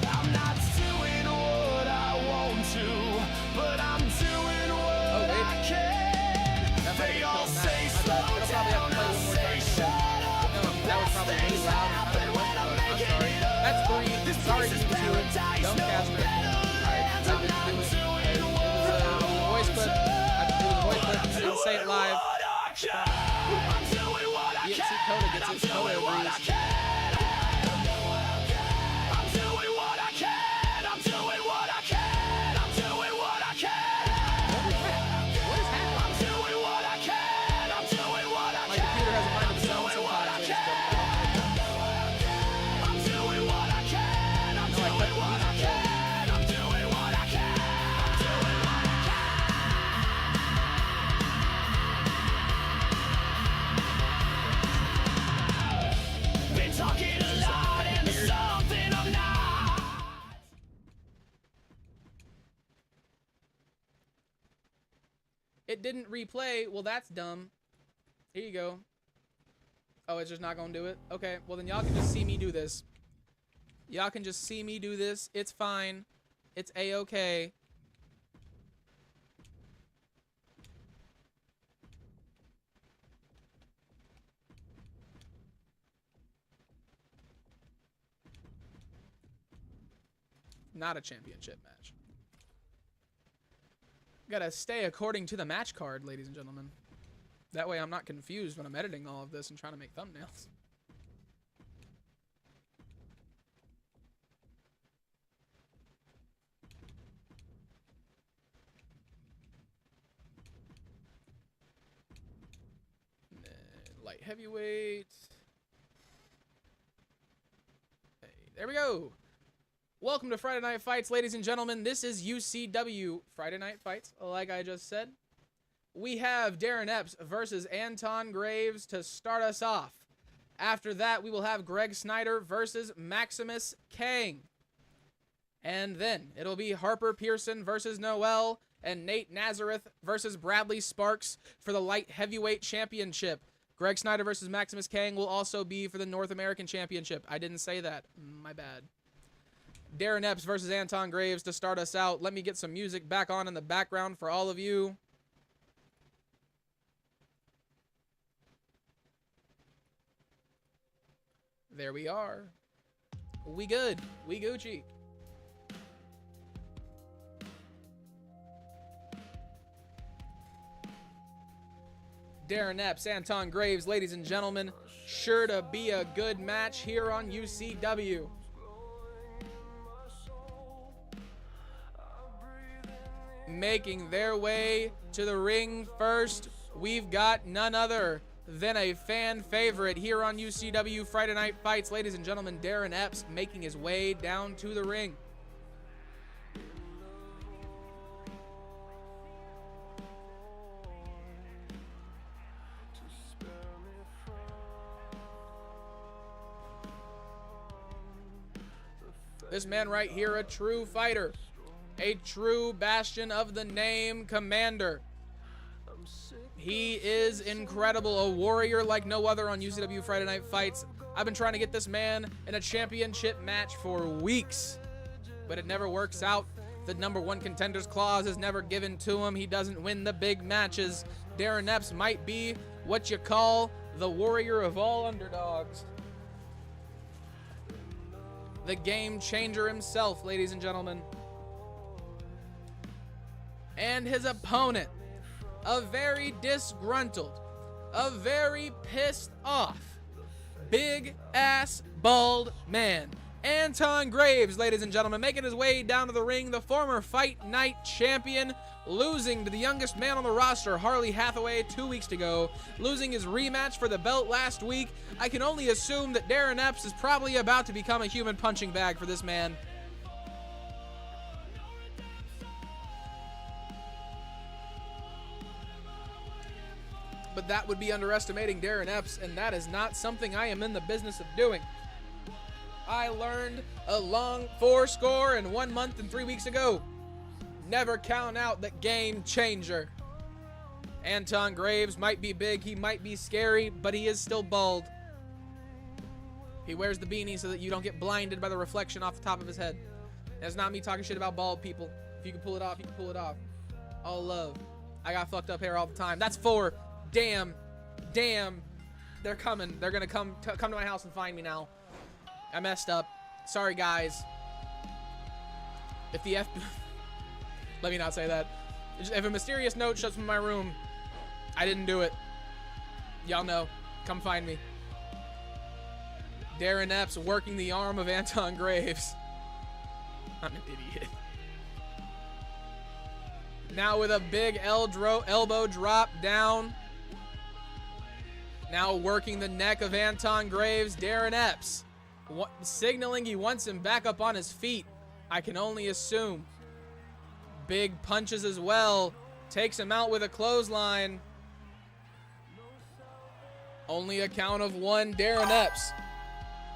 I'm not doing what I want to, but I'm doing what I can. They all say slow down, I say shut up. That was probably really loud. I'm sorry. That's 3. Sorry, just do it. Don't cast it. Alright, I didn't do it. It was a voice clip. I didn't say it live. EXC Coda gets his Coda agrees. It didn't replay. Well, that's dumb. Here you go. Oh, it's just not gonna do it? Okay, well then y'all can just see me do this. Y'all can just see me do this. It's fine. It's A-okay. Not a championship match. Gotta stay according to the match card, ladies and gentlemen. That way I'm not confused when I'm editing all of this and trying to make thumbnails. Light heavyweight. Hey, there we go. Welcome to Friday Night Fights, ladies and gentlemen. This is UCW Friday Night Fights, like I just said. We have Darren Epps versus Anton Graves to start us off. After that, we will have Greg Snyder versus Maximus Kang. And then it'll be Harper Pearson versus Noel and Nate Nazareth versus Bradley Sparks for the light heavyweight championship. Greg Snyder versus Maximus Kang will also be for the North American Championship. I didn't say that. My bad. Darren Epps versus Anton Graves to start us out. Let me get some music back on in the background for all of you. There we are. We good. We Gucci. Darren Epps, Anton Graves, ladies and gentlemen. Sure to be a good match here on UCW. Making their way to the ring first, we've got none other than a fan favorite here on UCW Friday Night Fights. Ladies and gentlemen, Darren Epps making his way down to the ring. This man right here, a true fighter. A true bastion of the name Commander. He is incredible, a warrior like no other on UCW Friday Night Fights. I've been trying to get this man in a championship match for weeks, but it never works out. The #1 contenders clause is never given to him. He doesn't win the big matches. Darren Epps might be what you call the warrior of all underdogs. The game changer himself, ladies and gentlemen. And his opponent, a very disgruntled, a very pissed off, big-ass, bald man. Anton Graves, ladies and gentlemen, making his way down to the ring, the former Fight Night champion, losing to the youngest man on the roster, Harley Hathaway, 2 weeks ago, losing his rematch for the belt last week. I can only assume that Darren Epps is probably about to become a human punching bag for this man. But that would be underestimating Darren Epps, and that is not something I am in the business of doing. I learned a long 4-1 month and 3 weeks ago. Never count out the game changer. Anton Graves might be big, he might be scary, but he is still bald. He wears the beanie so that you don't get blinded by the reflection off the top of his head. That's not me talking shit about bald people. If you can pull it off, you can pull it off. All love. I got fucked up hair all the time. That's 4. Damn. They're coming. They're gonna come to my house and find me now. I messed up. Sorry, guys. If the let me not say that. If a mysterious note shows up in my room, I didn't do it. Y'all know. Come find me. Darren Epps working the arm of Anton Graves. I'm an idiot. Now with a big elbow drop down. Now working the neck of Anton Graves. Darren Epps signaling he wants him back up on his feet. I can only assume. Big punches as well. Takes him out with a clothesline. Only a count of 1. Darren Epps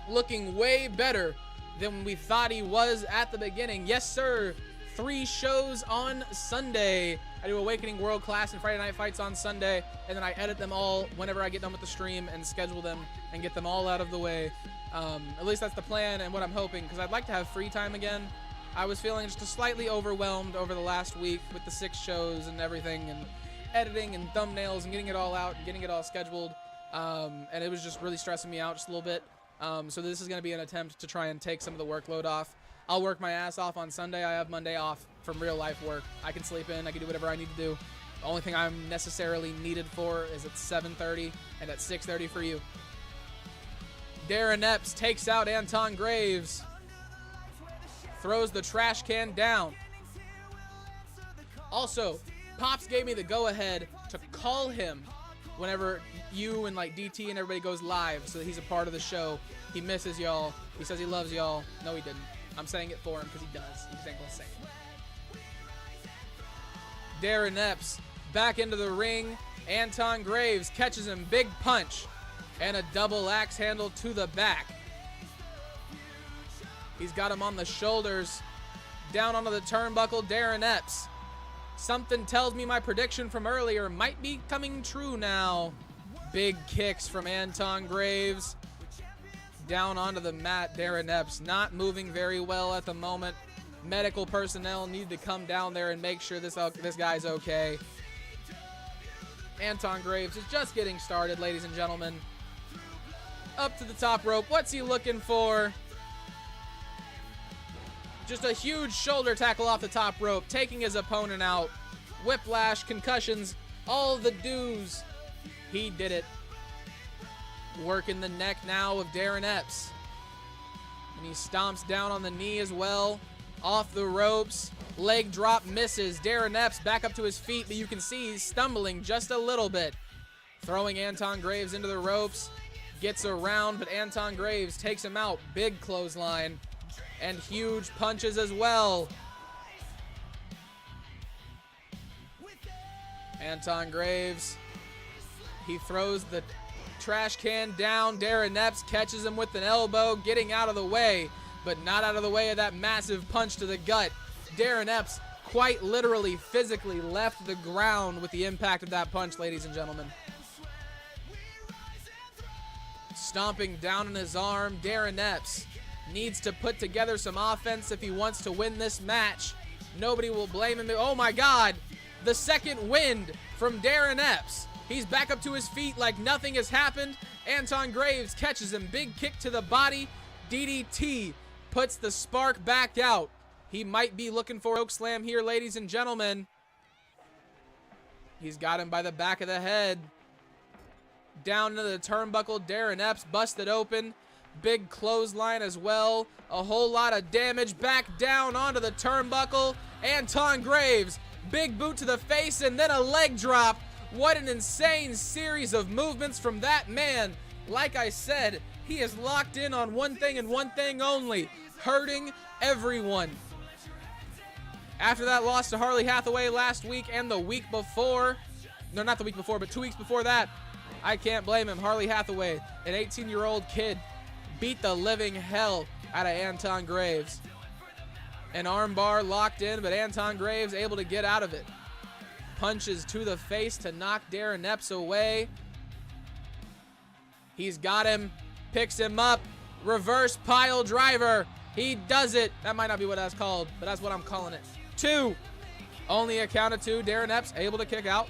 looking way better than we thought he was at the beginning. Yes, sir. 3 shows on Sunday. I do Awakening World Class and Friday Night Fights on Sunday, and then I edit them all whenever I get done with the stream and schedule them and get them all out of the way. At least that's the plan and what I'm hoping, because I'd like to have free time again. I was feeling just slightly overwhelmed over the last week with the 6 shows and everything, and editing and thumbnails and getting it all out and getting it all scheduled. And it was just really stressing me out just a little bit. So this is going to be an attempt to try and take some of the workload off. I'll work my ass off on Sunday. I have Monday off from real life work. I can sleep in. I can do whatever I need to do. The only thing I'm necessarily needed for is at 7:30 and at 6:30 for you. Darren Epps takes out Anton Graves. Throws the trash can down. Also, Pops gave me the go-ahead to call him whenever you and like DT and everybody goes live, so that he's a part of the show. He misses y'all. He says he loves y'all. No, he didn't. I'm saying it for him because he does. He just ain't gonna say it. Darren Epps back into the ring. Anton Graves catches him. Big punch and a double axe handle to the back. He's got him on the shoulders. Down onto the turnbuckle, Darren Epps. Something tells me my prediction from earlier might be coming true now. Big kicks from Anton Graves. Down onto the mat, Darren Epps not moving very well at the moment. Medical personnel need to come down there and make sure this guy's okay. Anton Graves is just getting started, ladies and gentlemen. Up to the top rope. What's he looking for? Just a huge shoulder tackle off the top rope, taking his opponent out. Whiplash, concussions, all the dues. He did it. Working the neck now of Darren Epps. And he stomps down on the knee as well. Off the ropes. Leg drop misses. Darren Epps back up to his feet, but you can see he's stumbling just a little bit. Throwing Anton Graves into the ropes. Gets around, but Anton Graves takes him out. Big clothesline. And huge punches as well. Anton Graves. He throws the trash can down. Darren Epps catches him with an elbow, getting out of the way, but not out of the way of that massive punch to the gut. Darren Epps quite literally, physically left the ground with the impact of that punch, ladies and gentlemen. Stomping down on his arm, Darren Epps needs to put together some offense if he wants to win this match. Nobody will blame him. Oh my God, the second wind from Darren Epps. He's back up to his feet like nothing has happened. Anton Graves catches him. Big kick to the body. DDT puts the spark back out. He might be looking for choke slam here, ladies and gentlemen. He's got him by the back of the head. Down into the turnbuckle. Darren Epps busted open. Big clothesline as well. A whole lot of damage. Back down onto the turnbuckle. Anton Graves. Big boot to the face and then a leg drop. What an insane series of movements from that man. Like I said, he is locked in on one thing and one thing only. Hurting everyone. After that loss to Harley Hathaway last week and the week before. No, not the week before, but 2 weeks before that. I can't blame him. Harley Hathaway, an 18-year-old kid, beat the living hell out of Anton Graves. An armbar locked in, but Anton Graves able to get out of it. Punches to the face to knock Darren Epps away. He's got him, picks him up, reverse pile driver. He does it. That might not be what that's called, but that's what I'm calling it. 2. Only a count of 2. Darren Epps able to kick out.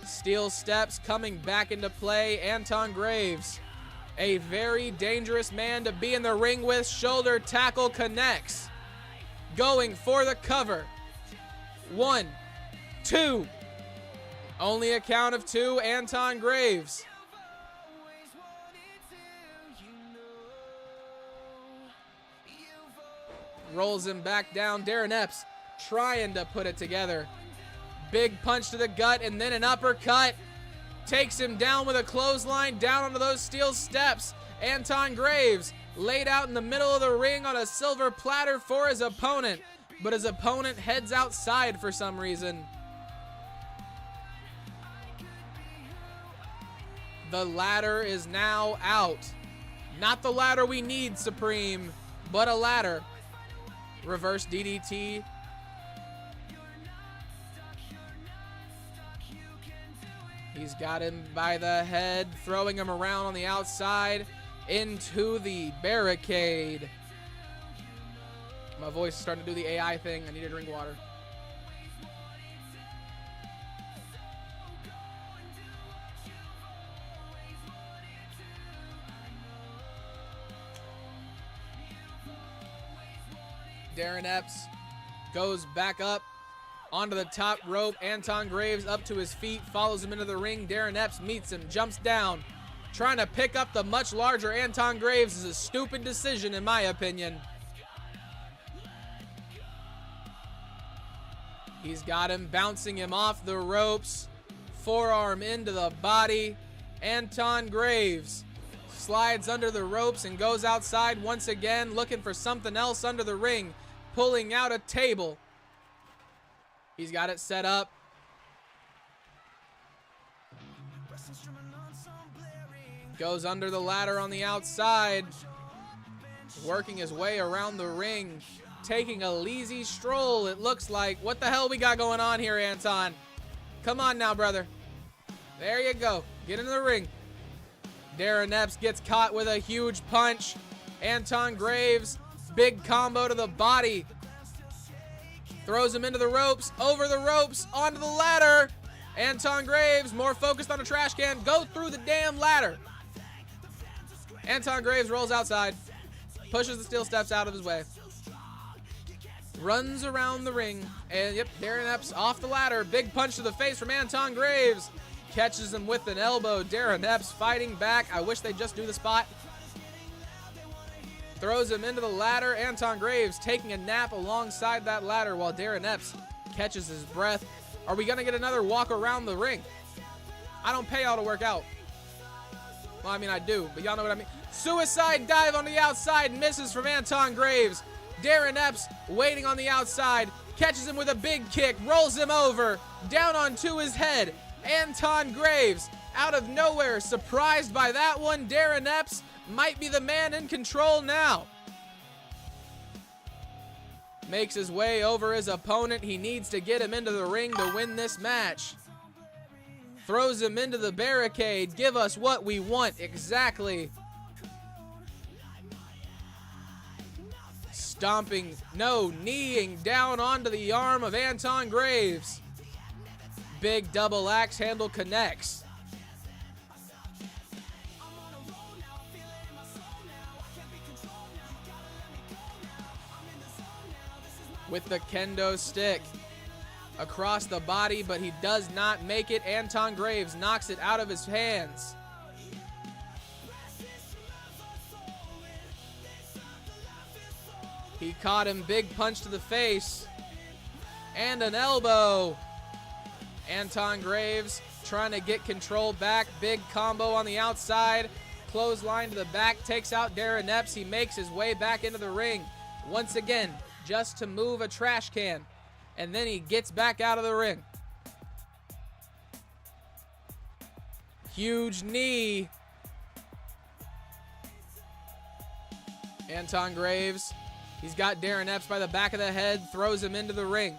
Steel steps coming back into play. Anton Graves, a very dangerous man to be in the ring with. Shoulder tackle connects. Going for the cover. 1, 2. Only a count of 2. Anton Graves. Rolls him back down. Darren Epps trying to put it together. Big punch to the gut and then an uppercut. Takes him down with a clothesline down onto those steel steps. Anton Graves laid out in the middle of the ring on a silver platter for his opponent. But his opponent heads outside for some reason. The ladder is now out. Not the ladder we need, Supreme, but a ladder. Reverse DDT. He's got him by the head, throwing him around on the outside into the barricade. My voice is starting to do the AI thing. I need to drink water. Darren Epps goes back up onto the top rope. Anton Graves up to his feet, follows him into the ring. Darren Epps meets him, jumps down. Trying to pick up the much larger Anton Graves is a stupid decision in my opinion. He's got him, bouncing him off the ropes. Forearm into the body. Anton Graves slides under the ropes and goes outside once again, looking for something else under the ring, pulling out a table. He's got it set up. Goes under the ladder on the outside, working his way around the ring, taking a lazy stroll, it looks like. What the hell we got going on here, Anton? Come on now, brother. There you go. Get into the ring. Darren Epps gets caught with a huge punch. Anton Graves, big combo to the body. Throws him into the ropes, over the ropes, onto the ladder. Anton Graves, more focused on a trash can, go through the damn ladder. Anton Graves rolls outside, pushes the steel steps out of his way, runs around the ring, and yep, Darren Epps off the ladder. Big punch to the face from Anton Graves. Catches him with an elbow. Darren Epps fighting back. I wish they'd just do the spot. Throws him into the ladder. Anton Graves taking a nap alongside that ladder while Darren Epps catches his breath. Are we going to get another walk around the ring? I don't pay y'all to work out. Well, I mean, I do, but y'all know what I mean. Suicide dive on the outside, misses from Anton Graves. Darren Epps waiting on the outside, catches him with a big kick, rolls him over, down onto his head. Anton Graves, out of nowhere, surprised by that one. Darren Epps might be the man in control now. Makes his way over his opponent. He needs to get him into the ring to win this match. Throws him into the barricade. Give us what we want. Exactly. Stomping, no, kneeing down onto the arm of Anton Graves. Big double axe handle connects. With the kendo stick across the body, but he does not make it. Anton Graves knocks it out of his hands. He caught him, big punch to the face, and an elbow. Anton Graves trying to get control back, big combo on the outside, clothesline to the back, takes out Darren Epps. He makes his way back into the ring, once again, just to move a trash can, and then he gets back out of the ring. Huge knee. Anton Graves, he's got Darren Epps by the back of the head, throws him into the ring.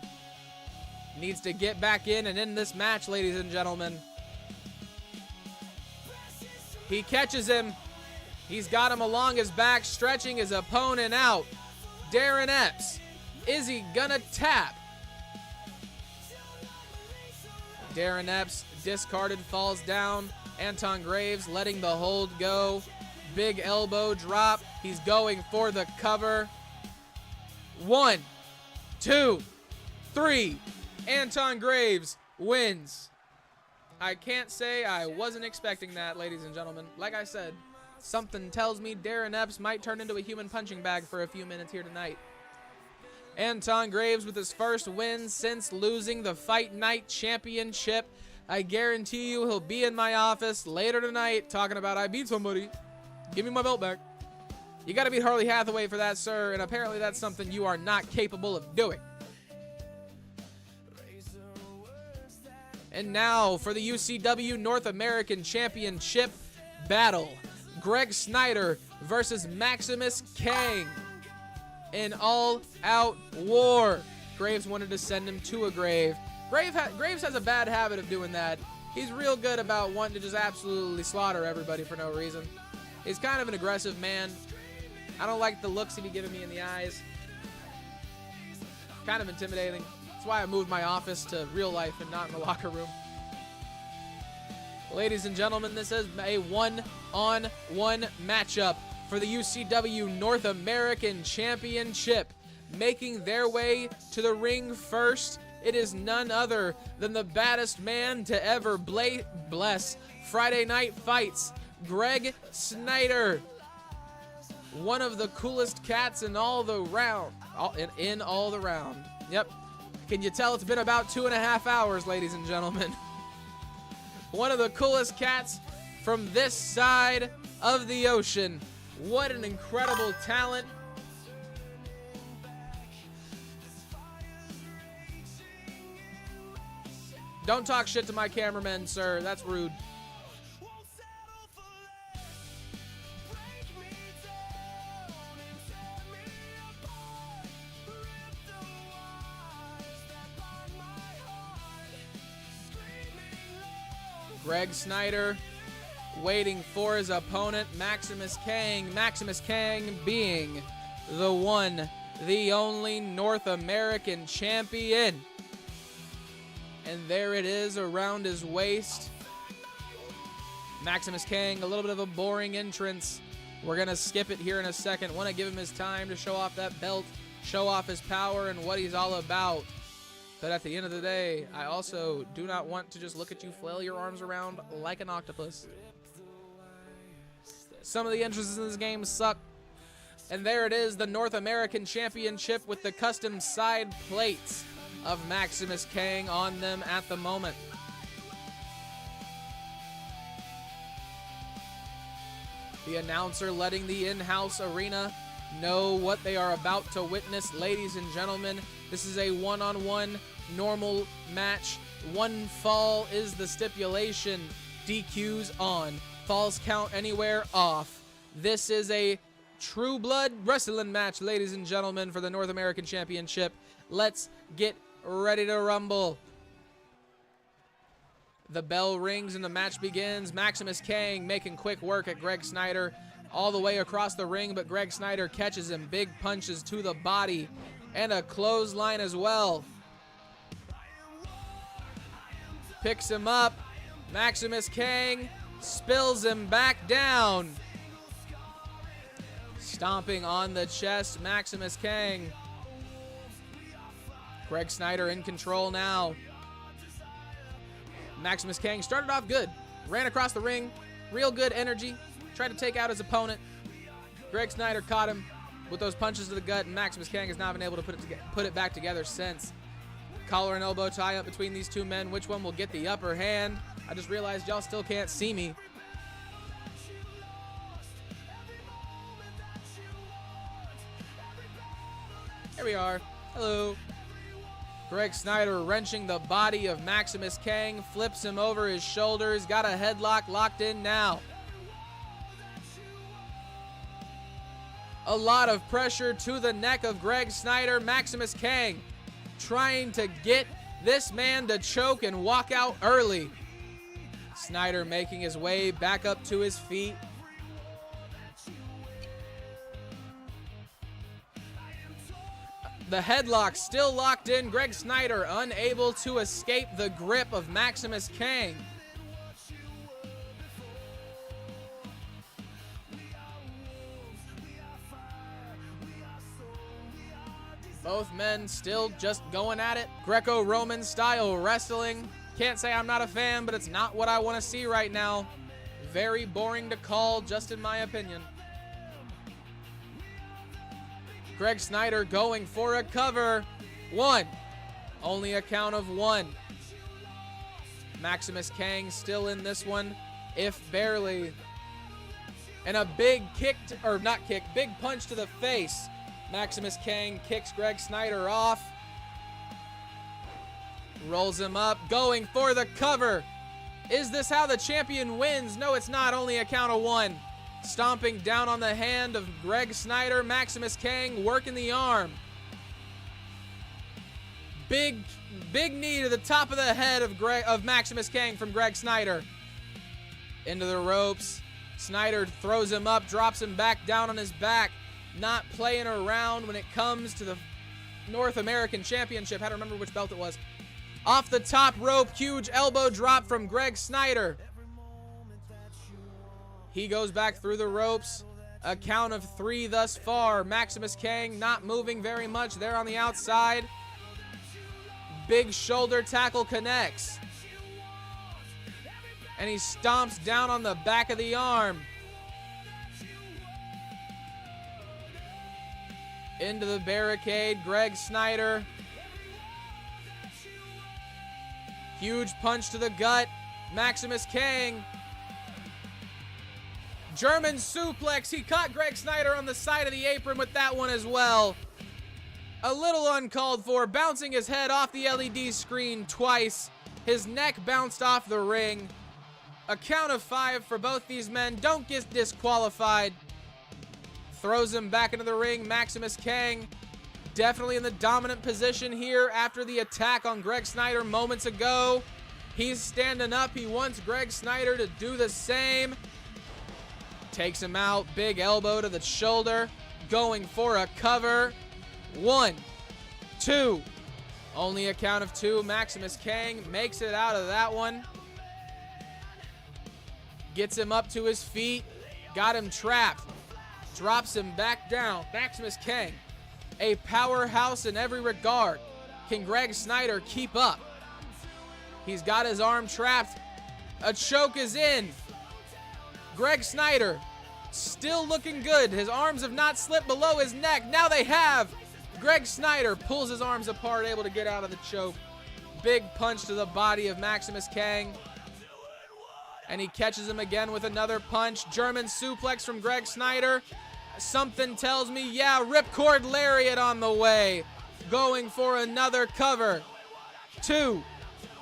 Needs to get back in and end this match, ladies and gentlemen. He catches him. He's got him along his back, stretching his opponent out. Darren Epps, is he gonna tap? Darren Epps, discarded, falls down. Anton Graves letting the hold go. Big elbow drop. He's going for the cover. 1, 2, 3. Anton Graves wins. I can't say I wasn't expecting that, ladies and gentlemen. Like I said, something tells me Darren Epps might turn into a human punching bag for a few minutes here tonight. Anton Graves with his first win since losing the Fight Night Championship. I guarantee you he'll be in my office later tonight talking about, I beat somebody. Give me my belt back. You got to beat Harley Hathaway for that, sir, and apparently that's something you are not capable of doing. And now for the UCW North American Championship battle. Greg Snyder versus Maximus Kang. An all-out war. Graves wanted to send him to a grave. Graves has a bad habit of doing that. He's real good about wanting to just absolutely slaughter everybody for no reason. He's kind of an aggressive man. I don't like the looks he'd be giving me in the eyes. Kind of intimidating. That's why I moved my office to real life and not in the locker room. Ladies and gentlemen, this is a one-on-one matchup for the UCW North American Championship. Making their way to the ring first It is none other than the baddest man to ever bless Friday Night Fights, Greg Snyder. One of the coolest cats in all the round. In all the round. Yep. Can you tell it's been about 2.5 hours, ladies and gentlemen? One of the coolest cats from this side of the ocean. What an incredible talent. Don't talk shit to my cameraman, sir. That's rude. Greg Snyder waiting for his opponent, Maximus Kang. Maximus Kang being the one, the only North American champion. And there it is around his waist. Maximus Kang, a little bit of a boring entrance. We're going to skip it here in a second. Want to give him his time to show off that belt, show off his power and what he's all about. But at the end of the day, I also do not want to just look at you flail your arms around like an octopus. Some of the entrances in this game suck. And there it is, the North American Championship with the custom side plates of Maximus Kang on them at the moment. The announcer letting the in-house arena know what they are about to witness. Ladies and gentlemen, this is a one-on-one normal match. One fall is the stipulation. DQs on. Falls count anywhere off. This is a true blood wrestling match, ladies and gentlemen, for the North American Championship. Let's get ready to rumble. The bell rings and the match begins. Maximus Kang making quick work at Greg Snyder all the way across the ring, but Greg Snyder catches him. Big punches to the body and a clothesline as well. Picks him up. Maximus Kang spills him back down. Stomping on the chest, Maximus Kang. Greg Snyder in control now. Maximus Kang started off good. Ran across the ring. Real good energy. Tried to take out his opponent. Greg Snyder caught him with those punches to the gut, and Maximus Kang has not been able to put it back together since. Collar and elbow tie up between these two men. Which one will get the upper hand? I just realized y'all still can't see me. Here we are. Hello. Greg Snyder wrenching the body of Maximus Kang, flips him over his shoulders, got a headlock locked in now. A lot of pressure to the neck of Greg Snyder. Maximus Kang trying to get this man to choke and walk out early. Snyder making his way back up to his feet. The headlock still locked in. Greg Snyder unable to escape the grip of Maximus Kang. Both men still just going at it. Greco-Roman style wrestling. Can't say I'm not a fan, but it's not what I want to see right now. Very boring to call, just in my opinion. Greg Snyder going for a cover. One. Only a count of one. Maximus Kang still in this one, if barely. And a big kick, big punch to the face. Maximus Kang kicks Greg Snyder off. Rolls him up, going for the cover. Is this how the champion wins? No, it's not. Only a count of one. Stomping down on the hand of Greg Snyder. Maximus Kang working the arm. Big knee to the top of the head of Maximus Kang from Greg Snyder. Into the ropes. Snyder throws him up, drops him back down on his back. Not playing around when it comes to the North American Championship. Had to remember which belt it was. Off the top rope, huge elbow drop from Greg Snyder. He goes back through the ropes. A count of 3 thus far. Maximus Kang not moving very much there on the outside. Big shoulder tackle connects. And he stomps down on the back of the arm. Into the barricade, Greg Snyder. Huge punch to the gut, Maximus Kang. German suplex, he caught Greg Snyder on the side of the apron with that one as well. A little uncalled for, bouncing his head off the LED screen twice. His neck bounced off the ring. A count of 5 for both these men, don't get disqualified. Throws him back into the ring, Maximus Kang. Definitely in the dominant position here after the attack on Greg Snyder moments ago. He's standing up. He wants Greg Snyder to do the same. Takes him out. Big elbow to the shoulder. Going for a cover. 1, 2. Only a count of 2. Maximus Kang makes it out of that one. Gets him up to his feet. Got him trapped. Drops him back down. Maximus Kang, a powerhouse in every regard. Can Greg Snyder keep up? He's got his arm trapped. A choke is in. Greg Snyder still looking good. His arms have not slipped below his neck. Now they have. Greg Snyder pulls his arms apart, able to get out of the choke. Big punch to the body of Maximus Kang. And he catches him again with another punch. German suplex from Greg Snyder. Something tells me, yeah, ripcord lariat on the way. Going for another cover. 2.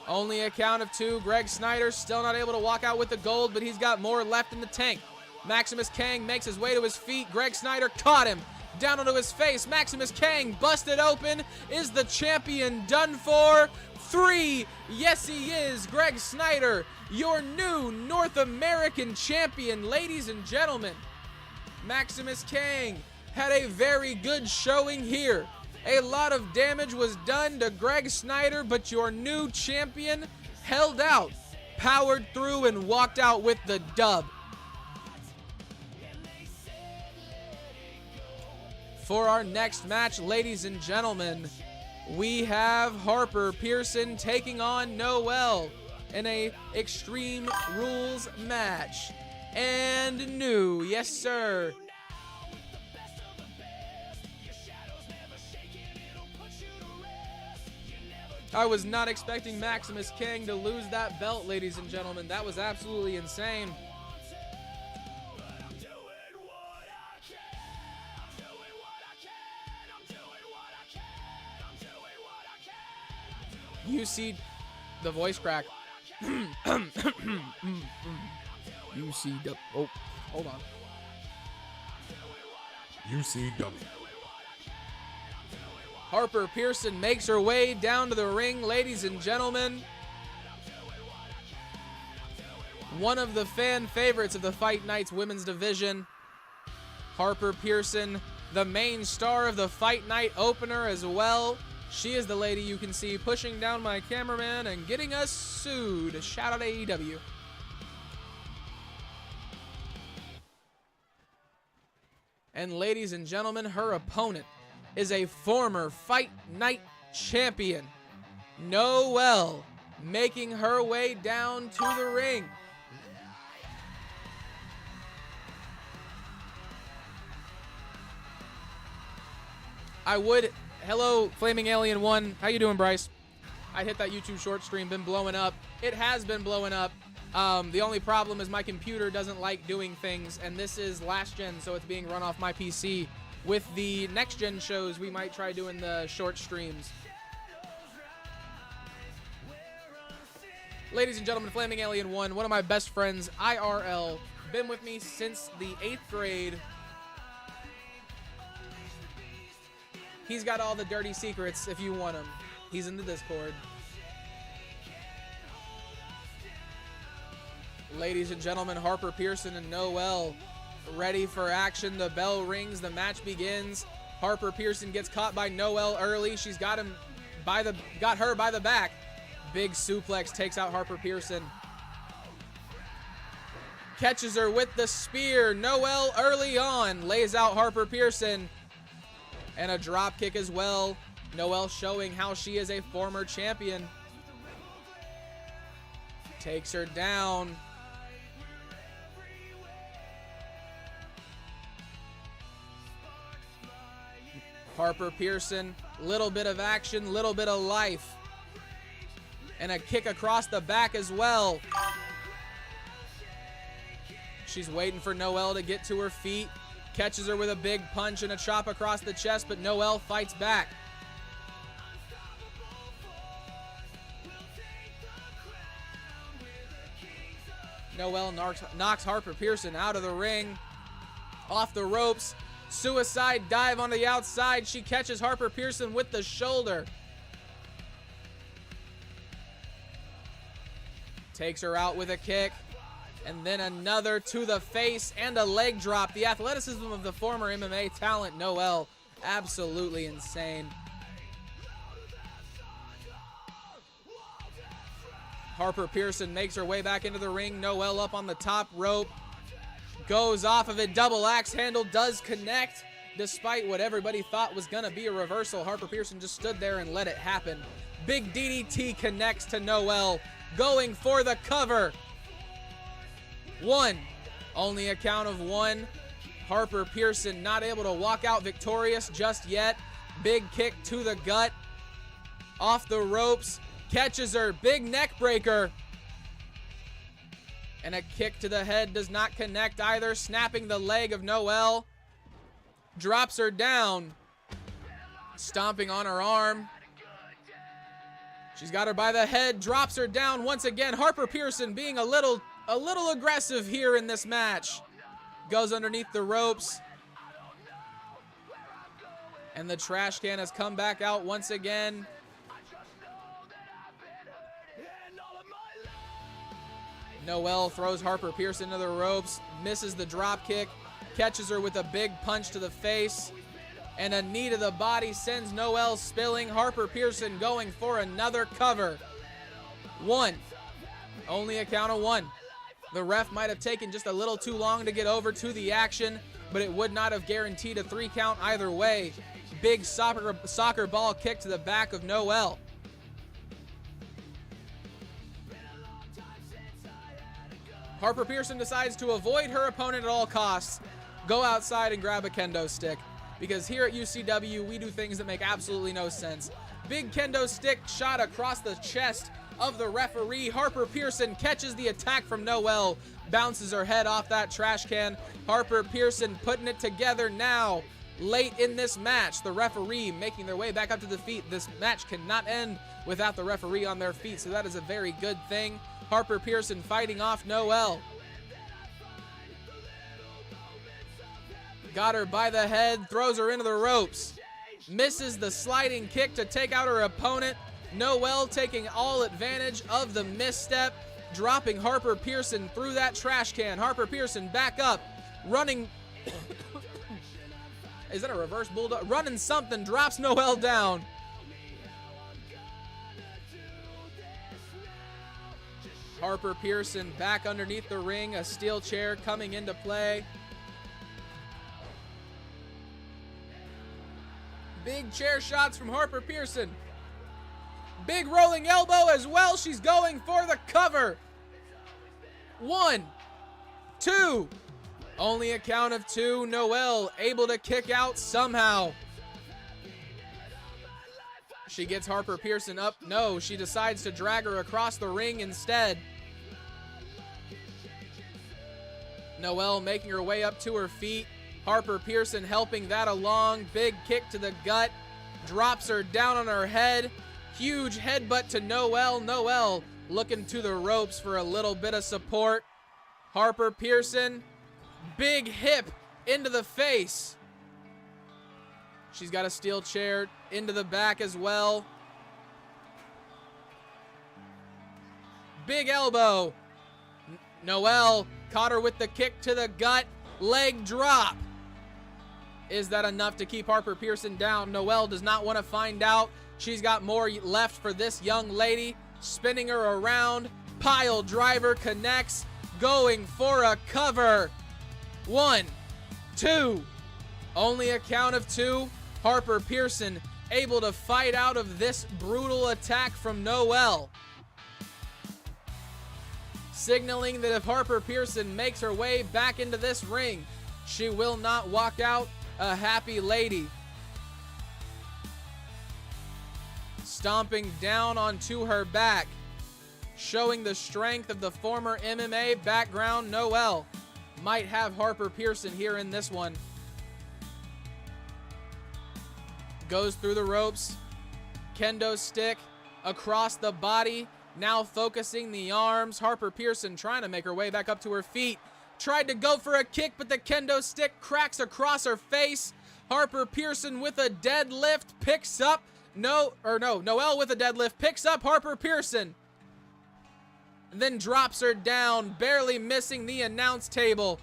Only a count of 2. Greg Snyder still not able to walk out with the gold, but he's got more left in the tank. Maximus Kang makes his way to his feet. Greg Snyder caught him. Down onto his face. Maximus Kang busted open. Is the champion done for? 3. Yes, he is. Greg Snyder, your new North American champion, ladies and gentlemen. Maximus Kang had a very good showing here. A lot of damage was done to Greg Snyder, but your new champion held out, powered through, and walked out with the dub. For our next match, ladies and gentlemen, we have Harper Pearson taking on Noelle in a Extreme Rules match. And new, yes sir. I was not expecting Maximus Kang to lose that belt, ladies and gentlemen. That was absolutely insane. You see the voice crack. UCW. Oh, hold on. UCW. Harper Pearson makes her way down to the ring, ladies and gentlemen. One of the fan favorites of the Fight Nights women's division. Harper Pearson, the main star of the Fight Night opener as well. She is the lady you can see pushing down my cameraman and getting us sued. Shout out AEW. And ladies and gentlemen, her opponent is a former Fight Night champion, Noelle, making her way down to the ring. Hello, Flaming Alien 1. How you doing, Bryce? I hit that YouTube short stream, been blowing up. It has been blowing up. The only problem is my computer doesn't like doing things, and this is last gen, so it's being run off my PC. With the next gen shows, we might try doing the short streams. Ladies and gentlemen, Flaming Alien 1, one of my best friends, IRL, been with me since the 8th grade. He's got all the dirty secrets if you want him. He's in the Discord. Ladies and gentlemen, Harper Pearson and Noelle ready for action. The bell rings, the match begins. Harper Pearson gets caught by Noelle early. She's got her by the back. Big suplex takes out Harper Pearson. Catches her with the spear. Noelle early on lays out Harper Pearson. And a drop kick as well. Noelle showing how she is a former champion. Takes her down. Harper Pearson, little bit of action, little bit of life. And a kick across the back as well. She's waiting for Noelle to get to her feet. Catches her with a big punch and a chop across the chest, but Noelle fights back. Noelle knocks Harper Pearson out of the ring. Off the ropes. Suicide dive on the outside. She catches Harper Pearson with the shoulder. Takes her out with a kick. And then another to the face and a leg drop. The athleticism of the former MMA talent, Noelle, absolutely insane. Harper Pearson makes her way back into the ring. Noelle up on the top rope. Goes off of it. Double axe handle does connect. Despite what everybody thought was going to be a reversal, Harper Pearson just stood there and let it happen. Big DDT connects to Noelle. Going for the cover. One. Only a count of one. Harper Pearson not able to walk out victorious just yet. Big kick to the gut. Off the ropes. Catches her. Big neck breaker. And a kick to the head does not connect either. Snapping the leg of Noelle. Drops her down. Stomping on her arm. She's got her by the head. Drops her down once again. Harper Pearson being a little aggressive here in this match. Goes underneath the ropes. And the trash can has come back out once again. Noelle throws Harper Pearson to the ropes, misses the drop kick, catches her with a big punch to the face, and a knee to the body sends Noelle spilling. Harper Pearson going for another cover. One. Only a count of one. The ref might have taken just a little too long to get over to the action, but it would not have guaranteed a 3 count either way. Big soccer ball kick to the back of Noelle. Harper Pearson decides to avoid her opponent at all costs, go outside and grab a kendo stick. Because here at UCW, we do things that make absolutely no sense. Big kendo stick shot across the chest of the referee. Harper Pearson catches the attack from Noelle, bounces her head off that trash can. Harper Pearson putting it together now. Late in this match, the referee making their way back up to the feet. This match cannot end without the referee on their feet, so that is a very good thing. Harper Pearson fighting off Noelle. Got her by the head, throws her into the ropes. Misses the sliding kick to take out her opponent. Noelle taking all advantage of the misstep, dropping Harper Pearson through that trash can. Harper Pearson back up, running. Is that a reverse bulldog? Running something, drops Noelle down. Harper Pearson back underneath the ring, a steel chair coming into play. Big chair shots from Harper Pearson. Big rolling elbow as well. She's going for the cover. 1, 2. Only a count of 2. Noelle able to kick out somehow. She gets Harper Pearson up. No, she decides to drag her across the ring instead. Noelle making her way up to her feet. Harper Pearson helping that along. Big kick to the gut. Drops her down on her head. Huge headbutt to Noelle. Noelle looking to the ropes for a little bit of support. Harper Pearson. Big hip into the face. She's got a steel chair into the back as well. Big elbow. Noelle caught her with the kick to the gut. Leg drop. Is that enough to keep Harper Pearson down? Noelle does not want to find out. She's got more left for this young lady. Spinning her around. Pile driver connects. Going for a cover. 1, 2. Only a count of 2. Harper Pearson able to fight out of this brutal attack from Noelle, signaling that if Harper Pearson makes her way back into this ring, she will not walk out a happy lady. Stomping down onto her back, showing the strength of the former MMA background. Noelle might have Harper Pearson here in this one. Goes through the ropes, kendo stick across the body, now focusing the arms. Harper Pearson trying to make her way back up to her feet. Tried to go for a kick, but the kendo stick cracks across her face. Harper Pearson with a deadlift picks up, Noelle with a deadlift picks up Harper Pearson, and then drops her down, barely missing the announce table.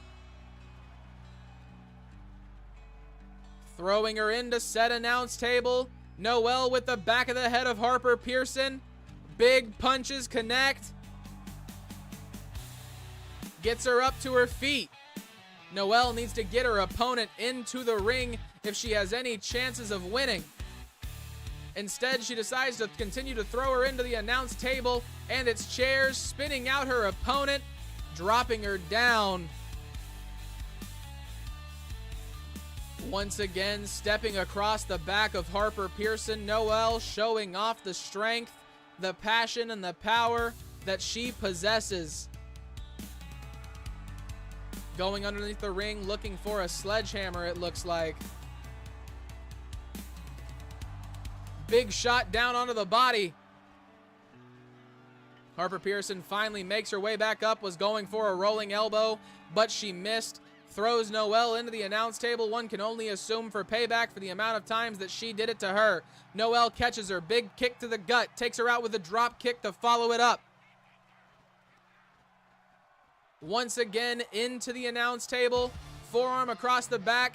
Throwing her into said announce table. Noelle with the back of the head of Harper Pearson. Big punches connect. Gets her up to her feet. Noelle needs to get her opponent into the ring if she has any chances of winning. Instead, she decides to continue to throw her into the announce table and its chairs, spinning out her opponent, dropping her down. Once again, stepping across the back of Harper Pearson, Noelle showing off the strength, the passion, and the power that she possesses. Going underneath the ring, looking for a sledgehammer, it looks like. Big shot down onto the body. Harper Pearson finally makes her way back up, was going for a rolling elbow, but she missed. Throws Noelle into the announce table. One can only assume for payback for the amount of times that she did it to her. Noelle catches her. Big kick to the gut. Takes her out with a drop kick to follow it up. Once again into the announce table. Forearm across the back.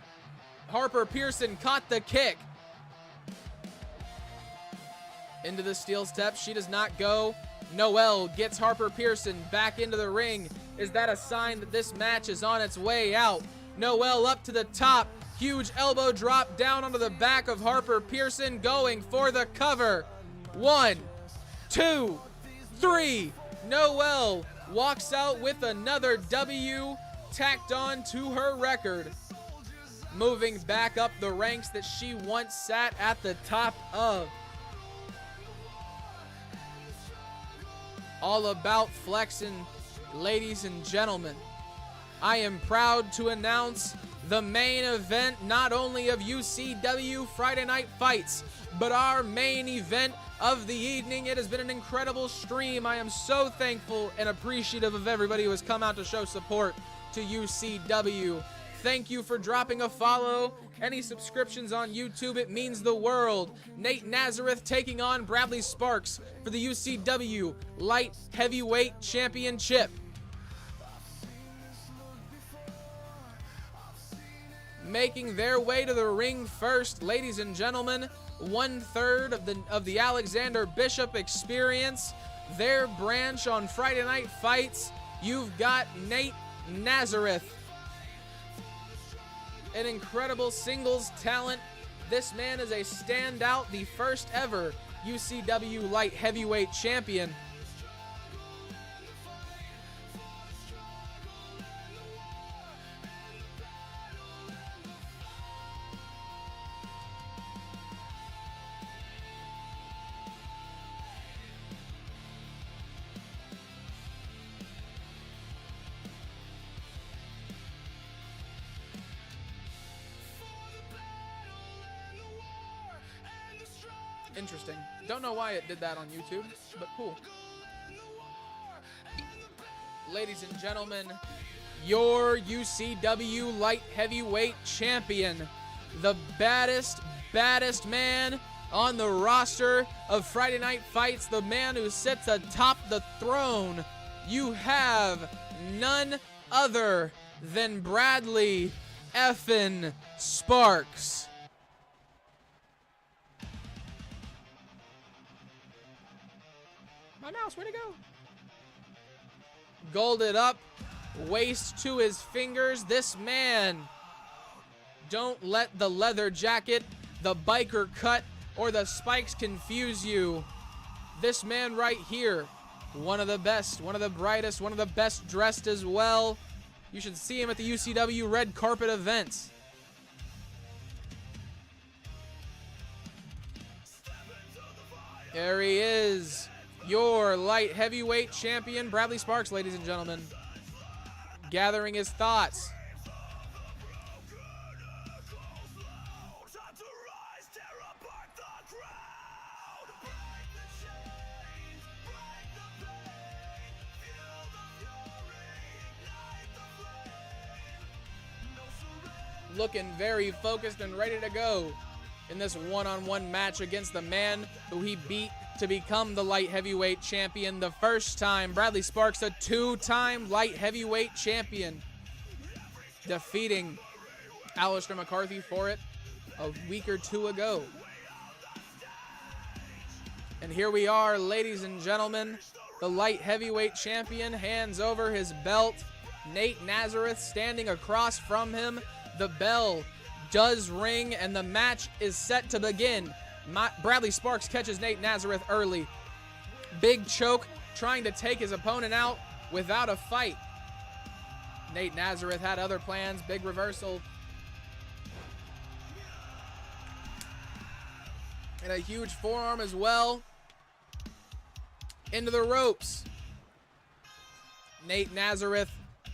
Harper Pearson caught the kick. Into the steel steps. She does not go. Noelle gets Harper Pearson back into the ring. Is that a sign that this match is on its way out? Noelle up to the top. Huge elbow drop down onto the back of Harper Pearson, going for the cover. 1, 2, 3. Noelle walks out with another W tacked on to her record. Moving back up the ranks that she once sat at the top of. All about flexing, ladies and gentlemen. I am proud to announce the main event, not only of UCW Friday Night Fights, but our main event of the evening. It has been an incredible stream. I am so thankful and appreciative of everybody who has come out to show support to UCW. Thank you for dropping a follow. Any subscriptions on YouTube, it means the world. Nate Nazareth taking on Bradley Sparks for the UCW Light Heavyweight Championship. Making their way to the ring first, ladies and gentlemen, 1/3 of the Alexander Bishop Experience, their branch on Friday Night Fights. You've got Nate Nazareth. An incredible singles talent. This man is a standout, the first ever UCW Light Heavyweight Champion. Interesting. Don't know why it did that on YouTube, but cool. Ladies and gentlemen, your UCW Light Heavyweight Champion, the baddest man on the roster of Friday Night Fights, the man who sits atop the throne. You have none other than Bradley effin' Sparks. My mouse, where'd it go? Golded up, waist to his fingers. This man, don't let the leather jacket, the biker cut, or the spikes confuse you, this man right here, one of the best, one of the brightest, one of the best dressed as well. You should see him at the UCW red carpet events. There he is, your light heavyweight champion, Bradley Sparks, ladies and gentlemen, gathering his thoughts. Looking very focused and ready to go in this one-on-one match against the man who he beat to become the light heavyweight champion the first time. Bradley Sparks, a two-time light heavyweight champion, defeating Alistair McCarthy for it a week or two ago. And here we are, ladies and gentlemen, the light heavyweight champion hands over his belt. Nate Nazareth standing across from him. The bell does ring and the match is set to begin. Bradley Sparks catches Nate Nazareth early. Big choke, trying to take his opponent out without a fight. Nate Nazareth had other plans. Big reversal. And a huge forearm as well. Into the ropes. Nate Nazareth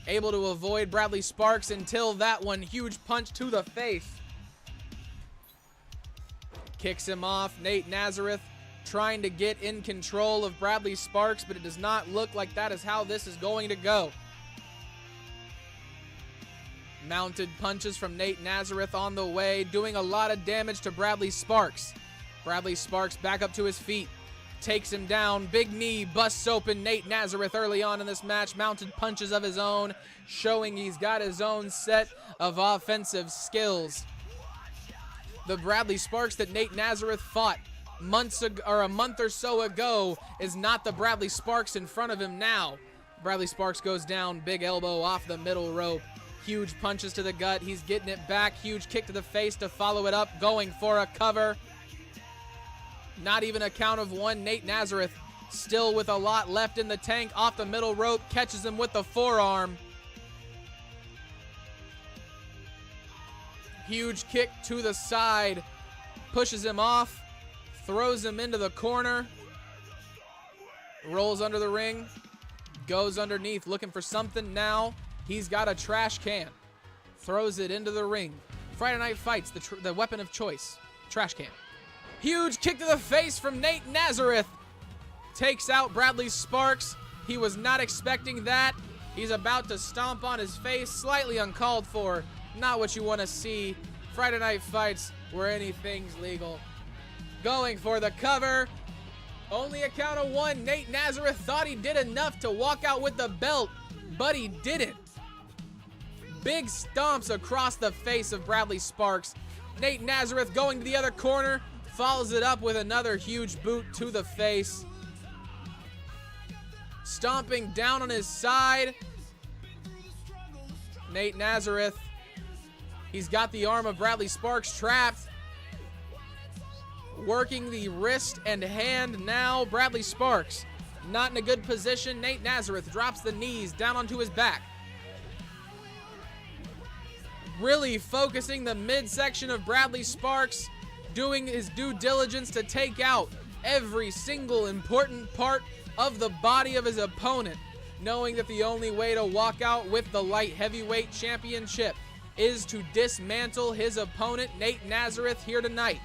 able to avoid Bradley Sparks until that one huge punch to the face. Kicks him off. Nate Nazareth trying to get in control of Bradley Sparks, but it does not look like that is how this is going to go. Mounted punches from Nate Nazareth on the way, doing a lot of damage to Bradley Sparks. Bradley Sparks back up to his feet. Takes him down, big knee, busts open Nate Nazareth early on in this match. Mounted punches of his own, showing he's got his own set of offensive skills. The Bradley Sparks that Nate Nazareth fought months ago, or a month or so ago, is not the Bradley Sparks in front of him now. Bradley Sparks goes down, big elbow off the middle rope. Huge punches to the gut, he's getting it back. Huge kick to the face to follow it up, going for a cover. Not even a count of one. Nate Nazareth still with a lot left in the tank. Off the middle rope, catches him with the forearm. Huge kick to the side, pushes him off, throws him into the corner, rolls under the ring, goes underneath, looking for something now. He's got a trash can, throws it into the ring. Friday Night Fights, the weapon of choice, trash can. Huge kick to the face from Nate Nazareth. Takes out Bradley Sparks. He was not expecting that. He's about to stomp on his face. Slightly uncalled for. Not what you want to see. Friday Night Fights where anything's legal. Going for the cover. Only a count of one. Nate Nazareth thought he did enough to walk out with the belt, but he didn't. Big stomps across the face of Bradley Sparks. Nate Nazareth going to the other corner. Follows it up with another huge boot to the face. Stomping down on his side. Nate Nazareth. He's got the arm of Bradley Sparks trapped. Working the wrist and hand now. Bradley Sparks not in a good position. Nate Nazareth drops the knees down onto his back. Really focusing the midsection of Bradley Sparks. Doing his due diligence to take out every single important part of the body of his opponent, knowing that the only way to walk out with the light heavyweight championship is to dismantle his opponent, Nate Nazareth, here tonight.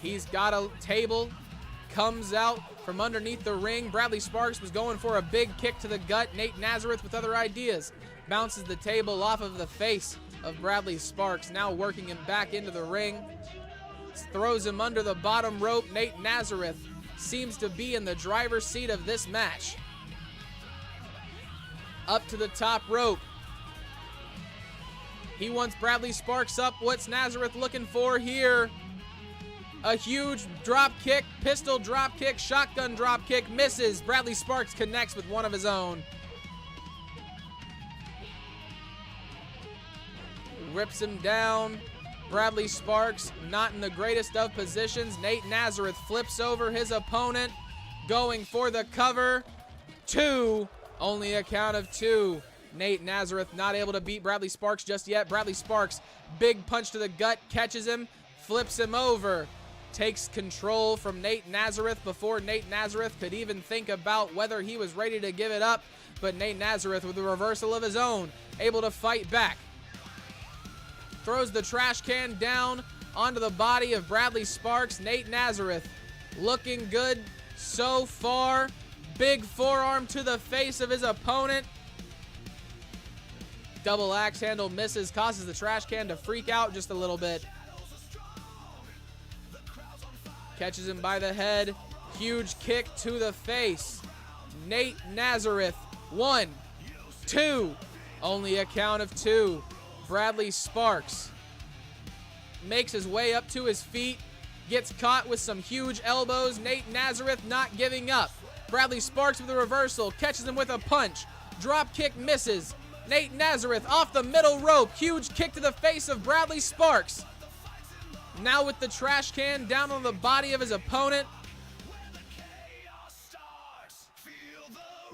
He's got a table, comes out from underneath the ring. Bradley Sparks was going for a big kick to the gut. Nate Nazareth with other ideas. Bounces the table off of the face of Bradley Sparks, now working him back into the ring. Throws him under the bottom rope. Nate Nazareth seems to be in the driver's seat of this match. Up to the top rope. He wants Bradley Sparks up. What's Nazareth looking for here? A huge drop kick, pistol drop kick, shotgun drop kick, misses. Bradley Sparks connects with one of his own. Rips him down. Bradley Sparks not in the greatest of positions. Nate Nazareth flips over his opponent, going for the cover. 2, only a count of 2. Nate Nazareth not able to beat Bradley Sparks just yet. Bradley Sparks, big punch to the gut, catches him, flips him over. Takes control from Nate Nazareth before Nate Nazareth could even think about whether he was ready to give it up. But Nate Nazareth, with a reversal of his own, able to fight back. Throws the trash can down onto the body of Bradley Sparks. Nate Nazareth looking good so far. Big forearm to the face of his opponent. Double axe handle misses, causes the trash can to freak out just a little bit. Catches him by the head. Huge kick to the face. Nate Nazareth. 1, 2. Only a count of 2. Bradley Sparks makes his way up to his feet. Gets caught with some huge elbows. Nate Nazareth not giving up. Bradley Sparks with a reversal. Catches him with a punch. Drop kick misses. Nate Nazareth off the middle rope. Huge kick to the face of Bradley Sparks. Now with the trash can down on the body of his opponent.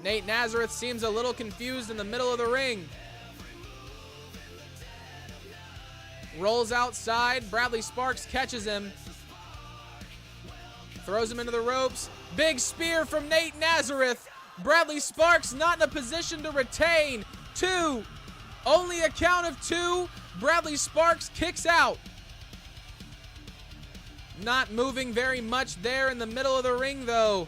Nate Nazareth seems a little confused in the middle of the ring. Rolls outside. Bradley Sparks catches him. Throws him into the ropes. Big spear from Nate Nazareth. Bradley Sparks not in a position to retain. 2. Only a count of 2. Bradley Sparks kicks out. Not moving very much there in the middle of the ring, though.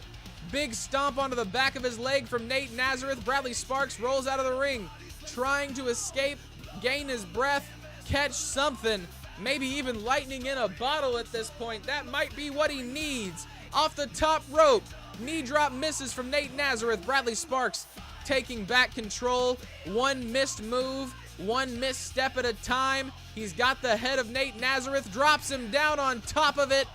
Big stomp onto the back of his leg from Nate Nazareth. Bradley Sparks rolls out of the ring, trying to escape, gain his breath, catch something. Maybe even lightning in a bottle at this point. That might be what he needs. Off the top rope. Knee drop misses from Nate Nazareth. Bradley Sparks taking back control. One missed move, one misstep at a time. He's got the head of Nate Nazareth, drops him down on top of it.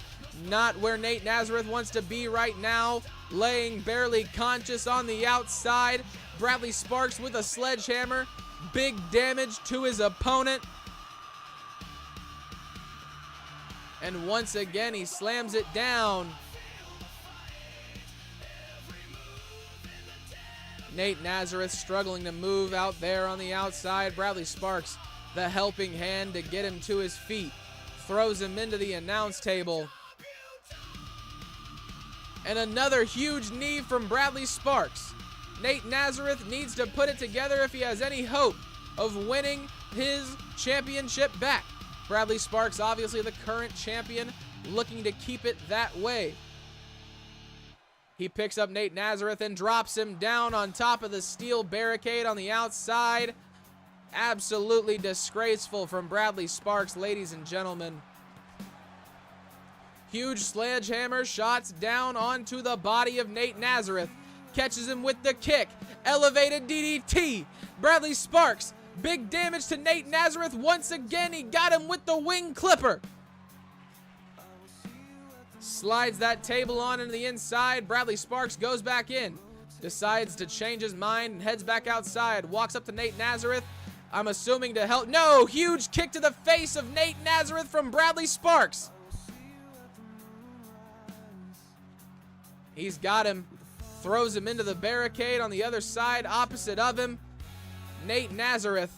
Not where Nate Nazareth wants to be right now. Laying barely conscious on the outside. Bradley Sparks with a sledgehammer. Big damage to his opponent. And once again, he slams it down. Nate Nazareth struggling to move out there on the outside. Bradley Sparks, the helping hand to get him to his feet. Throws him into the announce table. And another huge knee from Bradley Sparks. Nate Nazareth needs to put it together if he has any hope of winning his championship back. Bradley Sparks, obviously the current champion, looking to keep it that way. He picks up Nate Nazareth and drops him down on top of the steel barricade on the outside. Absolutely disgraceful from Bradley Sparks, ladies and gentlemen. Huge sledgehammer shots down onto the body of Nate Nazareth. Catches him with the kick. Elevated DDT. Bradley Sparks, big damage to Nate Nazareth. Once again, he got him with the wing clipper. Slides that table on into the inside. Bradley Sparks goes back in. Decides to change his mind and heads back outside. Walks up to Nate Nazareth. I'm assuming to help. No! Huge kick to the face of Nate Nazareth from Bradley Sparks. He's got him. Throws him into the barricade on the other side, opposite of him. Nate Nazareth.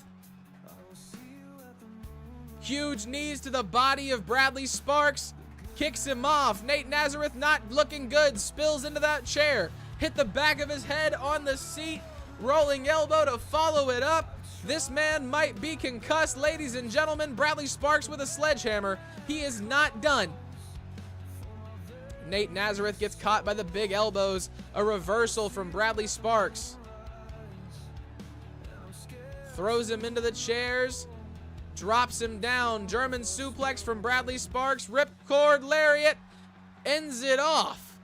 Huge knees to the body of Bradley Sparks. Kicks him off. Nate Nazareth not looking good. Spills into that chair. Hit the back of his head on the seat. Rolling elbow to follow it up. This man might be concussed, ladies and gentlemen. Bradley Sparks with a sledgehammer. He is not done. Nate Nazareth gets caught by the big elbows. A reversal from Bradley Sparks. Throws him into the chairs. Drops him down. German suplex from Bradley Sparks. Ripcord lariat. Ends it off.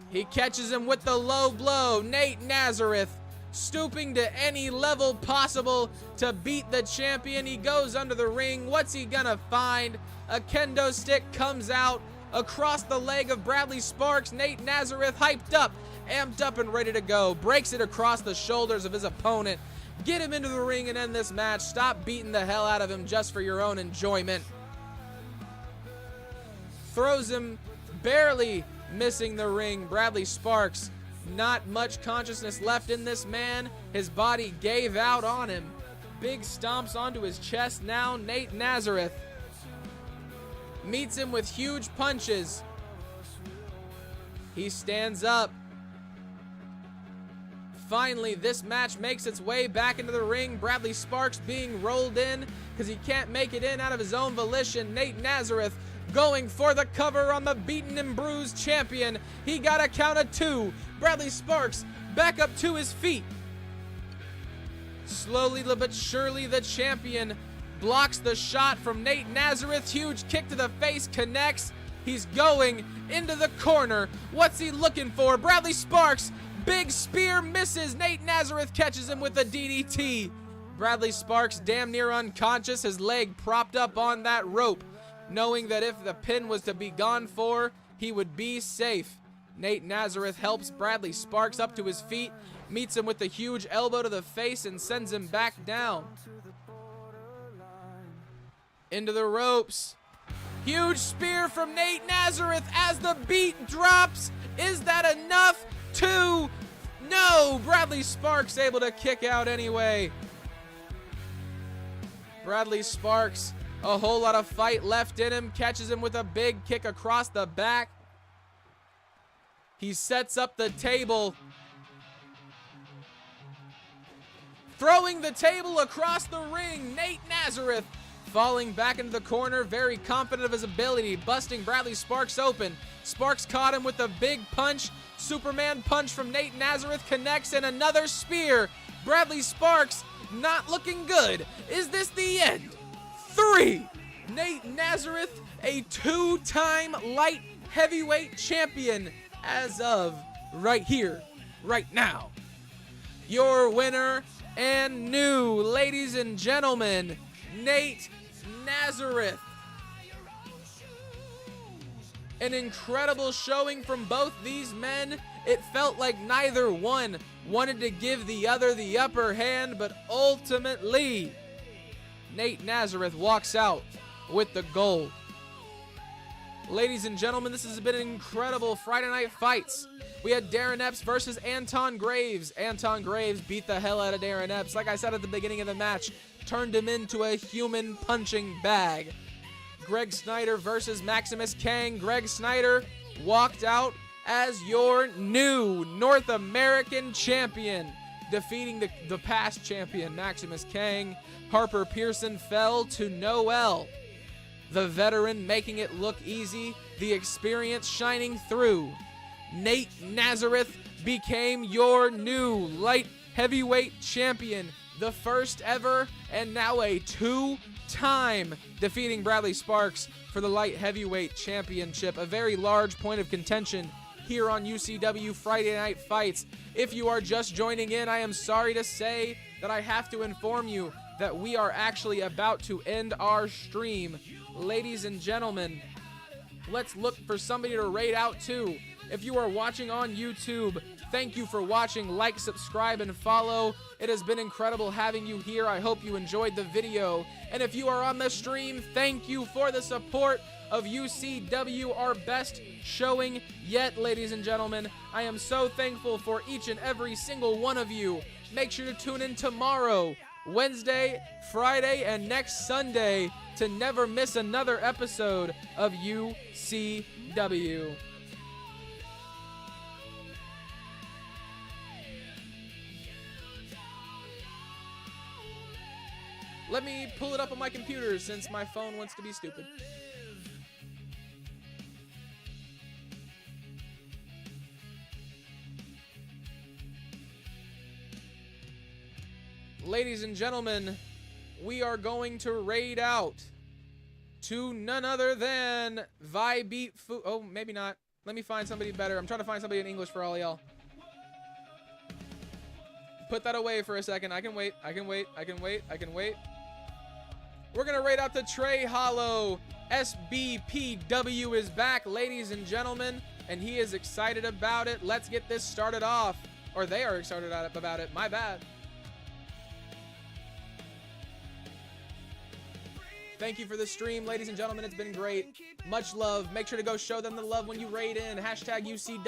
He catches him with the low blow. Nate Nazareth stooping to any level possible to beat the champion. He goes under the ring. What's he gonna find? A kendo stick comes out across the leg of Bradley Sparks. Nate Nazareth hyped up, amped up and ready to go. Breaks it across the shoulders of his opponent. Get him into the ring and end this match. Stop beating the hell out of him just for your own enjoyment. Throws him, barely missing the ring. Bradley Sparks, not much consciousness left in this man. His body gave out on him. Big stomps onto his chest now. Nate Nazareth meets him with huge punches. He stands up. Finally, this match makes its way back into the ring. Bradley Sparks being rolled in because he can't make it in out of his own volition. Nate Nazareth going for the cover on the beaten and bruised champion. He got a count of 2. Bradley Sparks back up to his feet. Slowly but surely, the champion blocks the shot from Nate Nazareth. Huge kick to the face connects. He's going into the corner. What's he looking for? Bradley Sparks, big spear misses. Nate Nazareth catches him with a DDT. Bradley Sparks damn near unconscious, his leg propped up on that rope, knowing that if the pin was to be gone for, he would be safe. Nate Nazareth helps Bradley Sparks up to his feet, meets him with a huge elbow to the face, and sends him back down. Into the ropes. Huge spear from Nate Nazareth as the beat drops. Is that enough? 2. No, Bradley Sparks able to kick out anyway. Bradley Sparks, a whole lot of fight left in him, catches him with a big kick across the back. He sets up the table. Throwing the table across the ring, Nate Nazareth falling back into the corner, very confident of his ability, busting Bradley Sparks open. Sparks caught him with a big punch. Superman punch from Nate Nazareth connects, and another spear. Bradley Sparks not looking good. Is this the end? 3. Nate Nazareth, a 2-time light heavyweight champion as of right here, right now. Your winner and new, ladies and gentlemen, Nate Nazareth. An incredible showing from both these men. It felt like neither one wanted to give the other the upper hand, but ultimately, Nate Nazareth walks out with the gold. Ladies and gentlemen, this has been an incredible Friday Night Fights. We had Darren Epps versus Anton Graves. Anton Graves beat the hell out of Darren Epps. Like I said at the beginning of the match, turned him into a human punching bag. Greg Snyder versus Maximus Kang. Greg Snyder walked out as your new North American champion, defeating the past champion, Maximus Kang. Harper Pearson fell to Noel, the veteran, making it look easy, the experience shining through. Nate Nazareth became your new light heavyweight champion, the first ever, and now a 2-time, defeating Bradley Sparks for the light heavyweight championship. A very large point of contention here on UCW Friday Night Fights. If you are just joining in, I am sorry to say that I have to inform you that we are actually about to end our stream. Ladies and gentlemen, let's look for somebody to raid out to. If you are watching on YouTube, thank you for watching. Like, subscribe, and follow. It has been incredible having you here. I hope you enjoyed the video. And if you are on the stream, thank you for the support of UCW, our best showing yet, ladies and gentlemen. I am so thankful for each and every single one of you. Make sure to tune in tomorrow, Wednesday, Friday, and next Sunday to never miss another episode of UCW. Let me pull it up on my computer since my phone wants to be stupid. Ladies and gentlemen, we are going to raid out to none other than Vibeat Fu. Oh, maybe not. Let me find somebody better. I'm trying to find somebody in English for all y'all. Put that away for a second. I can wait. I can wait. I can wait. I can wait. We're going to raid out to Trey Hollow. SBPW is back, ladies and gentlemen, and he is excited about it. Let's get this started off. Or they are excited about it. My bad. Thank you for the stream, ladies and gentlemen. It's been great. Much love. Make sure to go show them the love when you raid in. Hashtag UCW.